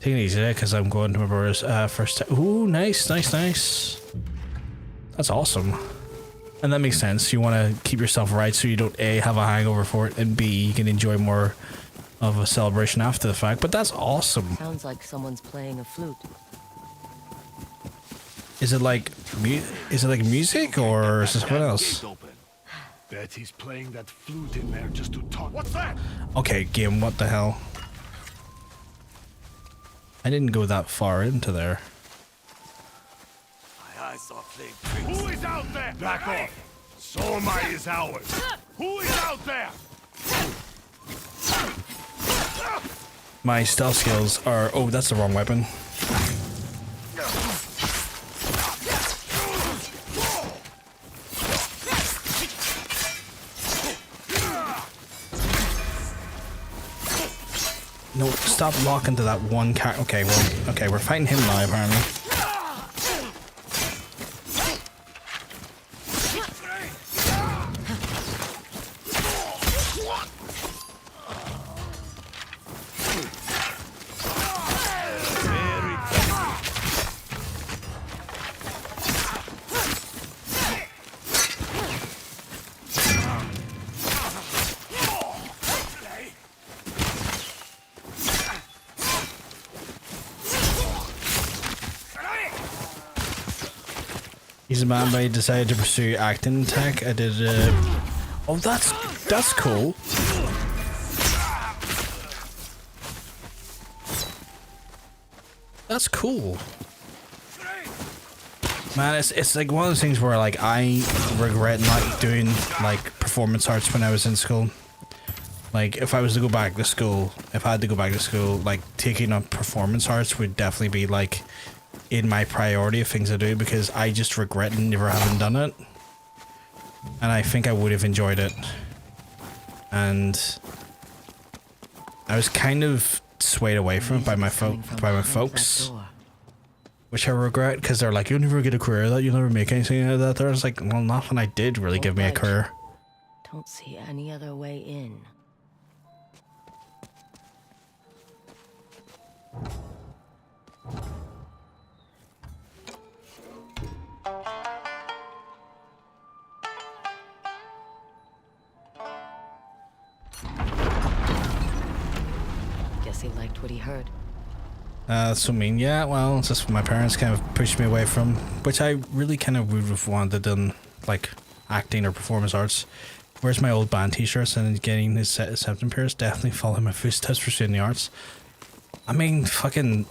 Take it easy because I'm going to my brother's first time. Ooh, nice, nice, nice. That's awesome. And that makes sense. You want to keep yourself right so you don't A, have a hangover for it, and B, you can enjoy more of a celebration after the fact. But that's awesome. Sounds like someone's playing a flute. Is it like music or is this what else? Bet he's playing that flute in there just to talk. What's that? Okay, game, what the hell? I didn't go that far into there. My eyes are playing tricks. Who is out there? Back off. Somai is ours. Who is out there? My stealth skills are... Oh, that's the wrong weapon. No, stop locking to that one car. Okay, well, okay, we're fighting him now, apparently. He's a man, but he decided to pursue acting tech. I did. Oh, that's cool. That's cool. Man, it's like one of those things where like I regret not doing like performance arts when I was in school. Like if I was to go back to school, if I had to go back to school, like taking up performance arts would definitely be like in my priority of things to do, because I just regret never having done it, and I think I would have enjoyed it. And I was kind of swayed away from it by my folks, which I regret, because they're like, you'll never get a career that, you'll never make anything out of that. I was like, well, nothing I did really give me a career. Don't see any other way in. Guess he liked what he heard. That's what I mean. Yeah, well, it's just my parents kind of pushed me away from, which I really kind of would have wanted done, like acting or performance arts. Where's my old band t-shirts and getting his septum pierced? Definitely following my footsteps pursuing the arts. I mean, fucking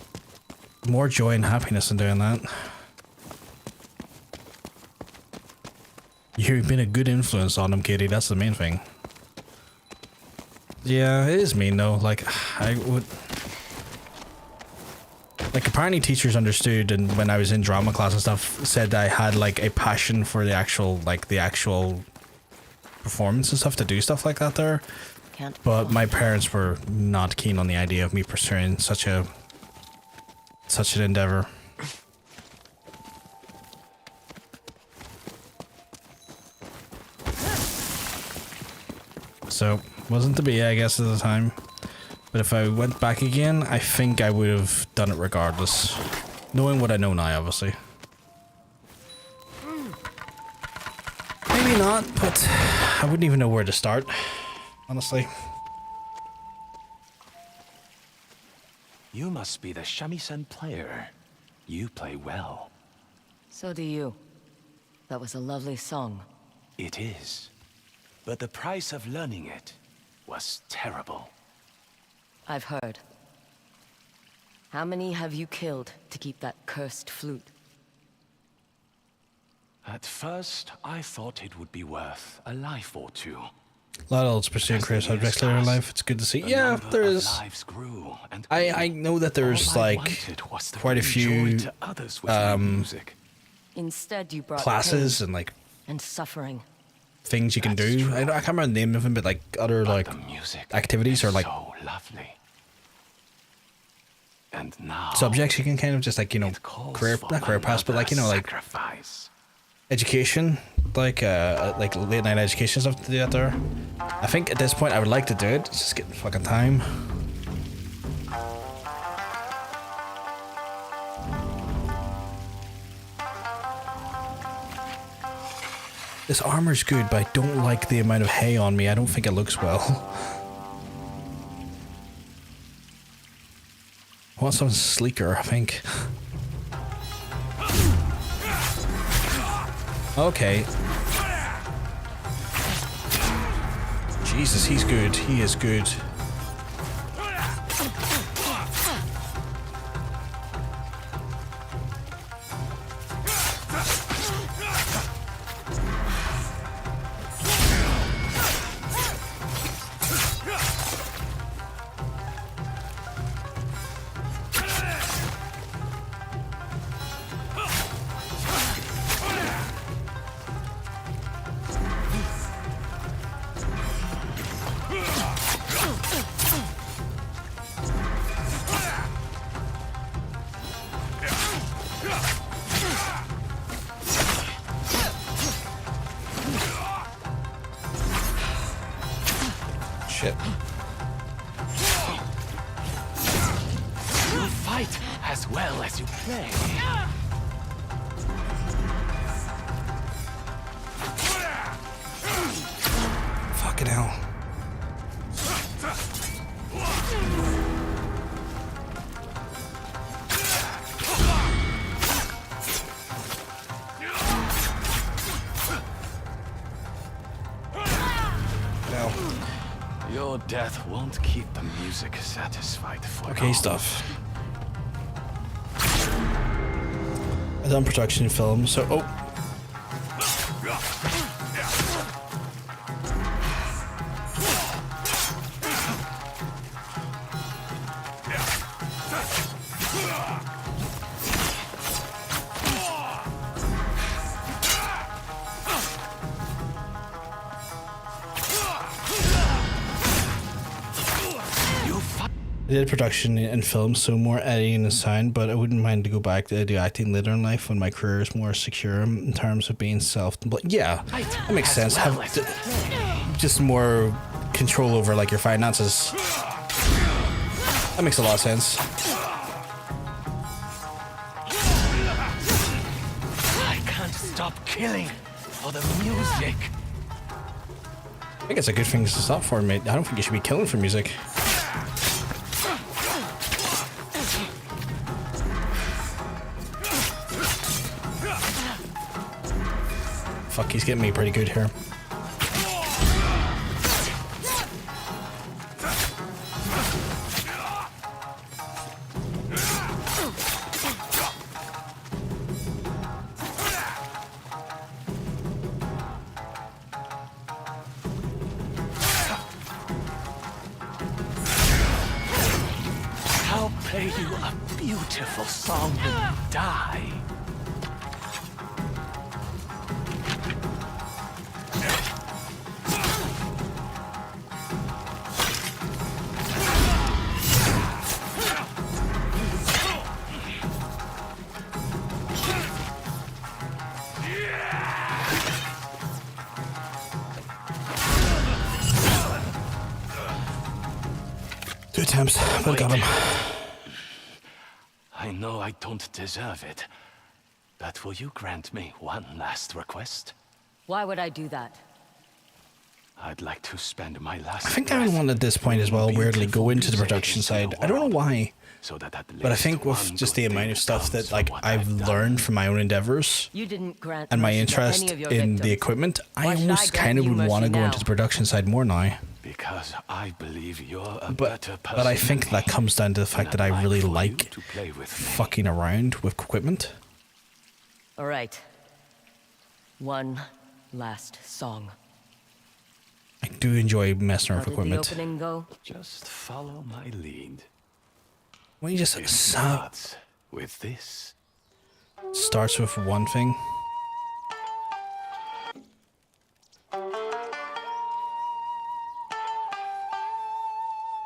more joy and happiness in doing that. You've been a good influence on them, Katie. That's the main thing. Yeah, it is mean though. Like, I would... Like apparently teachers understood, and when I was in drama class and stuff, said I had like a passion for the actual performance and stuff, to do stuff like that there. But my parents were not keen on the idea of me pursuing such an endeavor. So wasn't to be, I guess, at the time. But if I went back again, I think I would have done it regardless. Knowing what I know now, obviously. Maybe not, but I wouldn't even know where to start, honestly. You must be the shamisen player. You play well. So do you. That was a lovely song. It is. But the price of learning it was terrible. I've heard. How many have you killed to keep that cursed flute? At first, I thought it would be worth a life or two. A lot of adults pursuing career subjects later in life. It's good to see. Yeah, there is. I know that there's like quite a few Instead, you brought classes pain and like and suffering. Things you can do. I can't remember the name of them, but like other like activities or like so lovely. And now subjects you can kind of just like, you know, not career paths, but like, you know, like education, like late night education stuff to do out there. I think at this point I would like to do it. It's just getting fucking time. This armor's good, but I don't like the amount of hay on me. I don't think it looks well. I want something sleeker, I think. Okay. Jesus, he's good. He is good. Shit. You fight as well as you play. Fucking hell. Your death won't keep the music satisfied for Okay, long. stuff. I've done production film, so I did production and film, so more editing and sound, but I wouldn't mind to go back to do acting later in life when my career is more secure in terms of being self-employed. Yeah, that makes sense. Have just more control over like your finances. That makes a lot of sense. I can't stop killing for the music. I think it's a good thing to stop for, mate. I don't think you should be killing for music. Fuck, he's getting me pretty good here. How play you a beautiful song and die. Two attempts, but I got him. I know I don't deserve it, but will you grant me one last request? Why would I do that? I'd like to spend my last I think everyone at this point as well weirdly go into the production side. I don't know why, but I think with just the amount of stuff that like I've learned from my own endeavors You didn't grant and my mercy to interest any of your in the victims. equipment, Why I should almost grant kind of you would mercy want to go now? into the production side more now. Because I believe you're a But better person. but I think that comes down to the fact that I really like to play with me. fucking around with equipment. All right. One last song. I do enjoy messing How with did the equipment. opening go? Just follow my lead. When you just It start, starts with this. starts with one thing.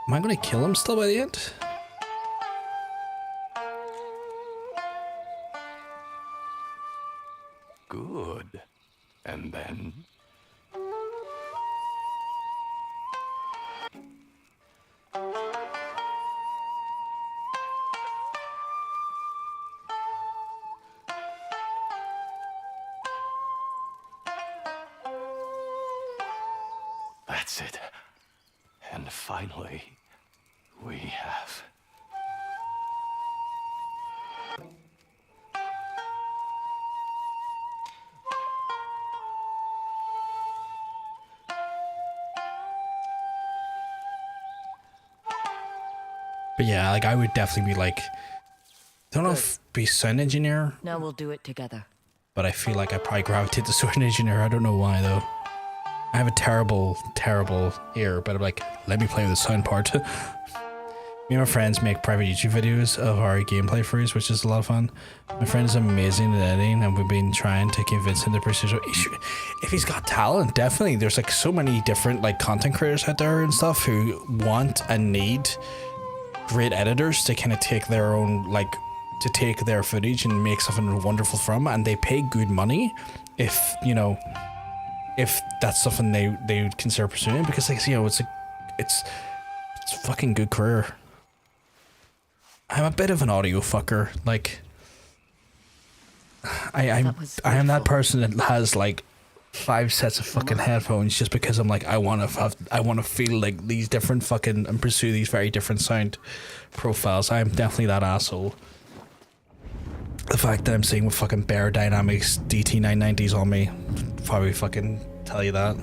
Am I gonna kill him still by the end? Good. And then that's it. And finally, we have. But yeah, like I would definitely be like, I don't know if be sound engineer, Now we'll do it together. but I feel like I probably gravitate to sound engineer. I don't know why though. I have a terrible, terrible ear, but I'm like, let me play with the sound part. Me and my friends make private YouTube videos of our gameplay throughs, which is a lot of fun. My friend is amazing at editing, and we've been trying to convince him to pursue. If he's got talent, definitely. There's like so many different like content creators out there and stuff who want and need great editors to kind of take their own like to take their footage and make something wonderful from, and they pay good money if you know if that's something they would consider pursuing, because like you know it's a fucking good career. I'm a bit of an audio fucker. Like I am that person that has like 5 sets of fucking headphones just because I'm like I want to feel like these different fucking and pursue these very different sound profiles. I'm definitely that asshole. The fact that I'm seeing with fucking Bear Dynamics DT990s on me probably fucking tell you that.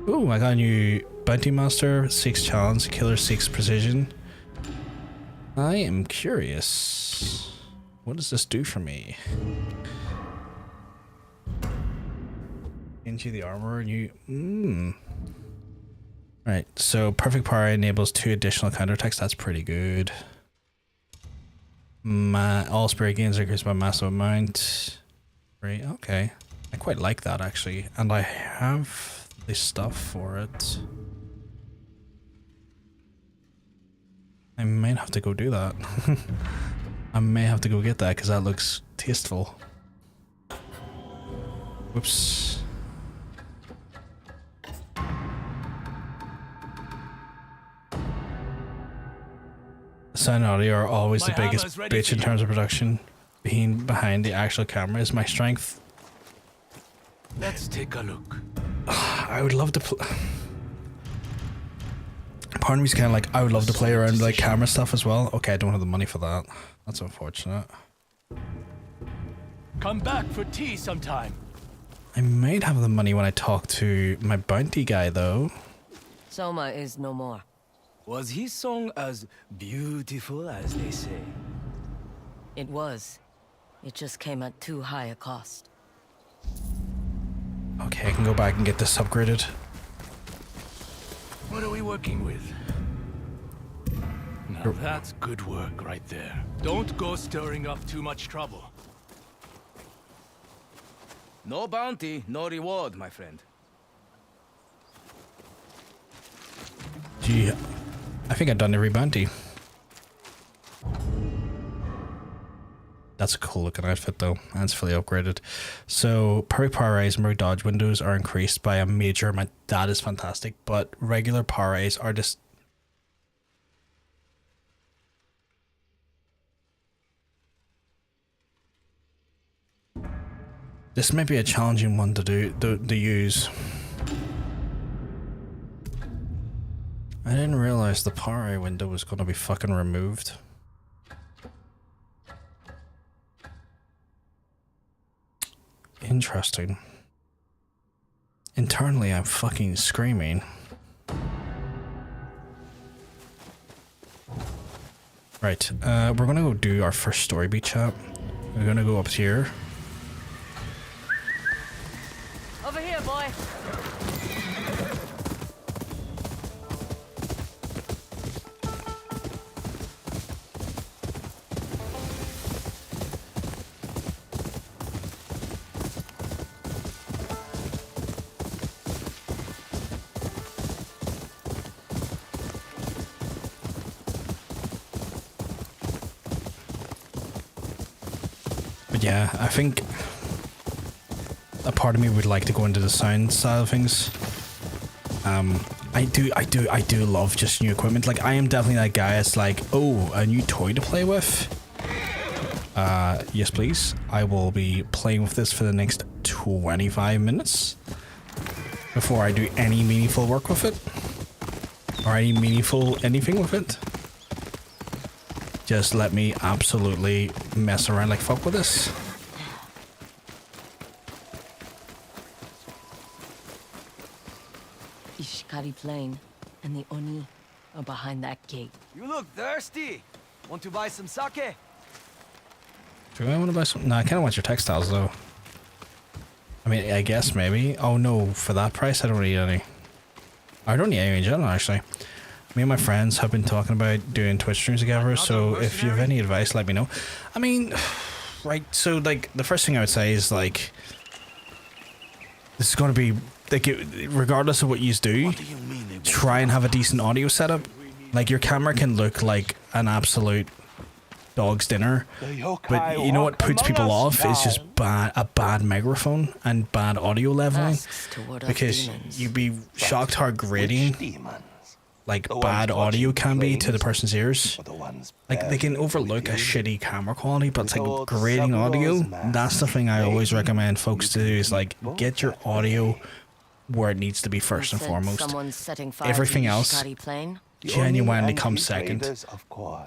Ooh, I got a new Bounty Master, 6 challenge, Killer 6 precision. I am curious. What does this do for me? Into the armor, you. Right, so perfect power enables 2 additional counterattacks. That's pretty good. All spirit gains increase by massive amount. Right, okay. I quite like that actually, and I have the stuff for it. I might have to go do that. I may have to go get that because that looks tasteful. Whoops. Sound and audio are always the biggest bitch in terms of production. Being behind the actual camera is my strength. Let's take a look. I would love to part of me's kind of like, I would love to play around with like camera stuff as well. Okay, I don't have the money for that. That's unfortunate. Come back for tea sometime. I might have the money when I talk to my bounty guy though. Soma is no more. Was his song as beautiful as they say? It was. It just came at too high a cost. Okay, I can go back and get this upgraded. What are we working with? Now that's good work right there. Don't go stirring up too much trouble. No bounty, no reward, my friend. Gee, I think I've done every bounty. That's a cool looking outfit though, and it's fully upgraded. So parry, power raise, and parry dodge windows are increased by a major amount. That is fantastic, but regular power raise are just... This may be a challenging one to use. I didn't realize the power raise window was going to be fucking removed. Interesting. Internally, I'm fucking screaming. Right, we're gonna go do our first story beat chat. We're gonna go up here. Over here, boy. But yeah, I think a part of me would like to go into the sound side of things. I do love just new equipment. Like, I am definitely that guy that's like, oh, a new toy to play with. Yes, please. I will be playing with this for the next 25 minutes before I do any meaningful work with it. Or any meaningful anything with it. Just let me absolutely mess around like fuck with this. Ishikari Plain and the Oni are behind that gate. You look thirsty. Want to buy some sake? Do I want to buy some? No, I kind of want your textiles though. I mean, I guess maybe. Oh no, for that price, I don't need any. I don't need any in general, actually. Me and my friends have been talking about doing Twitch streams together, so if you have any advice, let me know. I mean, right, so like, the first thing I would say is like, this is going to be, like, regardless of what you do, try and have a decent audio setup. Like, your camera can look like an absolute dog's dinner, but you know what puts people off is just a bad microphone and bad audio leveling, because you'd be shocked how grating like bad audio can be to the person's ears. Like, they can overlook a shitty camera quality, but it's like grating audio. That's the thing I always recommend folks to do, is like, get your audio where it needs to be first and foremost. Everything else genuinely comes second. Of course.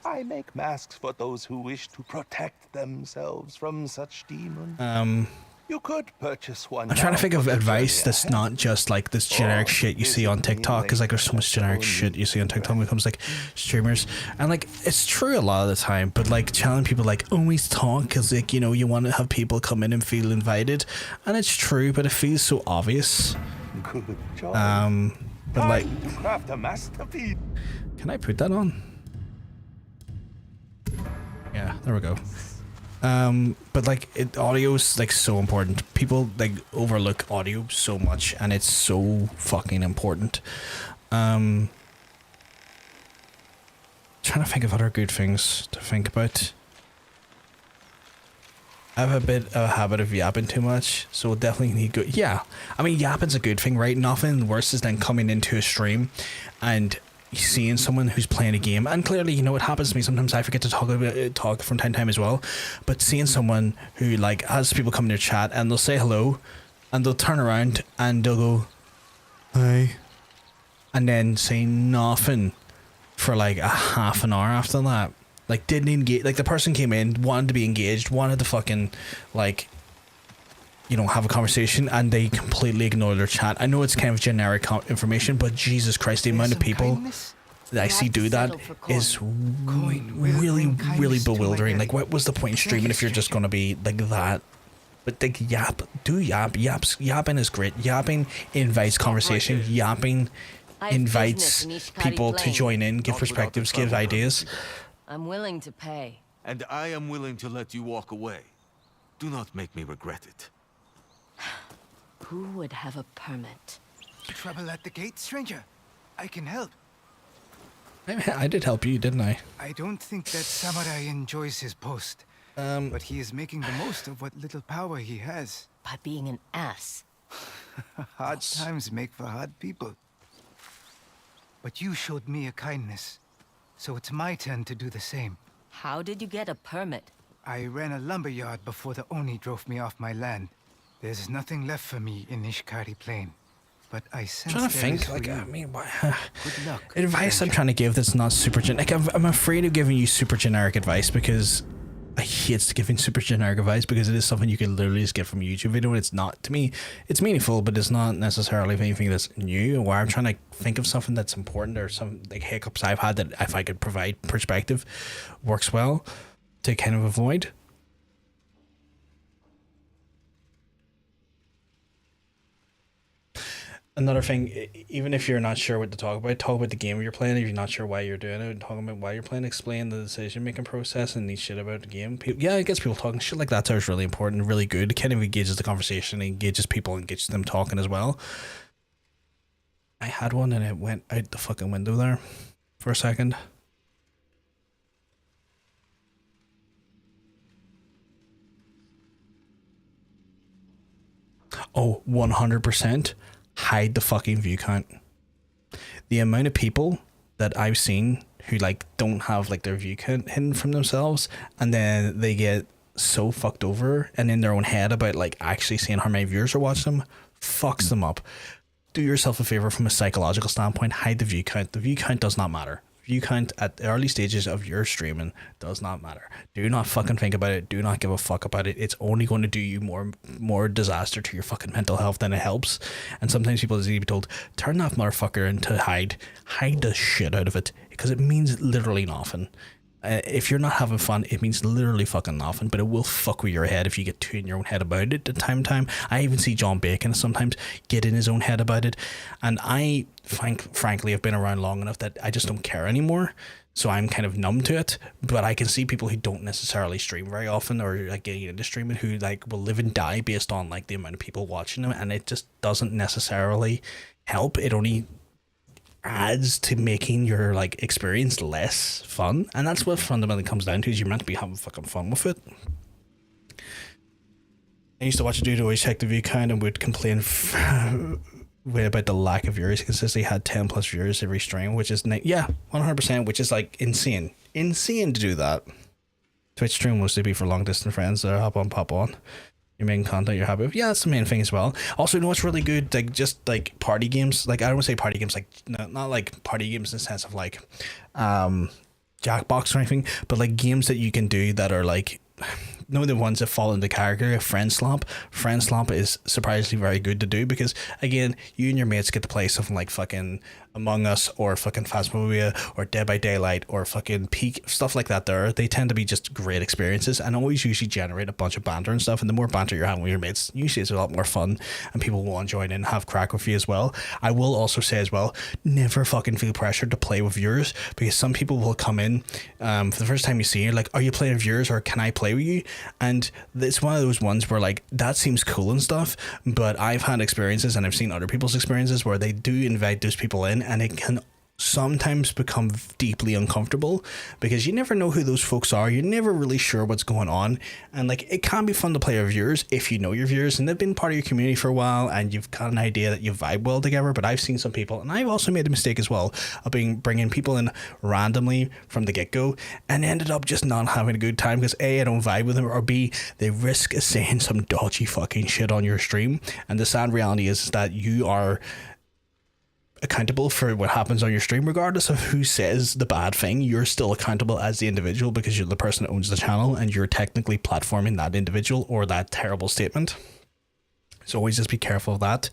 I make masks for those who wish to protect themselves from such demons. You could purchase one. I'm trying to think of advice that's not just like this generic shit you see on TikTok, because like there's so much generic shit you see on TikTok when it comes to, like, streamers, and like it's true a lot of the time, but like telling people like always talk because, like, you know, you want to have people come in and feel invited, and it's true, but it feels so obvious. Good job. But like, craft a masterpiece. Can I put that on? Yeah, there we go. But like, audio's like so important. People like overlook audio so much, and it's so fucking important. Trying to think of other good things to think about. I have a bit of a habit of yapping too much, so we'll definitely need good. Yeah, I mean, yapping's a good thing, right? Nothing worse is than coming into a stream and seeing someone who's playing a game, and clearly, you know, it happens to me sometimes. I forget to talk from time to time as well, but seeing someone who like has people come in their chat and they'll say hello and they'll turn around and they'll go hi and then say nothing for like a half an hour after that, like didn't engage. Like, the person came in, wanted to be engaged, wanted to fucking, like, you know, have a conversation, and they completely ignore their chat. I know it's kind of generic information, but Jesus Christ, the amount of people that I see do that is really bewildering. Like, what was the point in streaming if you're just going to be like that? But like, yapping is great. Yapping invites conversation. Yapping I have invites business in Ishikari people to Plain. join in, give perspectives, give ideas. I'm willing to pay. And I am willing to let you walk away. Do not make me regret it. Who would have a permit? Trouble at the gate, stranger. I can help. I did help you, didn't I? I don't think that samurai enjoys his post. But he is making the most of what little power he has. By being an ass. Hard times make for hard people. But you showed me a kindness. So it's my turn to do the same. How did you get a permit? I ran a lumberyard before the Oni drove me off my land. There's nothing left for me in Ishikari Plain. But I sense I'm trying to there is think, for like, you. I mean, Good luck. advice I'm trying to give that's not super like I'm afraid of giving you super generic advice because I hate giving super generic advice because it is something you can literally just get from a YouTube video and it's not, to me, it's meaningful, but it's not necessarily anything that's new, or I'm trying to think of something that's important or some like hiccups I've had that if I could provide perspective works well to kind of avoid. Another thing, even if you're not sure what to talk about the game you're playing. If you're not sure why you're doing it, talking about why you're playing, explain the decision-making process and these shit about the game. I guess people talking shit like that is really important and really good. It kind of engages the conversation, engages people, and gets them talking as well. I had one and it went out the fucking window there for a second. Oh, 100%. Hide the fucking view count. The amount of people that I've seen who like don't have like their view count hidden from themselves, and then they get so fucked over and in their own head about like actually seeing how many viewers are watching them, fucks them up. Do yourself a favor from a psychological standpoint. Hide the view count. The view count does not matter. View count at the early stages of your streaming does not matter. Do not fucking think about it. Do not give a fuck about it. It's only going to do you more disaster to your fucking mental health than it helps. And sometimes people need to be told, turn that motherfucker into hide the shit out of it, because it means literally nothing. If you're not having fun, it means literally fucking nothing, but it will fuck with your head if you get too in your own head about it time to time. I even see John Bacon sometimes get in his own head about it, and I frankly have been around long enough that I just don't care anymore, so I'm kind of numb to it. But I can see people who don't necessarily stream very often or like getting into streaming who like will live and die based on like the amount of people watching them, and it just doesn't necessarily help. It only adds to making your like experience less fun, and that's what fundamentally comes down to, is you're meant to be having fucking fun with it. I used to watch a dude who always checked the view count and would complain about the lack of viewers. He consistently had 10 plus viewers every stream, which is 100%, which is like insane to do that. Twitch stream mostly be for long distance friends that hop on, pop on. Your main content you're happy with. Yeah, that's the main thing as well. Also, you know what's really good? Like, just like party games. Like, I don't want to say party games, like, not like party games in the sense of like Jackbox or anything, but like games that you can do that are like, the ones that fall into character. Friend Slump is surprisingly very good to do, because again, you and your mates get to play something like fucking Among Us or fucking Phasmophobia or Dead by Daylight or fucking Peak, stuff like that. They tend to be just great experiences and always usually generate a bunch of banter and stuff, and the more banter you're having with your mates, usually it's a lot more fun and people will want to join in and have crack with you as well. I will also say as well, never fucking feel pressured to play with viewers, because some people will come in for the first time you see, you're like, are you playing with viewers or can I play with you? And it's one of those ones where like, that seems cool and stuff, but I've had experiences and I've seen other people's experiences where they do invite those people in, and it can sometimes become deeply uncomfortable, because you never know who those folks are. You're never really sure what's going on, and like, it can be fun to play with viewers if you know your viewers and they've been part of your community for a while and you've got an idea that you vibe well together. But I've seen some people, and I've also made the mistake as well, of bringing people in randomly from the get-go and ended up just not having a good time, because A, I don't vibe with them, or B, they risk saying some dodgy fucking shit on your stream. And the sad reality is that you are accountable for what happens on your stream. Regardless of who says the bad thing, you're still accountable as the individual, because you're the person that owns the channel and you're technically platforming that individual or that terrible statement. So always just be careful of that.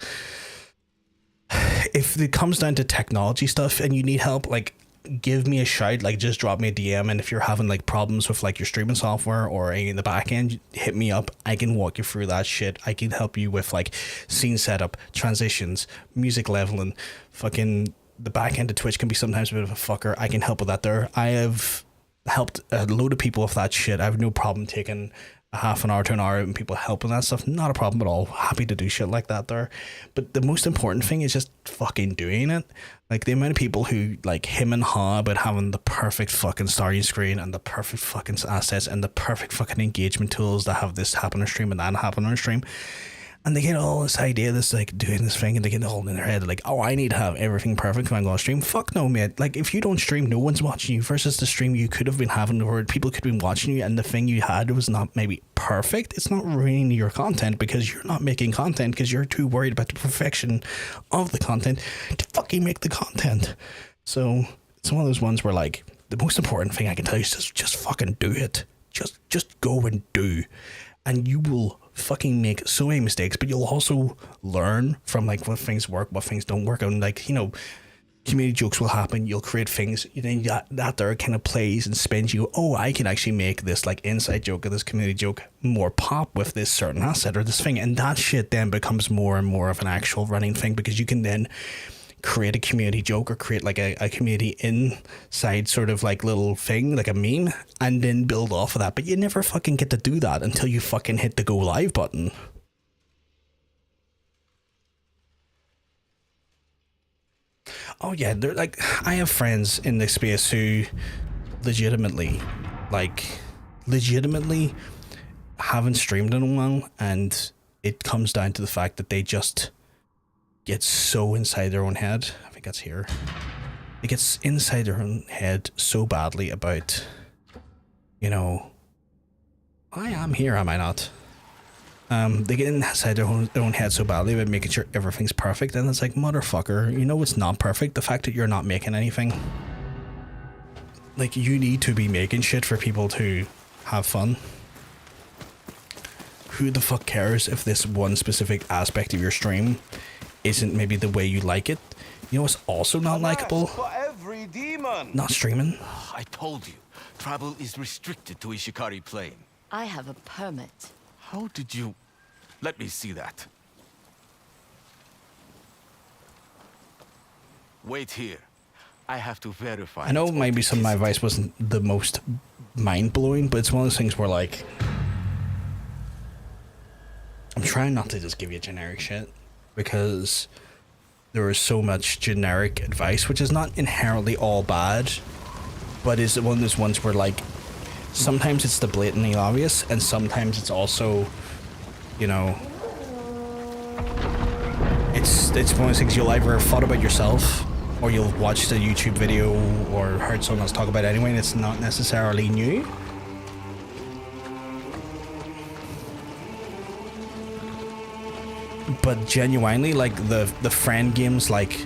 If it comes down to technology stuff and you need help, like, give me a shout, like just drop me a DM, and if you're having like problems with like your streaming software or any in the back end, hit me up. I can walk you through that shit. I can help you with like scene setup, transitions, music leveling, fucking the back end of Twitch can be sometimes a bit of a fucker. I can help with that there. I have helped a load of people with that shit. I have no problem taking a half an hour to an hour and people helping that stuff. Not a problem at all. Happy to do shit like that there. But the most important thing is just fucking doing it. Like the amount of people who like him and ha about having the perfect fucking starting screen and the perfect fucking assets and the perfect fucking engagement tools that have this happen on stream and that happen on stream. And they get all this idea, this like doing this thing, and they get it all in their head, like, oh, I need to have everything perfect when I go on stream. Fuck no, mate. Like, if you don't stream, no one's watching you. Versus the stream you could have been having, or people could have been watching you, and the thing you had was not maybe perfect. It's not ruining your content because you're not making content because you're too worried about the perfection of the content to fucking make the content. So it's one of those ones where like the most important thing I can tell you is just fucking do it. Just go and do, and you will fucking make so many mistakes, but you'll also learn from like what things work, what things don't work, and like, you know, community jokes will happen. You'll create things, then that there kind of plays and spins you. Oh, I can actually make this like inside joke or this community joke more pop with this certain asset or this thing, and that shit then becomes more and more of an actual running thing because you can then create a community joke or create like a community inside sort of like little thing, like a meme, and then build off of that. But you never fucking get to do that until you fucking hit the go live button. Oh yeah, they're like, I have friends in this space who legitimately haven't streamed in a while, and it comes down to the fact that they just get so inside their own head. I think that's here. It gets inside their own head so badly about, you know, I am here, am I not? They get inside their own head so badly about making sure everything's perfect, and it's like, motherfucker, you know it's not perfect. The fact that you're not making anything, like, you need to be making shit for people to have fun. Who the fuck cares if this one specific aspect of your stream isn't maybe the way you like it? You know what's also not likable? Not streaming. I told you, travel is restricted to Ishikari Plain. I have a permit. How did you... Let me see that. Wait here. I have to verify. I know maybe some of my advice wasn't the most mind-blowing, but it's one of those things where like, I'm trying not to just give you generic shit, because there is so much generic advice, which is not inherently all bad, but is one of those ones where like, sometimes it's the blatantly obvious, and sometimes it's also, you know, it's one of those things you'll either have thought about yourself, or you'll watch the YouTube video or heard someone else talk about it anyway, and it's not necessarily new. But genuinely, like the friend games like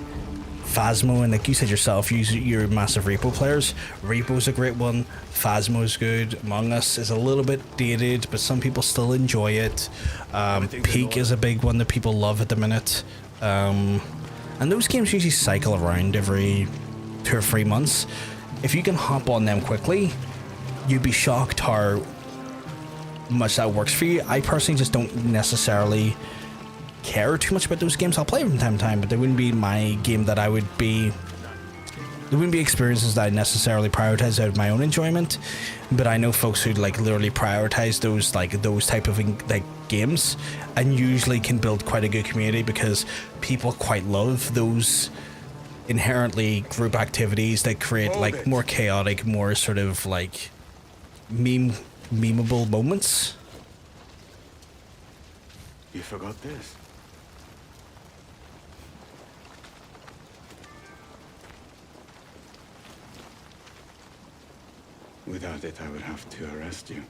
Phasmo, and like you said yourself, you're massive Repo players. Repo's a great one. Phasmo's good. Among Us is a little bit dated, but some people still enjoy it. Peak is a big one that people love at the minute. And those games usually cycle around every 2 or 3 months. If you can hop on them quickly, you'd be shocked how much that works for you. I personally just don't necessarily care too much about those games. I'll play them from time to time, but they wouldn't be my game that I would be... There wouldn't be experiences that I necessarily prioritize out of my own enjoyment, but I know folks who like literally prioritize those type of like games, and usually can build quite a good community because people quite love those inherently group activities that create like more chaotic, more sort of like memeable moments. You forgot this. Without it, I would have to arrest you.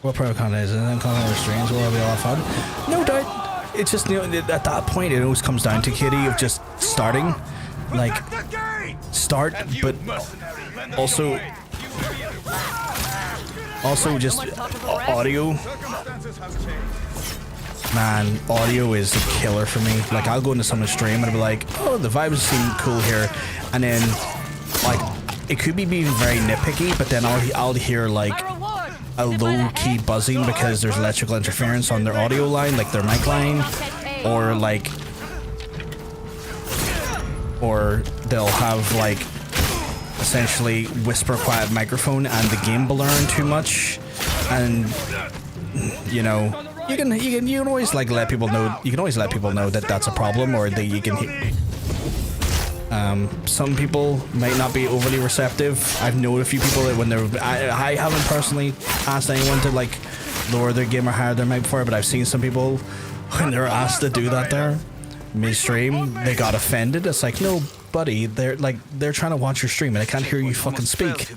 What pro content is it? And content streams will be a lot of fun. No doubt. It's just, you know, at that point, it always comes down to, Kitty, of just starting. Like, start, but also just audio. Man, audio is a killer for me. Like, I'll go into someone's stream and I'll be like, oh, the vibes seem cool here, and then like, it could be being very nitpicky, but then I'll hear like a low-key buzzing because there's electrical interference on their audio line, like their mic line, or like or they'll have like essentially whisper quiet microphone and the game will learn too much, and you know you can always like let people know, you can always let people know that that's a problem, or that you can some people might not be overly receptive. I've known a few people that when they're I haven't personally asked anyone to like lower their game or higher their mic before, but I've seen some people when they're asked to do that there midstream, they got offended. It's like, no, buddy, they're trying to watch your stream and they can't hear you fucking speak.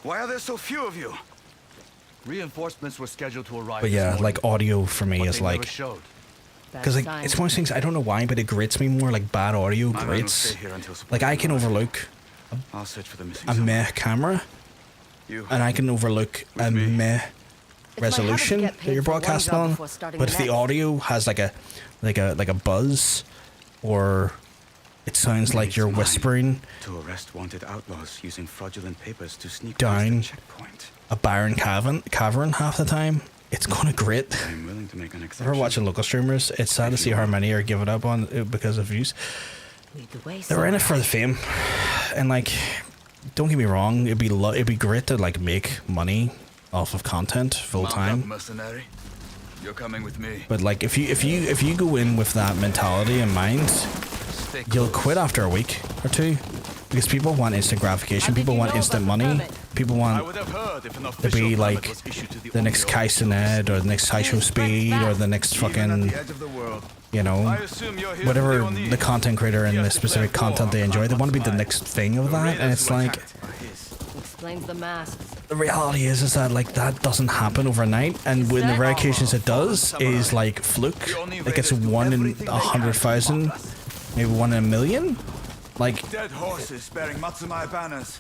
Why are there so few of you? Reinforcements were scheduled to arrive. But yeah, like audio for me is like, because like it's one of those things, I don't know why, but it grates me more. Like bad audio grates. Like I can overlook a meh camera, and I can overlook a meh resolution that you're broadcasting on. But if the audio has like a buzz, or it sounds like you're whispering to arrest wanted outlaws using fraudulent papers to sneak down past the checkpoint. A barren cavern half the time, it's gonna grate. I'm willing to make an exception. If we're watching local streamers, it's sad to see how many are giving up on it because of views. They're in it for the fame, and like, don't get me wrong, it'd be great to like make money off of content full time. Mercenary, you're coming with me. But like, if you go in with that mentality in mind, you'll quit after a week or two, because people want instant gratification. People want instant money. People want to be like the next Kai Cened or the next Sideshow Speed or the next fucking, you know, whatever the content creator and the specific content they enjoy. They want to be the next thing of that, and it's like, Explains the masks. the reality is that like that doesn't happen overnight, and when the rare occasions it does is like fluke. Like it's 1 in 100,000, maybe 1 in a million. Like Dead horses bearing Matsumai banners.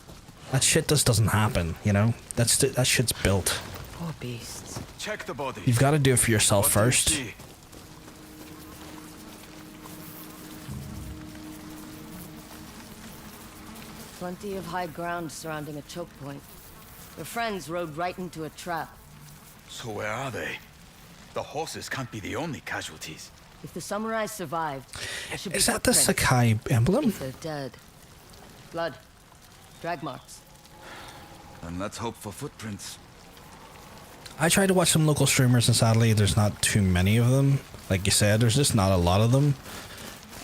that shit just doesn't happen, you know? That shit's built. Poor beasts. Check the body. You've got to do it for yourself first. Plenty of high ground surrounding a choke point. Your friends rode right into a trap. So where are they? The horses can't be the only casualties. If the samurai survived, there should be Is that the footprints. Sakai emblem? If they're dead. Blood. Drag marks. Then let's hope for footprints. I tried to watch some local streamers, and sadly there's not too many of them. Like you said, there's just not a lot of them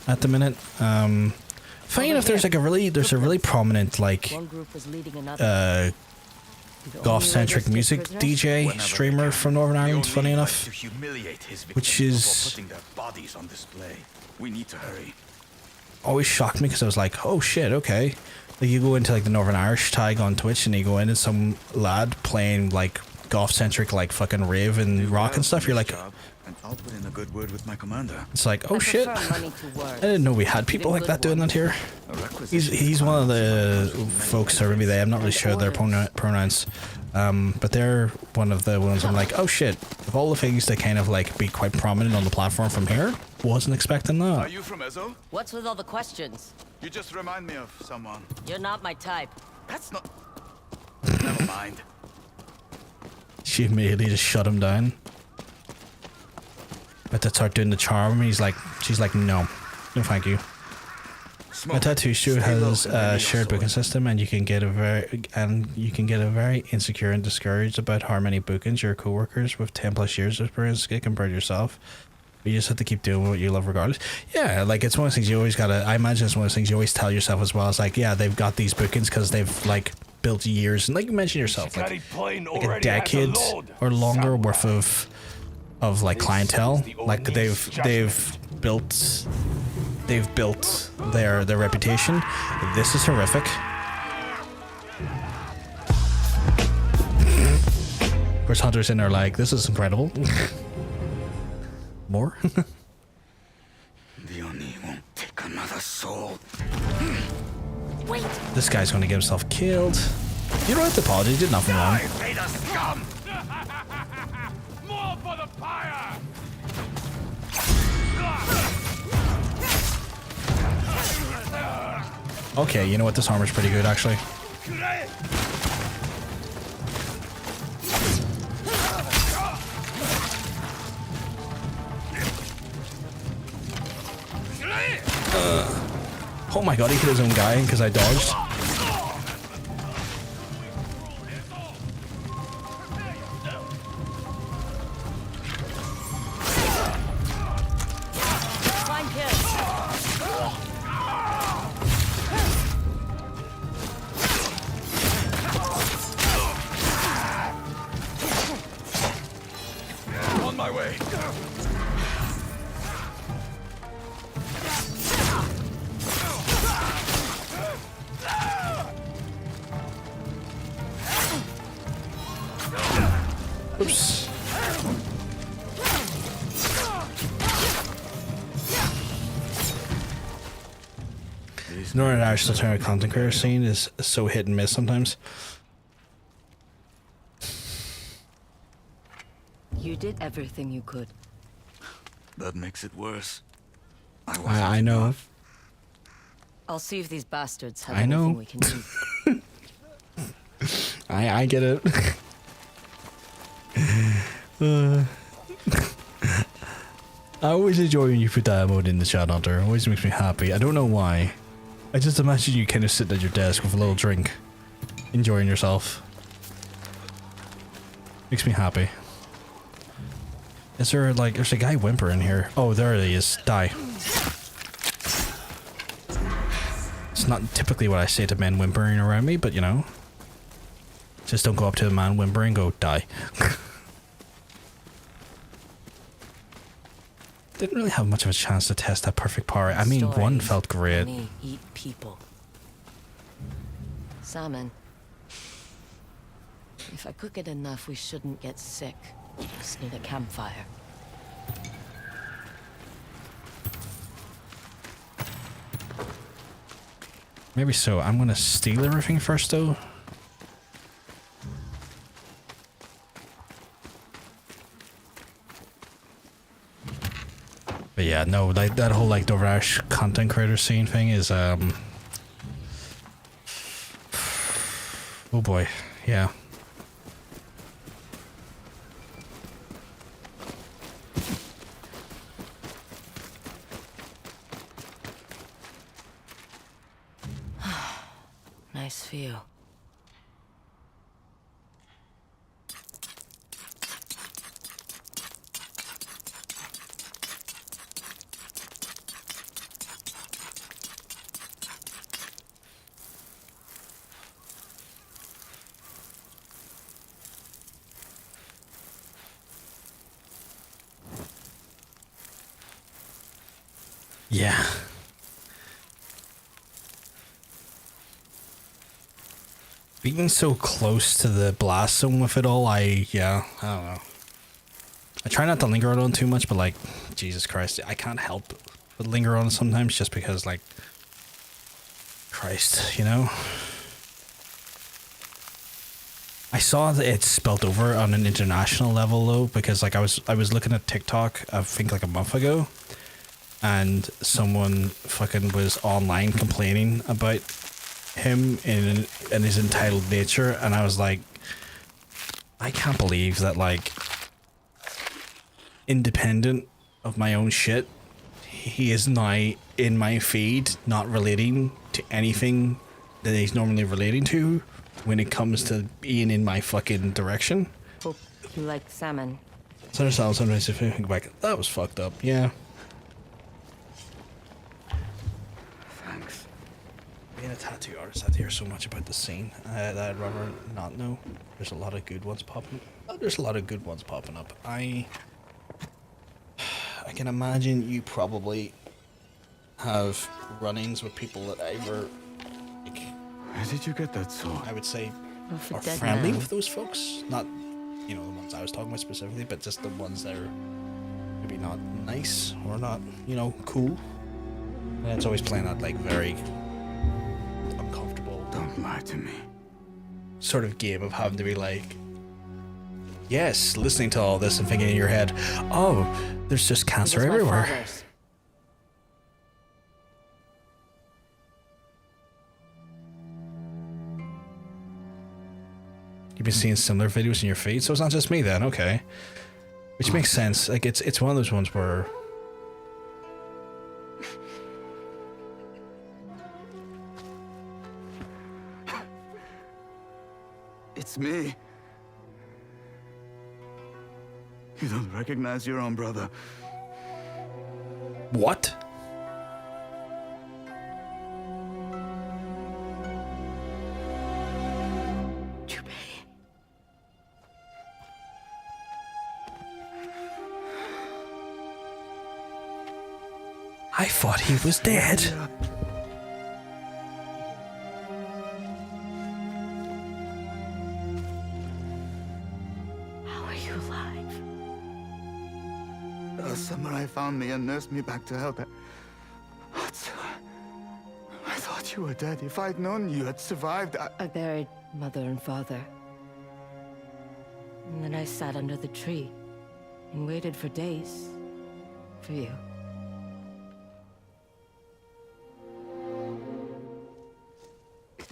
at the minute. Funny enough, there's a really prominent like golf-centric music DJ streamer from Northern Ireland, funny enough, which is We need to hurry. always shocked me, because I was like, oh shit, okay. Like you go into like the Northern Irish tag on Twitch and you go in and some lad playing like golf-centric like fucking rave and rock and stuff, you're like, And I'll put in a good word with my commander. it's like, oh shit, I didn't know we had people like that doing that here. He's one of the folks, or maybe they, I'm not really sure their pronouns, but they're one of the ones I'm like, oh shit, of all the things to kind of like be quite prominent on the platform from here, wasn't expecting Are that. you from EZO? What's with all the questions? You just remind me of someone. You're not my type. That's not... Never mind. She immediately just shut him down. But to start doing the charm, and she's like, no thank you. My tattoo studio has a shared booking system, and you can get very insecure and discouraged about how many bookings your coworkers with 10+ years of experience get compared to yourself. You just have to keep doing what you love regardless. Yeah, like it's one of those things you always gotta, I imagine it's one of those things you always tell yourself as well. It's like, yeah, they've got these bookings because they've like built years, and like you mentioned yourself, like a decade or longer worth of like clientele. Like they've built their reputation. This is horrific. Of course, hunters in there like, this is incredible. More? The Oni won't take another soul. Wait. This guy's gonna get himself killed. You don't have to apologize, you did nothing wrong. Vader scum! More for the pyre! Okay, you know what? This armor's pretty good, actually. Oh my god, he killed his own guy because I dodged. On my way. Oops. Northern Irish alternative content creator scene is so hit and miss sometimes. You did everything you could. That makes it worse. I know. I'll see if these bastards have I know. anything we can do. I get it. I always enjoy when you put that mode in the chat, Hunter. It always makes me happy. I don't know why. I just imagine you kind of sitting at your desk with a little drink, enjoying yourself. Makes me happy. Is there like, there's a guy whimpering here. Oh, there he is. Die. It's not typically what I say to men whimpering around me, but you know. Just don't go up to a man whimpering and go, die. Didn't really have much of a chance to test that perfect power. I mean, one felt great. Me eat people. Salmon. If I cook it enough, we shouldn't get sick. Just need a campfire. Maybe so. I'm gonna steal everything first, though. But yeah, no, like that whole like Dovrash content creator scene thing is oh boy, yeah. Nice view. Yeah. Being so close to the blast zone with it all, I don't know. I try not to linger on too much, but like, Jesus Christ, I can't help but linger on sometimes just because, like, Christ, you know? I saw that it spelt over on an international level though, because like I was looking at TikTok, I think like a month ago, and someone fucking was online complaining about him in his entitled nature, and I was like, I can't believe that, like, independent of my own shit, he is now in my feed not relating to anything that he's normally relating to when it comes to being in my fucking direction. Hope you like salmon. Sometimes if I think back, that was fucked up, yeah. Being a tattoo artist, I hear so much about the scene that I'd rather not know. There's a lot of good ones popping up. There's a lot of good ones popping up. I can imagine you probably have run-ins with people that I were, like, where did you get that sword? I would say Off a are dead friendly man. with those folks. Not, you know, the ones I was talking about specifically, but just the ones that are maybe not nice or not, you know, cool. And it's always playing that, like, very uncomfortable, Don't lie to me. sort of game of having to be like, yes, listening to all this and thinking in your head, oh, there's just cancer It was my everywhere. father's. You've been seeing similar videos in your feed, so it's not just me then, okay. Which makes sense. Like, it's one of those ones where It's me. You don't recognize your own brother. What? I thought he was dead. How are you alive? A samurai found me and nursed me back to health. I thought you were dead. If I'd known you had survived, I buried mother and father. And then I sat under the tree and waited for days for you.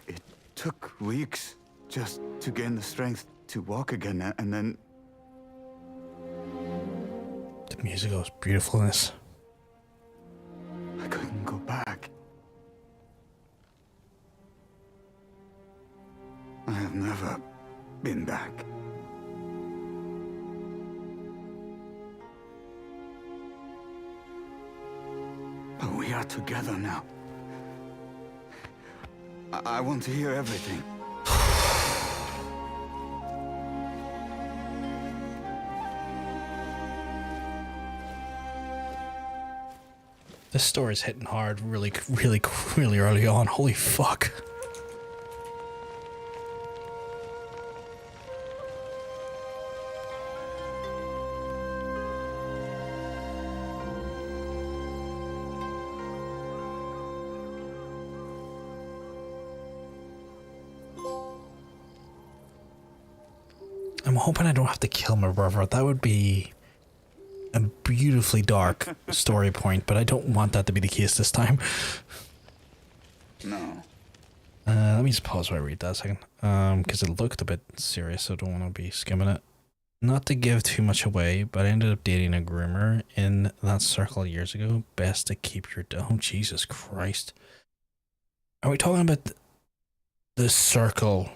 It took weeks just to gain the strength to walk again, and then... The music was beautiful in this. I couldn't go back. I have never been back. But we are together now. I want to hear everything. This story's hitting hard really early on. Holy fuck. I'm hoping I don't have to kill my brother. That would be a beautifully dark story point, but I don't want that to be the case this time. No. Let me just pause while I read that a second. Because it looked a bit serious, so I don't want to be skimming it. Not to give too much away, but I ended up dating a groomer in that circle years ago. Best to keep your... Oh, Jesus Christ. Are we talking about the circle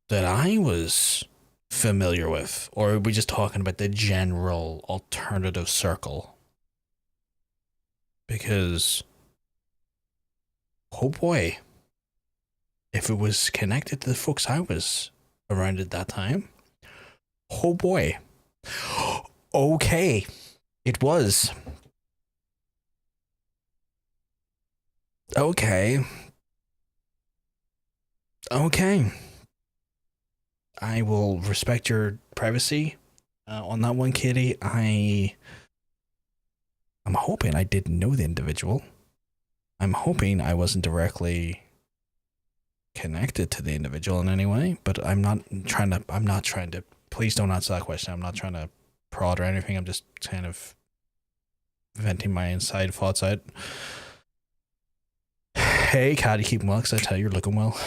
that I was familiar with, or are we just talking about the general alternative circle? Because, oh boy, if it was connected to the folks I was around at that time, oh boy. Okay, it was. Okay. I will respect your privacy on that one, Kitty. I'm hoping I didn't know the individual. I'm hoping I wasn't directly connected to the individual in any way, but I'm not trying to, please don't answer that question. I'm not trying to prod or anything. I'm just kind of venting my inside thoughts out. Hey, Kat, you keeping well? Because I tell you, you're looking well.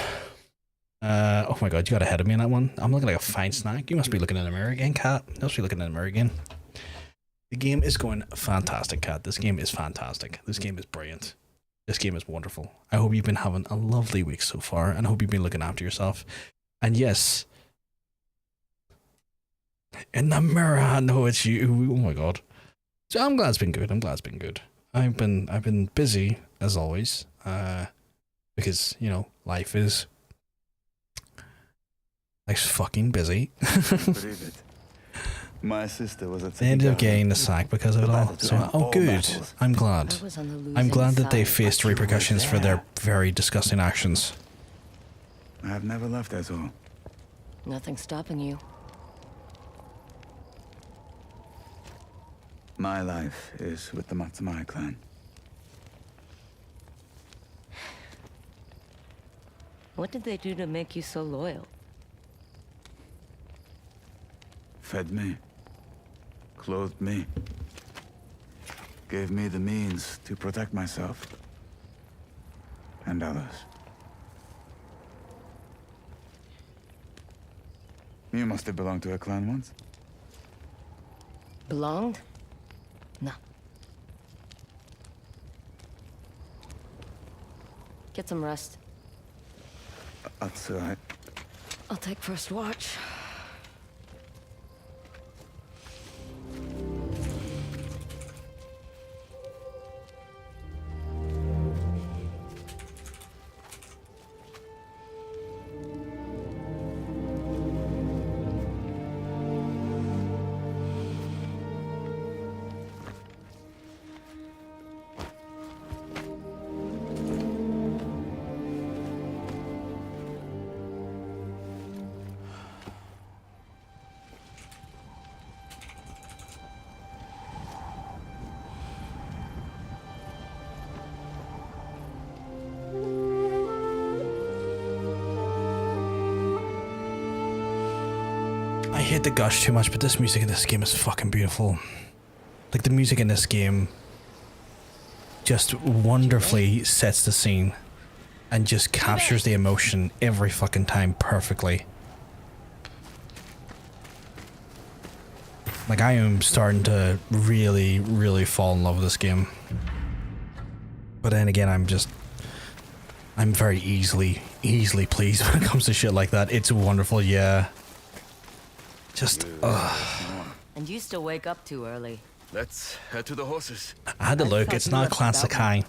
Oh my god, you got ahead of me on that one. I'm looking like a fine snack. You must be looking in the mirror again, Kat. You must be looking in the mirror again. The game is going fantastic, Kat. This game is fantastic. This game is brilliant. This game is wonderful. I hope you've been having a lovely week so far, and I hope you've been looking after yourself. And yes, in the mirror, I know it's you. Oh my god. So I'm glad it's been good. I've been busy as always. Because, you know, life is fucking busy. Believe it. My sister was at... They ended up getting the sack because of it all. So, oh good. I'm glad. I'm glad that they faced repercussions for their very disgusting actions. I have never left EZO. Nothing stopping you. My life is with the Matsumai clan. What did they do to make you so loyal? Fed me. Clothed me. Gave me the means to protect myself. And others. You must have belonged to a clan once. Belonged? No. Get some rest. Atsuai. I'll take first watch. I hate the gush too much, but this music in this game is fucking beautiful. Like, the music in this game just wonderfully sets the scene and just captures the emotion every fucking time perfectly. Like, I am starting to really, really fall in love with this game. But then again, I'm very easily pleased when it comes to shit like that. It's wonderful, yeah. Just, And you still wake up too early. Let's head to the horses. I had to look, it's not Clan Sakai.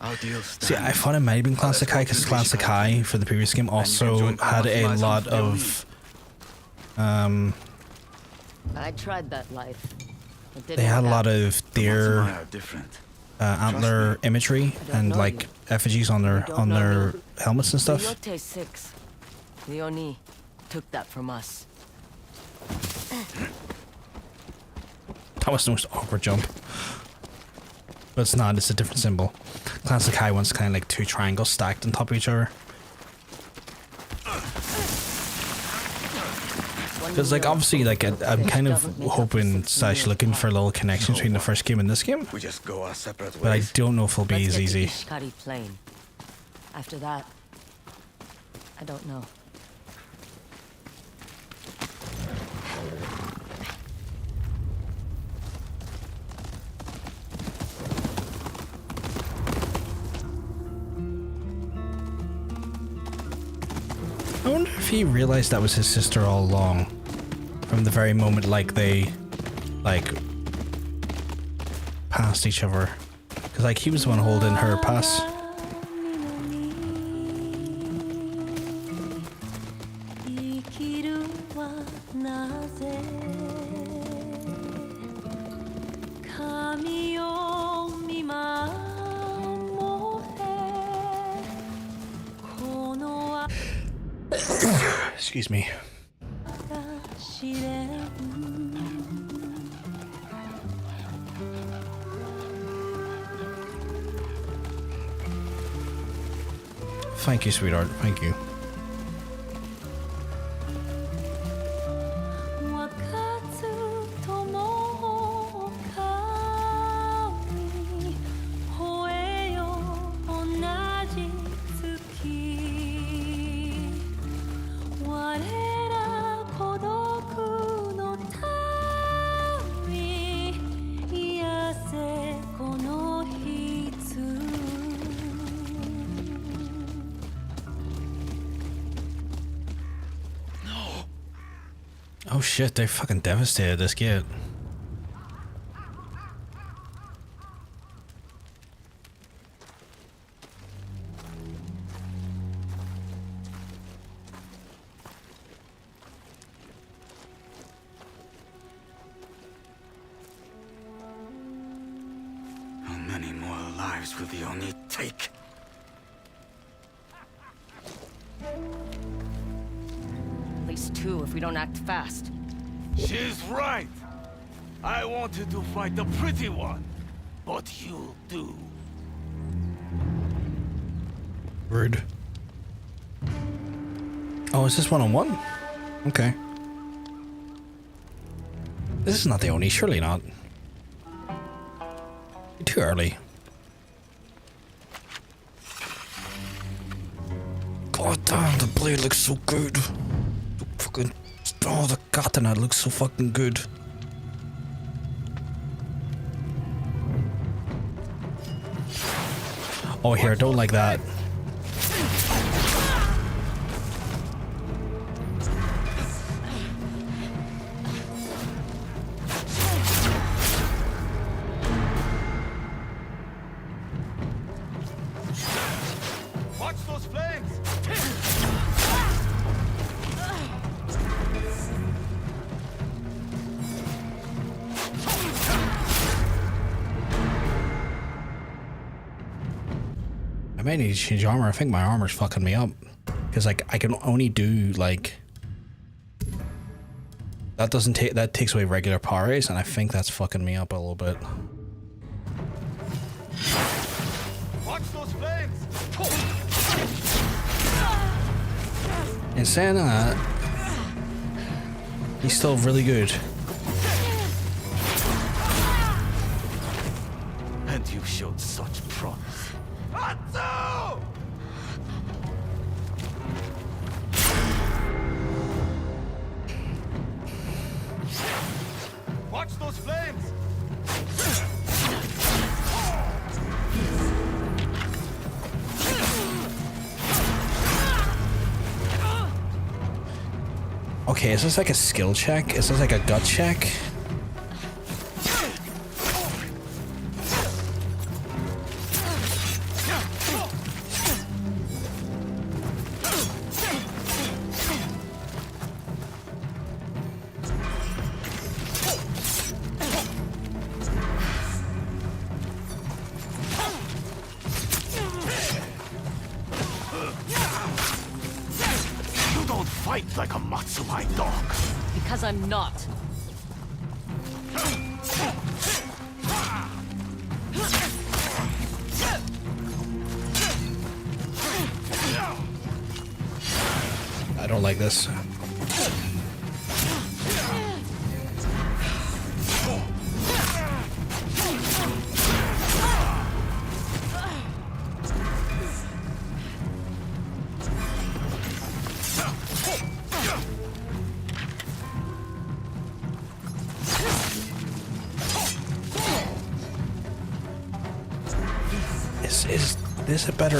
See, I thought it might have been Clan Sakai because Clan Sakai for the previous game also had a lot of, I tried that life. It didn't they had a work lot out. of deer antler imagery and like effigies on their helmets and stuff. The Yotei 6. The Oni took that from us. That was the most awkward jump. But it's not, it's a different symbol. Clan Sakai one's kind of like two triangles stacked on top of each other. Because like obviously like I'm kind of hoping / looking for a little connection between the first game and this game. We just go our separate ways. But I don't know if it'll be Let's as get to easy. Ishikari Plain. After that, I don't know. I wonder if he realized that was his sister all along. From the very moment like they passed each other. Because like he was the one holding her pass. Excuse me. Thank you, sweetheart. Thank you. Oh shit, they fucking devastated this gate. How many more lives will the Oni take? At least 2 if we don't act fast. She's right. I wanted to fight the pretty one, but you'll do. Rude. Oh, is this one-on-one? Okay. This is not the Oni, surely not. Too early. God damn, the blade looks so good. Fucking, oh, the katana looks so fucking good. Oh, here, don't like that. may need to change armor. I think my armor's fucking me up. Because, like, I can only do, like... That doesn't take... That takes away regular parries, and I think that's fucking me up a little bit. Watch those flames! In saying that, he's still really good. And you showed such promise. Atsu! Watch those flames! Okay, is this like a skill check? Is this like a gut check? Like a Matsumai dog. Because I'm not. I don't like this. Is this a better...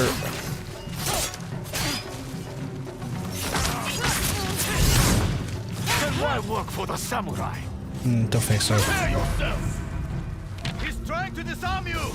Then why work for the samurai? Don't think so. Prepare yourself! He's trying to disarm you!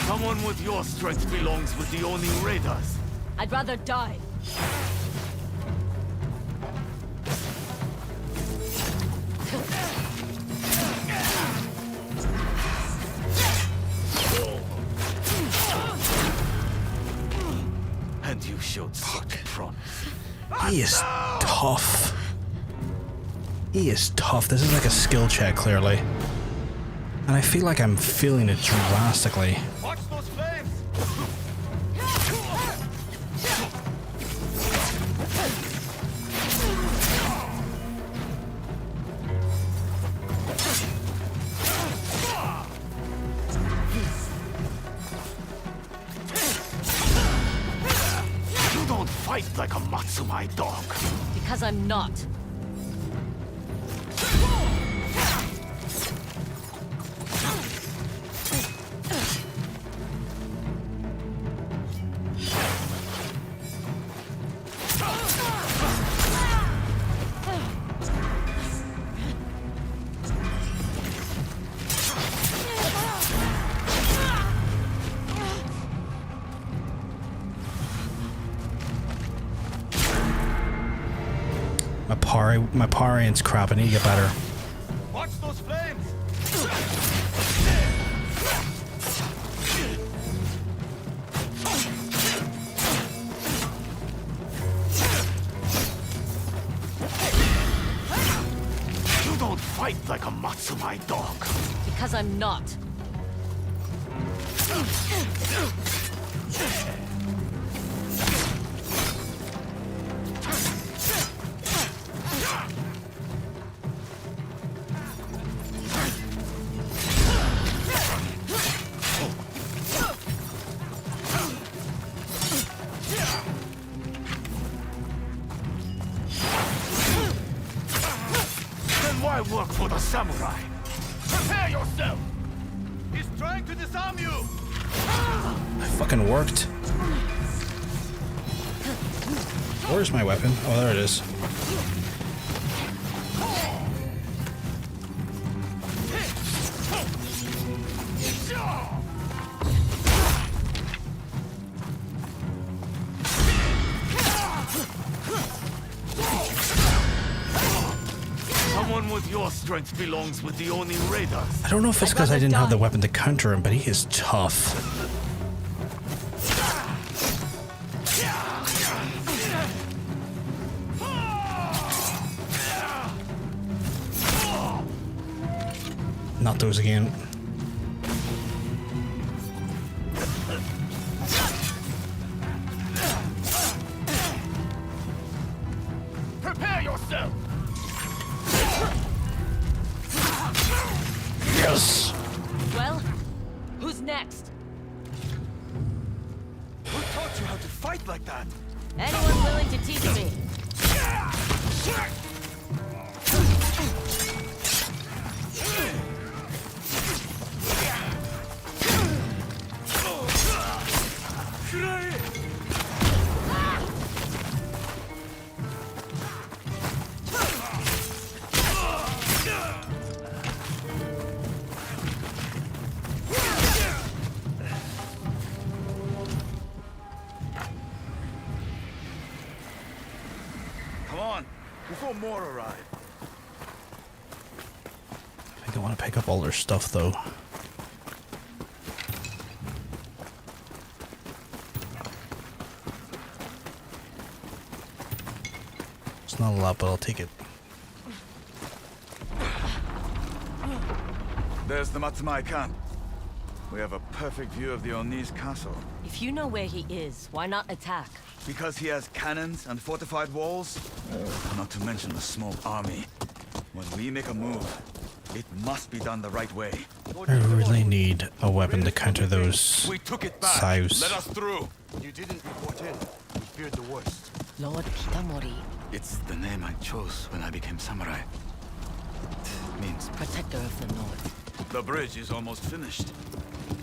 Someone with your strength belongs with the Oni Raiders. I'd rather die. And you showed such promise. He is tough. He is tough. This is like a skill check, clearly. And I feel like I'm feeling it drastically. Watch those flames! You don't fight like a Matsumai dog. Because I'm not. My parrying's crap. I need to get better. Watch those flames! You don't fight like a Matsumai dog. Because I'm not. Why work for the samurai? Prepare yourself! He's trying to disarm you! It fucking worked. Where's my weapon? Oh, there it is. your strength belongs with the Oni raiders. I don't know if it's because I didn't have the weapon to counter him, but he is tough. Not those again. Prepare yourself! Yes! Well, who's next? Who taught you how to fight like that? Anyone willing to teach me? Come on, before more arrive. I don't want to pick up all their stuff though. It's not a lot, but I'll take it. There's the Matsumai camp. We have a perfect view of the Oni's castle. If you know where he is, why not attack? Because he has cannons and fortified walls? Not to mention a small army. When we make a move, it must be done the right way. I really need a weapon to counter those We took it back. scythes. Let us through. You didn't report in. We feared the worst. Lord Kitamori, It's the name I chose when I became samurai. It means protector of the North. The bridge is almost finished.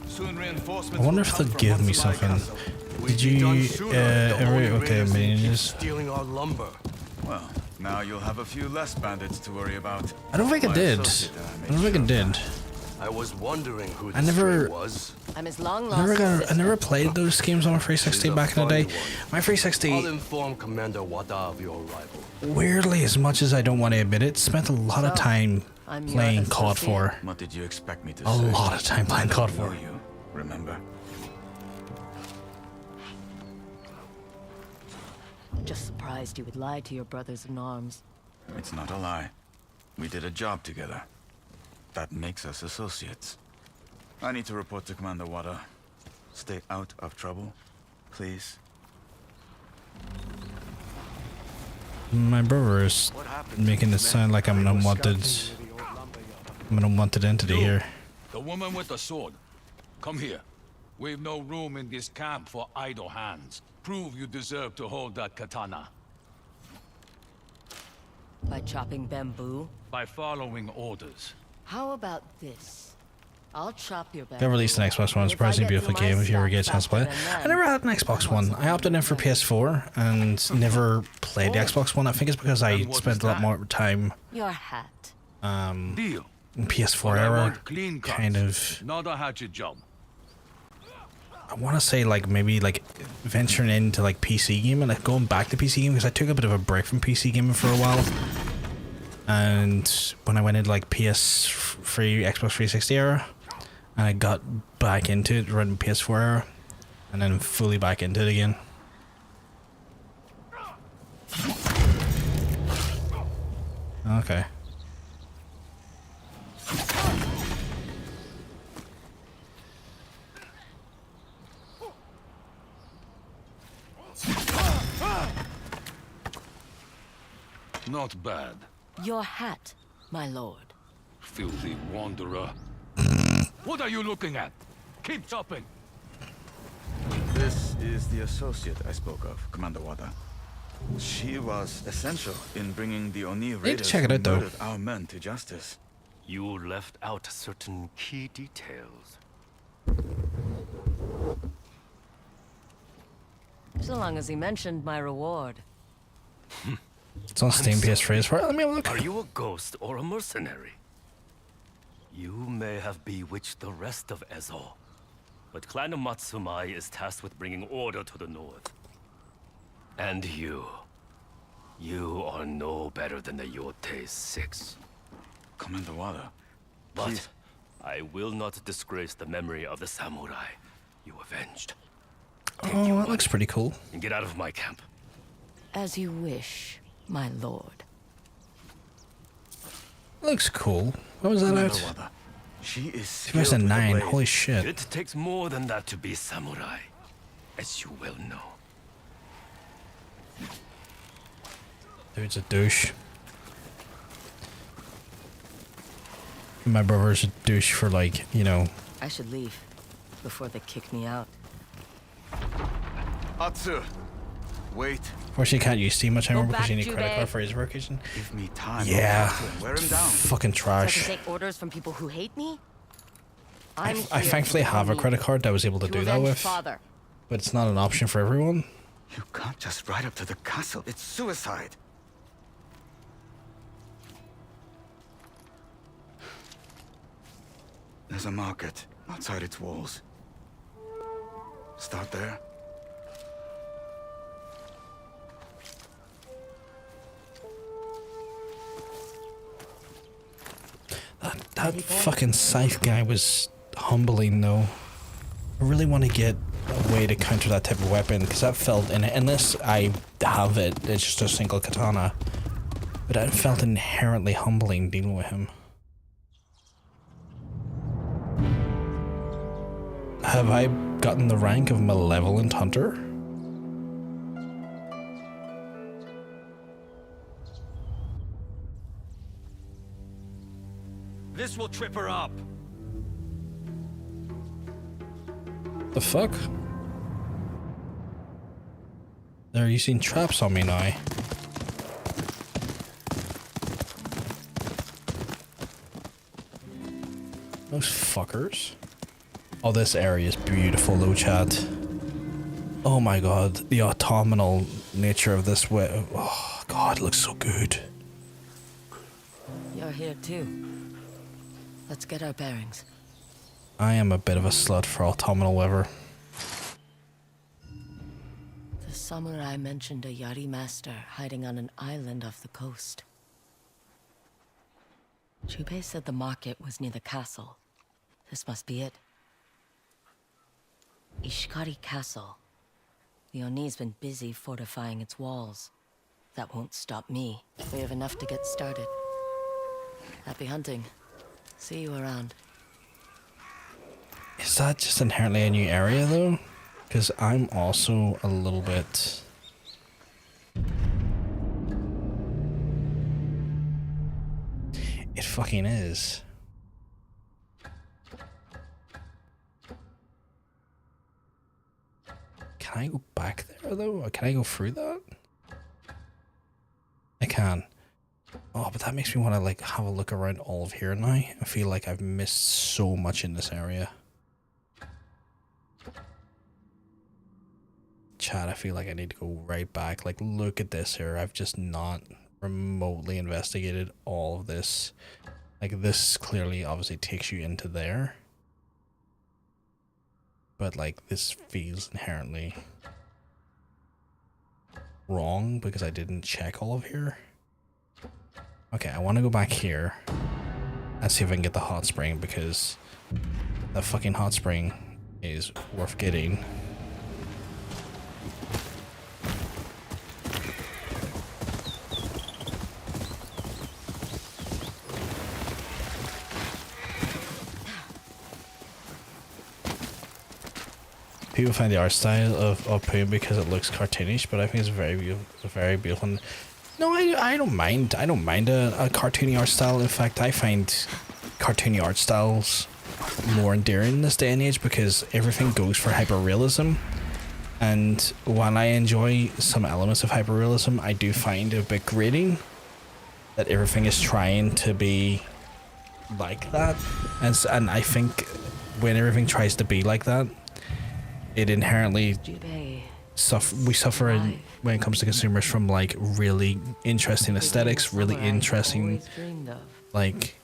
Soon reinforcements I wonder will if come they'll from give me Matsumai something. Castle. Did you ever? Okay, Keep manages. stealing our lumber. Well, now you'll have a few less bandits to worry about. I don't think I My did. associate, I don't think I did. I was wondering who I this never- stray was. I'm his long I lost I sister. never played those games on a 360 back in the day. My I'll 360, inform Commander Wada of your arrival. weirdly, as much as I don't want to admit it, spent a lot of So, time I'm your playing COD associate? 4. What did you expect me to A say? lot of time playing COD 4. You remember? Just surprised you would lie to your brothers in arms. It's not a lie. We did a job together. That makes us associates. I need to report to Commander Wada. Stay out of trouble, please. My brother is making it sound like I'm an unwanted entity You, here. The woman with the sword. Come here. We've no room in this camp for idle hands. Prove you deserve to hold that katana. By chopping bamboo? By following orders. How about this? I'll chop your bamboo. They released an Xbox One, surprisingly beautiful game if you ever get a chance to play it. I never had an Xbox One. I opted in for PS4 and never played the Xbox One. I think it's because I spent a lot more time Your hat. Deal. in PS4 But I era, want clean cuts, kind of. not a hatchet job. I want to say like maybe like venturing into like PC gaming, like going back to PC gaming, because I took a bit of a break from PC gaming for a while. And when I went into like PS3, Xbox 360 era, and I got back into it right in PS4 era, and then fully back into it again. Okay. Not bad. Your hat, my lord. Filthy wanderer. What are you looking at? Keep chopping. This is the associate I spoke of, Commander Wada. She was essential in bringing the Oni raiders check it who out, though. murdered our men to justice. You left out certain key details. So long as he mentioned my reward. It's on Steam, PS3 as far. Let me have a look. Are you a ghost or a mercenary? You may have bewitched the rest of EZO, but Clan of Matsumai is tasked with bringing order to the north. And you are no better than the Yotei 6. Commander Wada. But Please. I will not disgrace the memory of the samurai you avenged. Oh, that looks pretty cool. And get out of my camp. As you wish, my lord. Looks cool. What was that Commander at? Wada. She is 2009. Holy shit. It takes more than that to be samurai, as you well know. Dude's a douche. My brother's a douche for, like, you know. I should leave before they kick me out. Atsu, wait. Fortunately, can't use Steam much anymore Go because you back, need credit Jubei. card for his vacation. Give me time. Yeah. Wear him down. Fucking So I trash. can take orders from people who hate me? I I'm thankfully have a credit card that I was able to do that with, Father. but it's not an option for everyone. You can't just ride up to the castle. It's suicide. There's a market outside its walls. Start there. That fucking scythe guy was humbling, though. I really want to get a way to counter that type of weapon, because that felt, unless I have it, it's just a single katana. But that felt inherently humbling dealing with him. Have I gotten the rank of Malevolent Hunter? This will trip her up. The fuck? They're using traps on me now. Those fuckers. Oh, this area is beautiful though, chat. Oh my god, the autumnal nature of this way. Oh god, it looks so good. You're here too. Let's get our bearings. I am a bit of a slut for autumnal weather. The samurai mentioned a Yari master hiding on an island off the coast. Jubei said the market was near the castle. This must be it. Ishikari Castle. The Oni's been busy fortifying its walls. That won't stop me. We have enough to get started. Happy hunting. See you around. Is that just inherently a new area though? Because I'm also a little bit... It fucking is. Can I go back there though? Or can I go through that? I can. Oh, but that makes me want to like have a look around all of here now. I feel like I've missed so much in this area. Chat, I feel like I need to go right back. Like, look at this here. I've just not remotely investigated all of this. Like, this clearly obviously takes you into there. But, like, this feels inherently wrong because I didn't check all of here. Okay, I want to go back here and see if I can get the hot spring because that fucking hot spring is worth getting. People find the art style of Poon because it looks cartoonish, but I think it's very beautiful. No, I don't mind. I don't mind a cartoony art style. In fact, I find cartoony art styles more endearing in this day and age because everything goes for hyperrealism. And while I enjoy some elements of hyperrealism, I do find it a bit grating that everything is trying to be like that. And I think when everything tries to be like that, it inherently we suffer when it comes to consumers from like really interesting aesthetics, really interesting like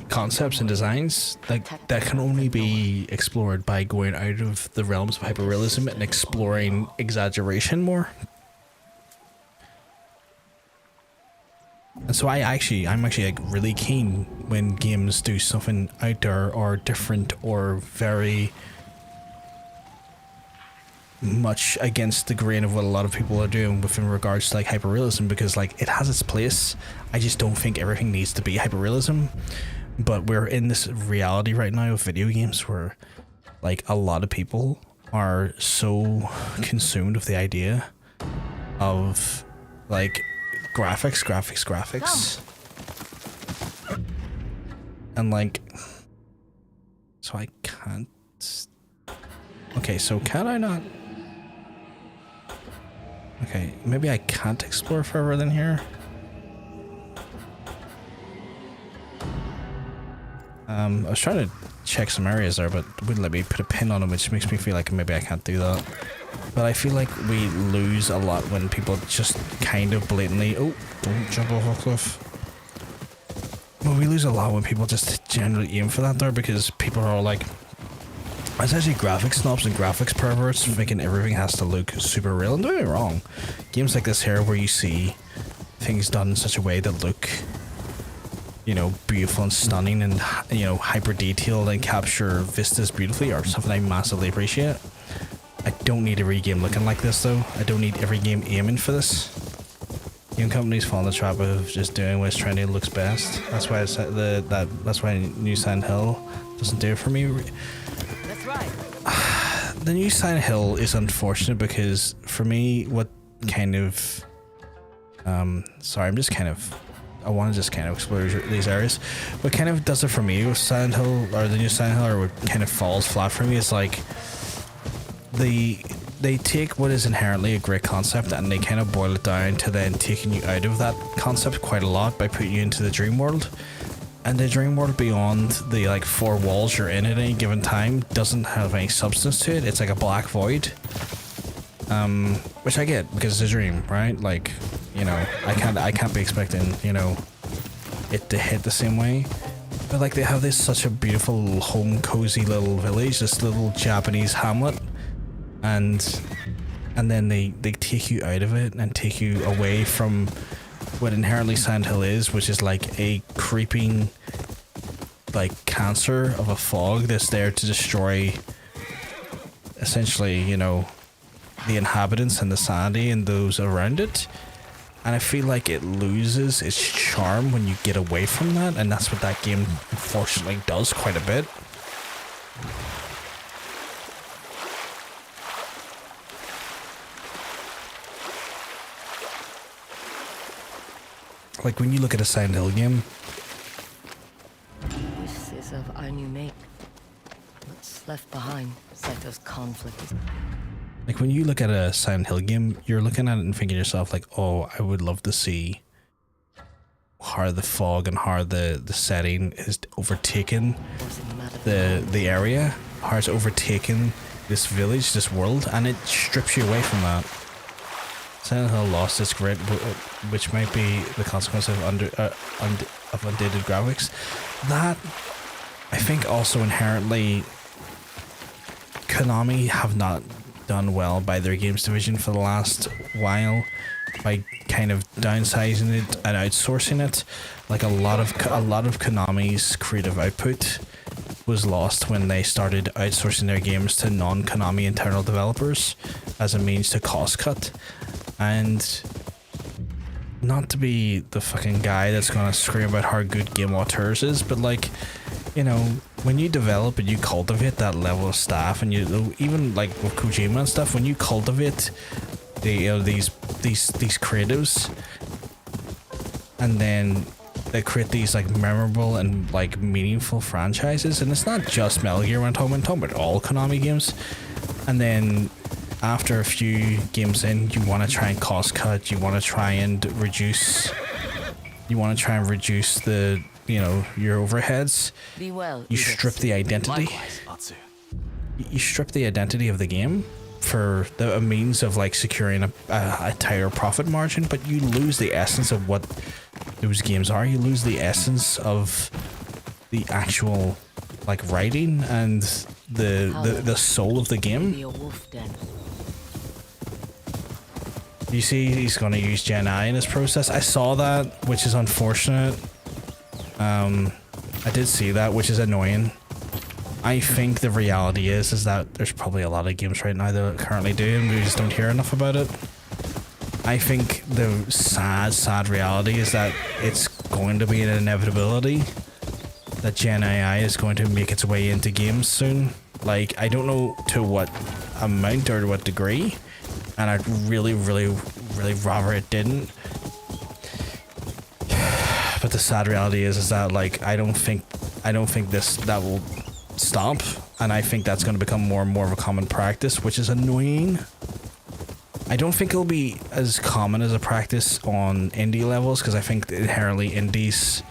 concepts and designs like that can only be explored by going out of the realms of hyperrealism and exploring exaggeration more. And And so I'm actually like really keen when games do something out there or different or very much against the grain of what a lot of people are doing within regards to like hyperrealism, because like it has its place. I just don't think everything needs to be hyperrealism. But we're in this reality right now of video games where like a lot of people are so consumed with the idea of like graphics. And like, so I can't. Okay, so can I not? Okay, maybe I can't explore further than here. I was trying to check some areas there, but it wouldn't let me put a pin on them, which makes me feel like maybe I can't do that. But I feel like we lose a lot when people just kind of blatantly... Oh, don't jump off a cliff. Well, we lose a lot when people just generally aim for that there, because people are all like... It's actually graphics snobs and graphics perverts thinking everything has to look super real. And don't get me wrong, games like this here where you see things done in such a way that look, you know, beautiful and stunning and, you know, hyper detailed and capture vistas beautifully are something I massively appreciate. I don't need every game looking like this though. I don't need every game aiming for this. Game companies fall in the trap of just doing what's trendy and looks best. That's why it's that's why New Silent Hill doesn't do it for me. That's right. The New Silent Hill is unfortunate because for me, what kind of sorry, I'm just kind of I want to just kind of explore these areas. What kind of does it for me with Silent Hill or the New Silent Hill, or what kind of falls flat for me is like they take what is inherently a great concept and they kind of boil it down to then taking you out of that concept quite a lot by putting you into the dream world. And the dream world beyond the like 4 walls you're in at any given time doesn't have any substance to it. It's like a black void. Which I get because it's a dream, right? Like, you know, I can't be expecting, you know, it to hit the same way. But like they have this such a beautiful home cozy little village, this little Japanese hamlet, and then they take you out of it and take you away from what inherently Silent Hill is, which is like a creeping like cancer of a fog that's there to destroy essentially, you know, the inhabitants and the sanity and those around it. And I feel like it loses its charm when you get away from that, and that's what that game unfortunately does quite a bit. Like when you look at a Silent Hill game, This is of our new make. What's left behind? Seto's conflict is... like when you look at a Silent Hill game, you're looking at it and thinking to yourself like, oh, I would love to see how the fog and how the setting is overtaken the area, how it's overtaken this village, this world, and it strips you away from that. Silent Hill lost its grit, which might be the consequence of undated graphics. That, I think, also inherently, Konami have not done well by their games division for the last while by kind of downsizing it and outsourcing it. Like a lot of Konami's creative output was lost when they started outsourcing their games to non-Konami internal developers as a means to cost cut. And not to be the fucking guy that's gonna scream about how good Game Auteurs is, but like, you know, when you develop and you cultivate that level of staff, and you even like with Kojima and stuff, when you cultivate the, you know, these creatives, and then they create these like memorable and like meaningful franchises, and it's not just Metal Gear I'm talking about all Konami games, and then after a few games in, you want to try and cost cut, you want to try and reduce the, you know, your overheads. Be well, you strip the identity. You strip the identity of the game for a means of like securing a tighter profit margin, but you lose the essence of what those games are. You lose the essence of the actual like writing and the soul of the game. You see, he's going to use Gen I in this process. I saw that, which is unfortunate. I did see that, which is annoying. I think the reality is that there's probably a lot of games right now that currently do, and we just don't hear enough about it. I think the sad reality is that it's going to be an inevitability that Gen AI is going to make its way into games soon. Like, I don't know to what amount or to what degree, and I'd really rather it didn't. But the sad reality is that, like, I don't think that will stop, and I think that's going to become more and more of a common practice, which is annoying. I don't think it'll be as common as a practice on indie levels, because I think inherently indies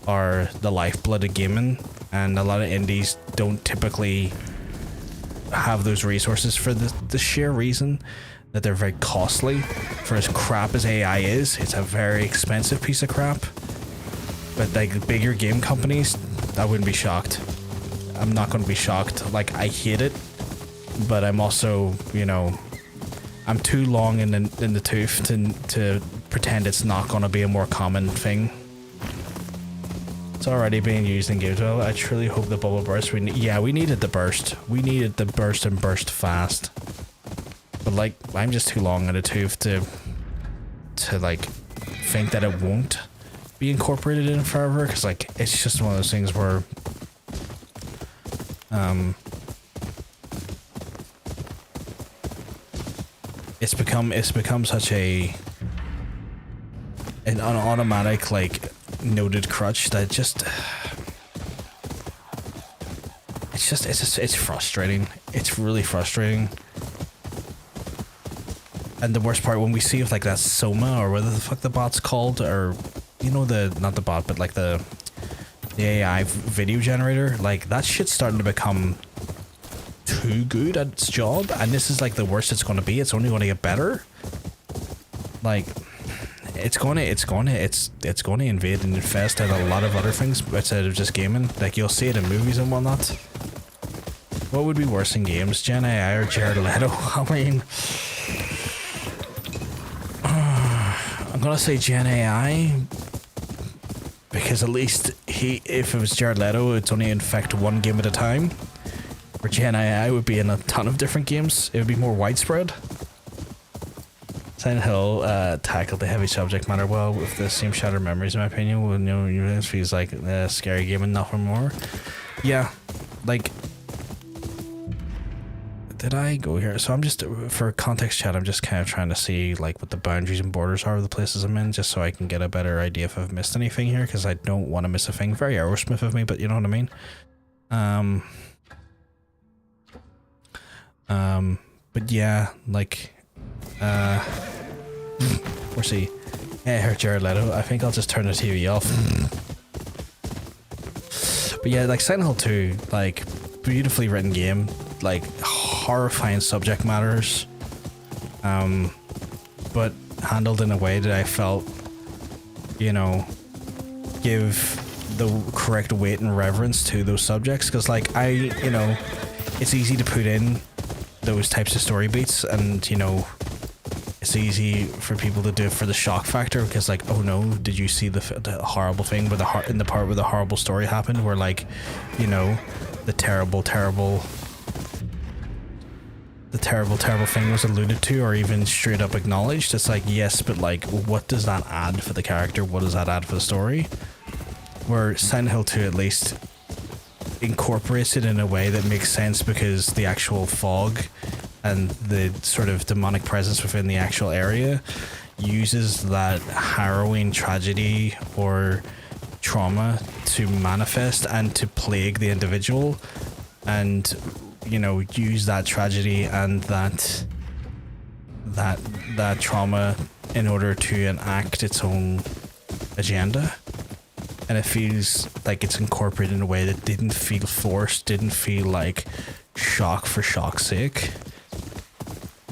are the lifeblood of gaming, and a lot of indies don't typically have those resources for the sheer reason that they're very costly. For as crap as AI is, it's a very expensive piece of crap. But like bigger game companies, I wouldn't be shocked. I'm not going to be shocked. Like, I hate it, but I'm also, you know, I'm too long in the tooth to pretend it's not going to be a more common thing. It's already being used in games. Well, I truly hope the bubble burst. We needed the burst. We needed the burst and burst fast. But like, I'm just too long in the tooth to like think that it won't be incorporated in forever, because like it's just one of those things where it's become such an automatic, like, noted crutch that it's frustrating. It's really frustrating. And the worst part, when we see if like that Soma or whatever the fuck the bot's called, or you know, not the bot, but like the AI video generator, like that shit's starting to become too good at its job, and this is like the worst it's going to be. It's only going to get better. Like, it's going to invade and infest and a lot of other things outside of just gaming. Like, you'll see it in movies and whatnot. What would be worse in games, Gen AI or Jared Leto? I mean, I'm gonna say Gen AI, because at least if it was Jared Leto, it's only infect one game at a time. Where Gen AI would be in a ton of different games. It would be more widespread. Silent Hill tackled the heavy subject matter well with the same shattered memories, in my opinion. Well, you know, it feels like a scary game and nothing more. Yeah, like, did I go here? So I'm just, for context chat, I'm just kind of trying to see like what the boundaries and borders are of the places I'm in, just so I can get a better idea if I've missed anything here, because I don't want to miss a thing. Very Aerosmith of me, but you know what I mean. But yeah, like, where's he? Hey, I heard Jared Leto. I think I'll just turn the TV off. But yeah, like Silent Hill 2, like, beautifully written game, like horrifying subject matters, but handled in a way that I felt, you know, give the correct weight and reverence to those subjects. Because like, you know, it's easy to put in those types of story beats, and you know, it's easy for people to do it for the shock factor, because like, oh no, did you see the horrible thing where in the part where the horrible story happened, where like, you know, the terrible thing was alluded to or even straight up acknowledged. It's like, yes, but like, what does that add for the character? What does that add for the story? Where Silent Hill 2 at least incorporates it in a way that makes sense, because the actual fog and the sort of demonic presence within the actual area uses that harrowing tragedy or trauma to manifest and to plague the individual, and you know, use that tragedy and that trauma in order to enact its own agenda. And it feels like it's incorporated in a way that didn't feel forced, didn't feel like shock for shock's sake.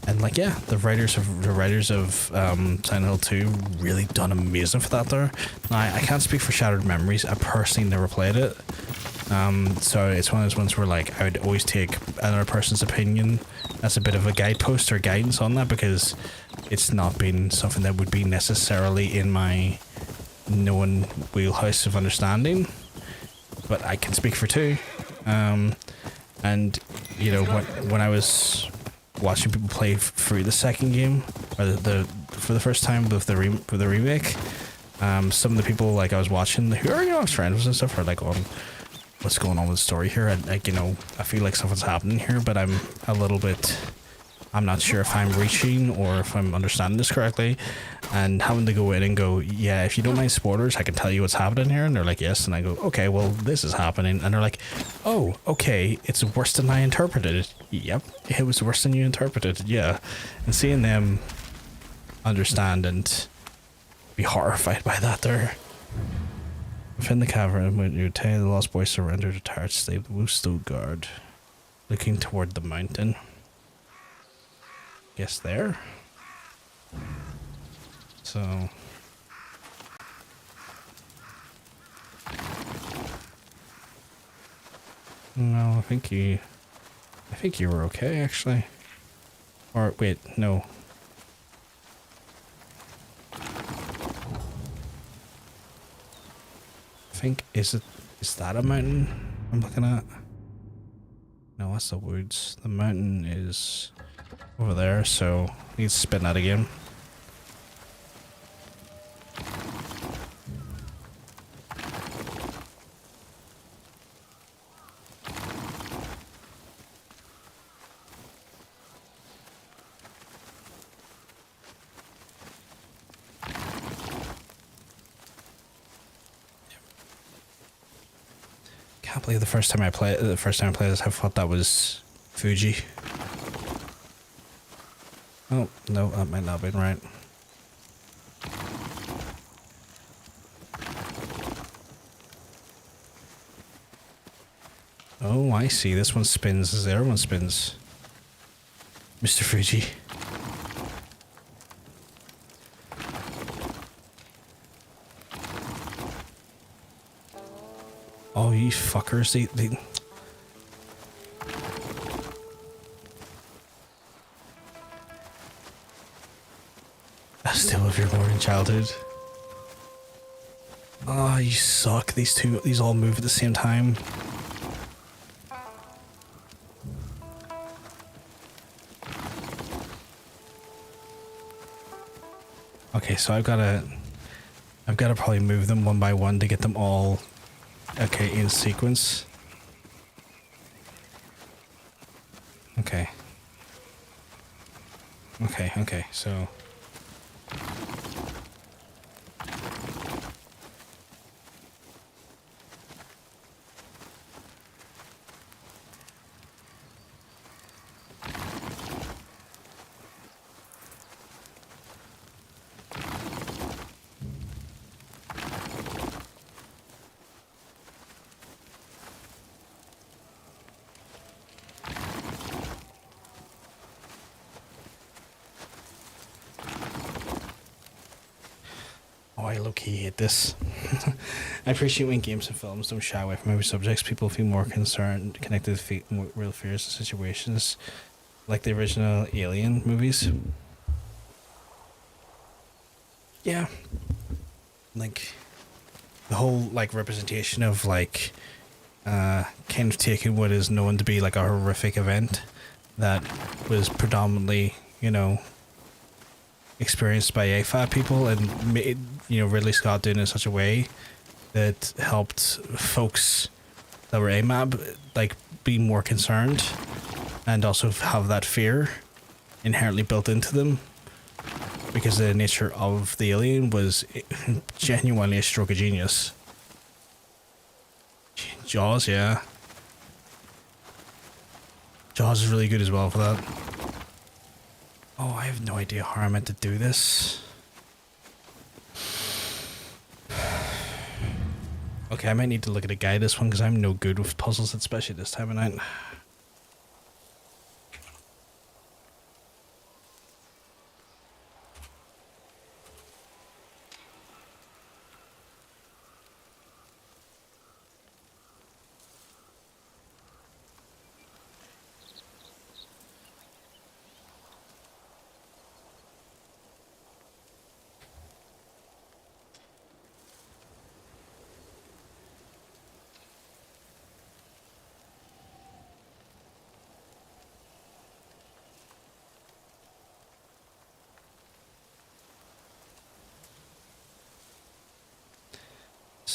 And like, yeah, the writers of Silent Hill 2 really done amazing for that there. Now, I can't speak for Shattered Memories. I personally never played it. So it's one of those ones where like, I would always take another person's opinion as a bit of a guidepost or guidance on that, because it's not been something that would be necessarily in my known wheelhouse of understanding. But I can speak for two. And you know, when I was watching people play through the second game, or for the first time with the remake, some of the people like I was watching who are, you know, friends and stuff, are like, on what's going on with the story here, and like, you know, I feel like something's happening here, but I'm not sure if I'm reaching or if I'm understanding this correctly, and having to go in and go, yeah, if you don't mind spoilers, I can tell you what's happening here, and they're like, yes, and I go, okay, well, this is happening, and they're like, oh, okay, it's worse than I interpreted it. Yep, it was worse than you interpreted, yeah. And seeing them understand and be horrified by that, there. Within the cavern, when Yotei, the lost boy, surrendered a tired slave, the Wusto guard, looking toward the mountain. Guess there. So no, I think you were okay, actually. Or wait, no. I think is that a mountain I'm looking at? No, that's the woods. The mountain is over there, so I need to spin that again. Can't believe the first time I played this, I thought that was Fuji. Oh, no, that might not have been right. Oh, I see. This one spins as the other one spins. Mr. Fuji. Oh, you fuckers. They... Still of your morning childhood. Oh, you suck. These all move at the same time. Okay, so I've gotta probably move them one by one to get them all, okay, in sequence. Okay. Okay, so... Oh, I low-key hate this. I appreciate when games and films don't shy away from movie subjects. People feel more concerned, connected to real fears and situations, like the original Alien movies. Yeah. Like, the whole, like, representation of, like, kind of taking what is known to be, like, a horrific event that was predominantly, you know, experienced by AFAB people, and made, you know, Ridley Scott doing it in such a way that helped folks that were AMAB like be more concerned and also have that fear inherently built into them, because the nature of the alien was genuinely a stroke of genius. Jaws, yeah. Jaws is really good as well for that. Oh, I have no idea how I meant to do this. Okay, I might need to look at a guide this one, because I'm no good with puzzles, especially this time of night.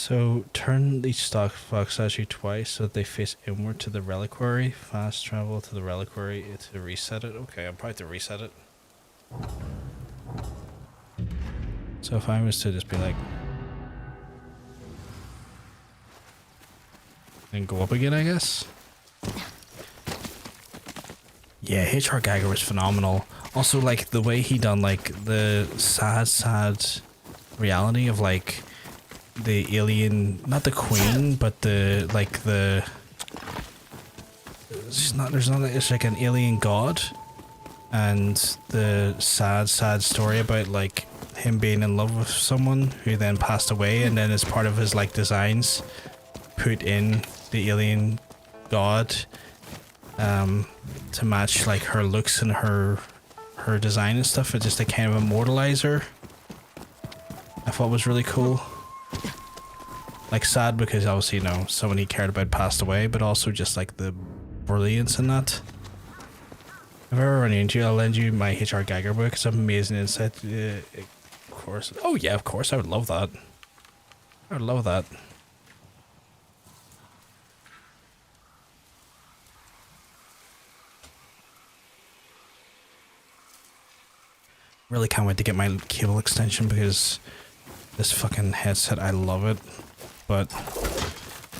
So turn each stock fox statue twice so that they face inward to the reliquary. Fast travel to the reliquary to reset it. Okay, I'll probably have to reset it. So if I was to just be like, and go up again, I guess. Yeah, HR Geiger was phenomenal. Also, like the way he done like the sad reality of like the alien, not the queen, but the like the. It's not. There's not. It's like an alien god, and the sad story about like him being in love with someone who then passed away, and then as part of his like designs, put in the alien god, to match like her looks and her design and stuff, and just to kind of immortalize her. I thought was really cool. Like sad because obviously, you know, someone he cared about passed away, but also just like the brilliance in that. If I ever run into you, I'll lend you my HR Geiger book. It's amazing insight. Of course. Oh yeah, of course. I would love that. I would love that. Really can't wait to get my cable extension because this fucking headset, I love it. But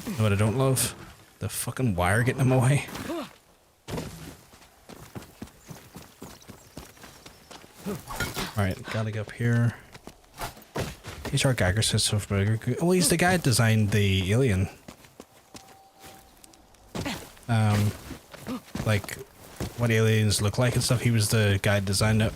you know what I don't love? The fucking wire getting in my way. Alright, gotta get up here. HR Geiger says so familiar. Oh, he's the guy that designed the alien. Like what aliens look like and stuff. He was the guy that designed it.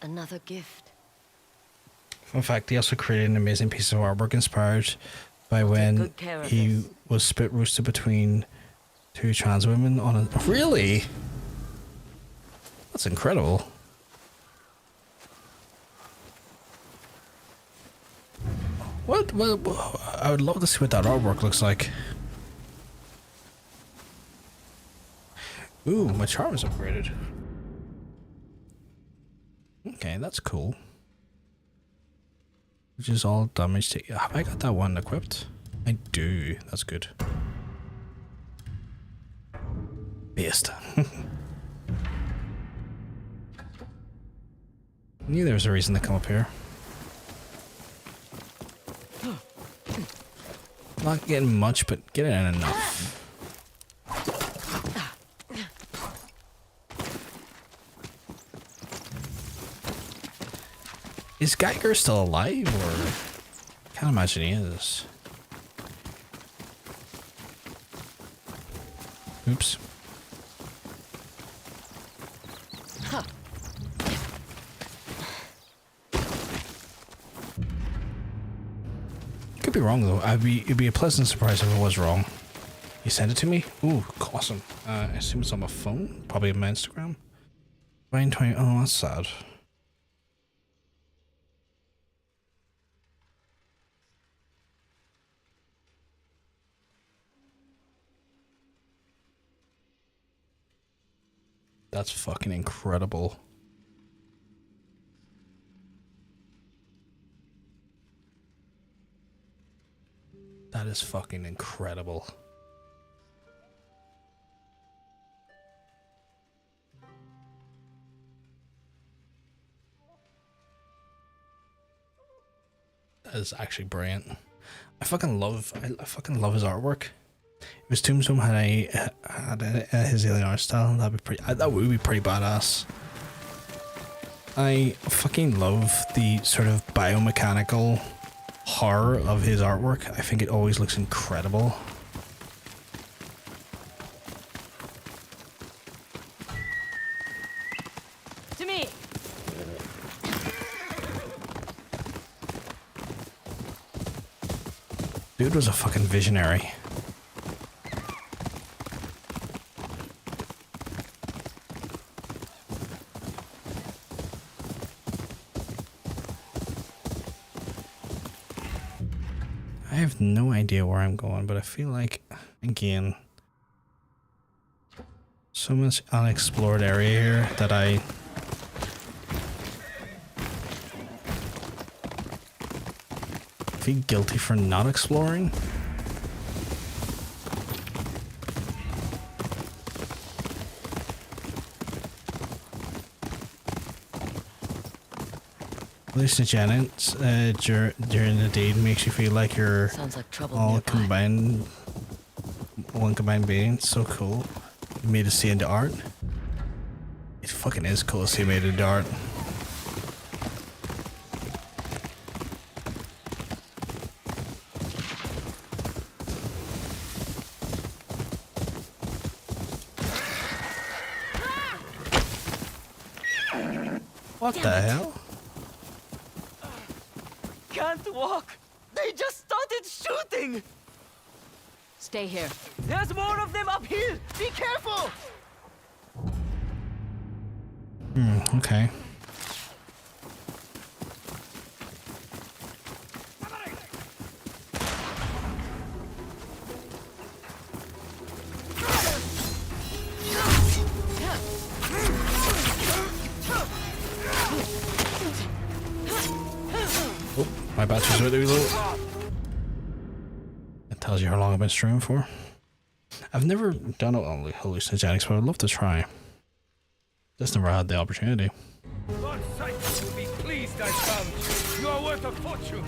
Another gift. In fact, he also created an amazing piece of artwork inspired by when he was spit roasted between two trans women on a... Really? That's incredible. What? Well, I would love to see what that artwork looks like. Ooh, my charm is upgraded. Okay, that's cool. Which is all damage to... Have I got that one equipped? I do. That's good. Based. Knew there was a reason to come up here. Not getting much, but getting in enough. Is Geiger still alive, or I can't imagine he is. Oops. Huh. Could be wrong though. It'd be a pleasant surprise if it was wrong. You sent it to me? Ooh, awesome. I assume it's on my phone, probably on my Instagram. 920. Oh, that's sad. That's fucking incredible. That is fucking incredible. That is actually brilliant. I fucking love his artwork. If his tombstone had his alien art style, that would be pretty badass. I fucking love the sort of biomechanical horror of his artwork. I think it always looks incredible. To me. Dude was a fucking visionary. I have no idea where I'm going, but I feel like, again, so much unexplored area here that I feel guilty for not exploring. Hallucinogenics during the deed makes you feel like you're all combined, one combined being. It's so cool. You made us see into art. It fucking is cool to see made into art. What the hell? Can't walk. They just started shooting. Stay here. There's more of them uphill. Be careful. Okay. Oh, my battery's really low. It tells you how long I've been streaming for. I've never done it on hallucinogenics, but I'd love to try. Just never had the opportunity. Lord Cyprus will be pleased I found you. You are worth a fortune.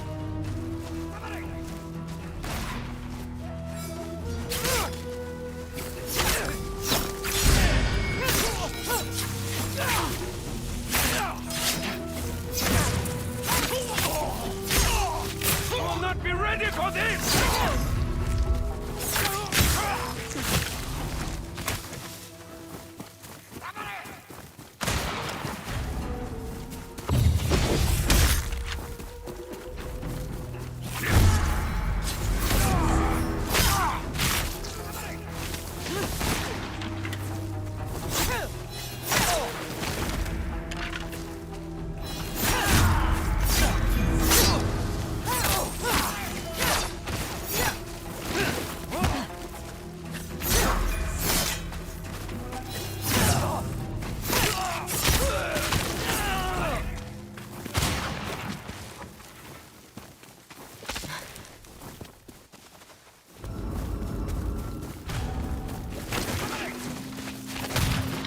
You will not be ready for this!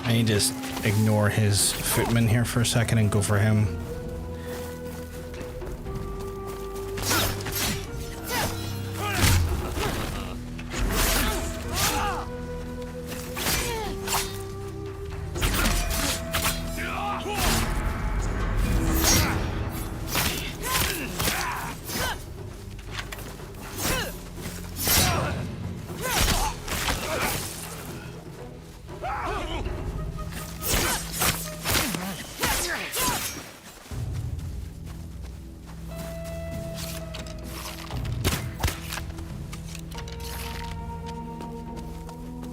I need to just ignore his footman here for a second and go for him.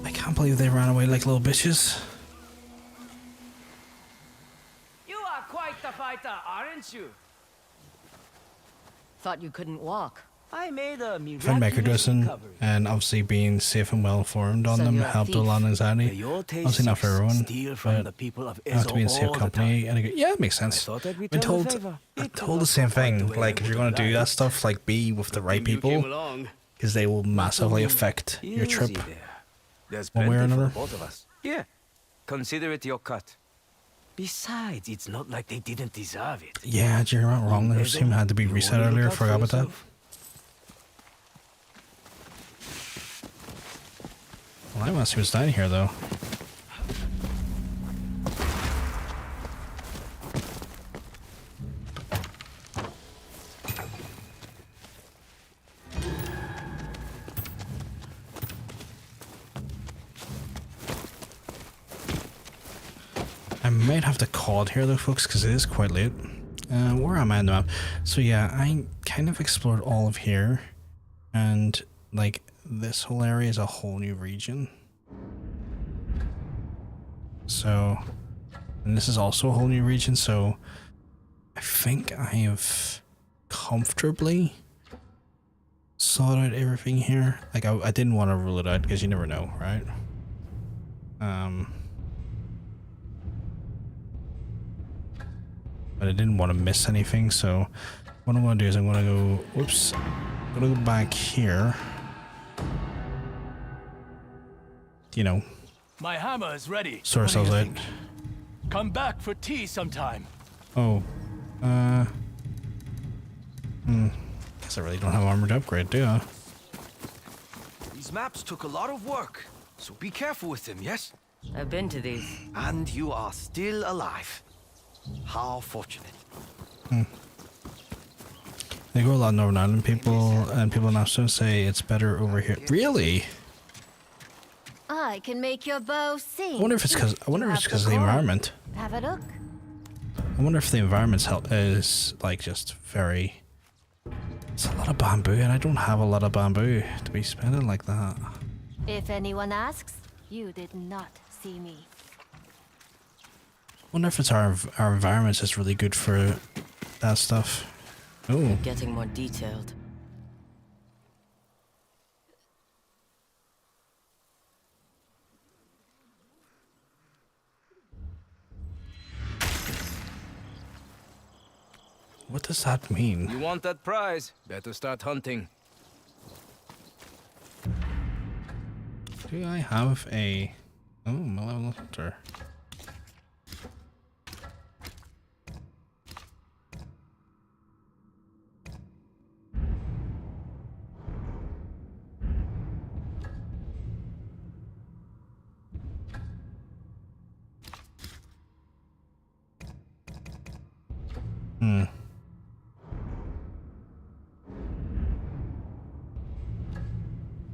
I can't believe they ran away like little bitches. You are quite the fighter, aren't you? Thought you couldn't walk. I made a From miraculous Mechadrison, recovery. and obviously being safe and well informed on So them you're a helped a thief. lot of anxiety. The Yotei Obviously not for everyone, steal from but the people of you have to be in EZO safe all the company. And I go, yeah, it makes sense. thought I'd I've been return the told, favor. I'm told the same thing. Like, if you're going to do that stuff, like, be with the right people, because they will massively affect your trip Easy there. There's one way or plenty for another. both of us. Yeah. Consider it your cut. Besides, it's not like they didn't deserve it. Yeah, you're not wrong. The stream had to be reset earlier. Forgot about that. Well, I want to see what's down here, though. I might have to call it here though, folks, because it is quite late. Where am I on the map? So yeah, I kind of explored all of here, and like this whole area is a whole new region. So, and this is also a whole new region, so I think I have comfortably sought out everything here. Like I didn't want to rule it out because you never know, right? But I didn't want to miss anything, so what I'm going to do is I'm going to go, whoops, I'm going to go back here. You know, My hammer is ready. sort ourselves out. Come back for tea sometime. Oh, guess I really don't have armor to upgrade, do I? These maps took a lot of work, so be careful with them, yes? I've been to these. And you are still alive. How fortunate. They go a lot of Northern Ireland people, and people now still say it's better over here. Really? I can make your bow sing. I wonder if it's because of the environment. Have a look. I wonder if the environment's is like just very. It's a lot of bamboo, and I don't have a lot of bamboo to be spending like that. If anyone asks, you did not see me. I wonder if it's our environment's just really good for that stuff. Oh. Getting more detailed. What does that mean? You want that prize? Better start hunting. Do I have a... Oh, malevolent hunter.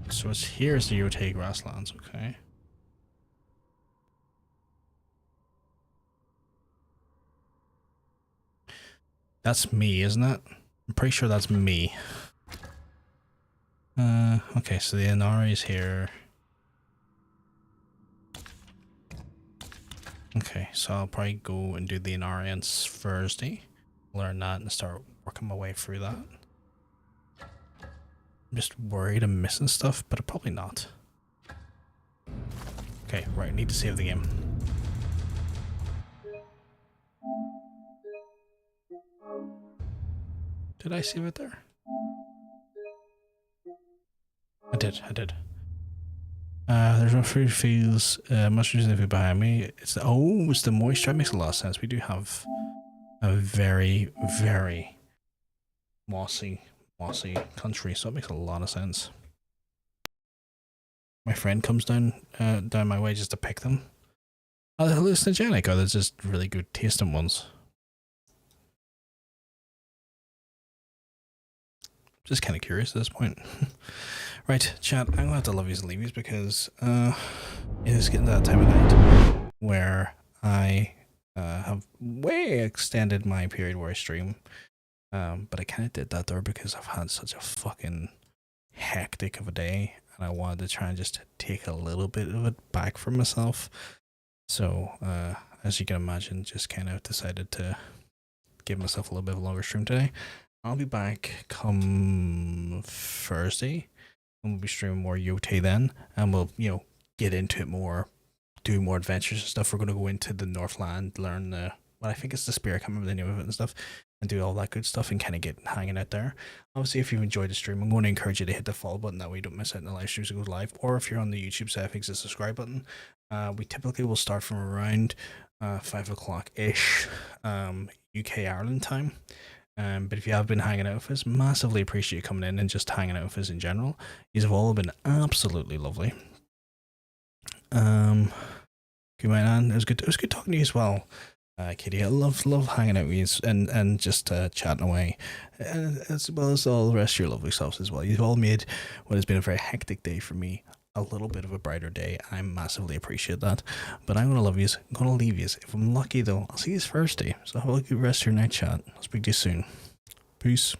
So it's here's the Yotei grasslands, okay. That's me, isn't it? I'm pretty sure that's me. Okay, so the Inari is here. Okay, so I'll probably go and do the Inari on Thursday. Learn that and start working my way through that. I'm just worried I'm missing stuff, but probably not. Okay, right, need to save the game. Did I save it there? I did. There's no food fields, much using the food behind me. It's the moisture. That makes a lot of sense. We do have a very, very mossy country, so it makes a lot of sense. My friend comes down my way just to pick them. Are they hallucinogenic, or they're just really good tasting ones? Just kind of curious at this point. Right, chat, I'm gonna have to love yous and leave yous because it is getting to that time of night where I have way extended my period where I stream. But I kind of did that there because I've had such a fucking hectic of a day, and I wanted to try and just take a little bit of it back for myself. So, as you can imagine, just kind of decided to give myself a little bit of a longer stream today. I'll be back come Thursday, and we'll be streaming more Yotei then, and we'll, you know, get into it more, do more adventures and stuff. We're going to go into the Northland, learn the, what I think is the spear, I can't remember the name of it and stuff, and do all that good stuff and kind of get hanging out there. Obviously, if you've enjoyed the stream, I'm going to encourage you to hit the follow button, that way you don't miss out on the live streams that go live, or if you're on the YouTube side, I think it's the subscribe button. We typically will start from around 5 o'clock-ish UK Ireland time. But if you have been hanging out with us, massively appreciate you coming in and just hanging out with us in general. You've all been absolutely lovely. Good night, Anne. It was good talking to you as well. Katie, I love hanging out with you and just chatting away, as well as all the rest of your lovely selves as well. You've all made what has been a very hectic day for me a little bit of a brighter day. I massively appreciate that. But I'm gonna love yous. I'm gonna leave yous. If I'm lucky though, I'll see you Thursday. So have a good rest of your night chat. I'll speak to you soon. Peace.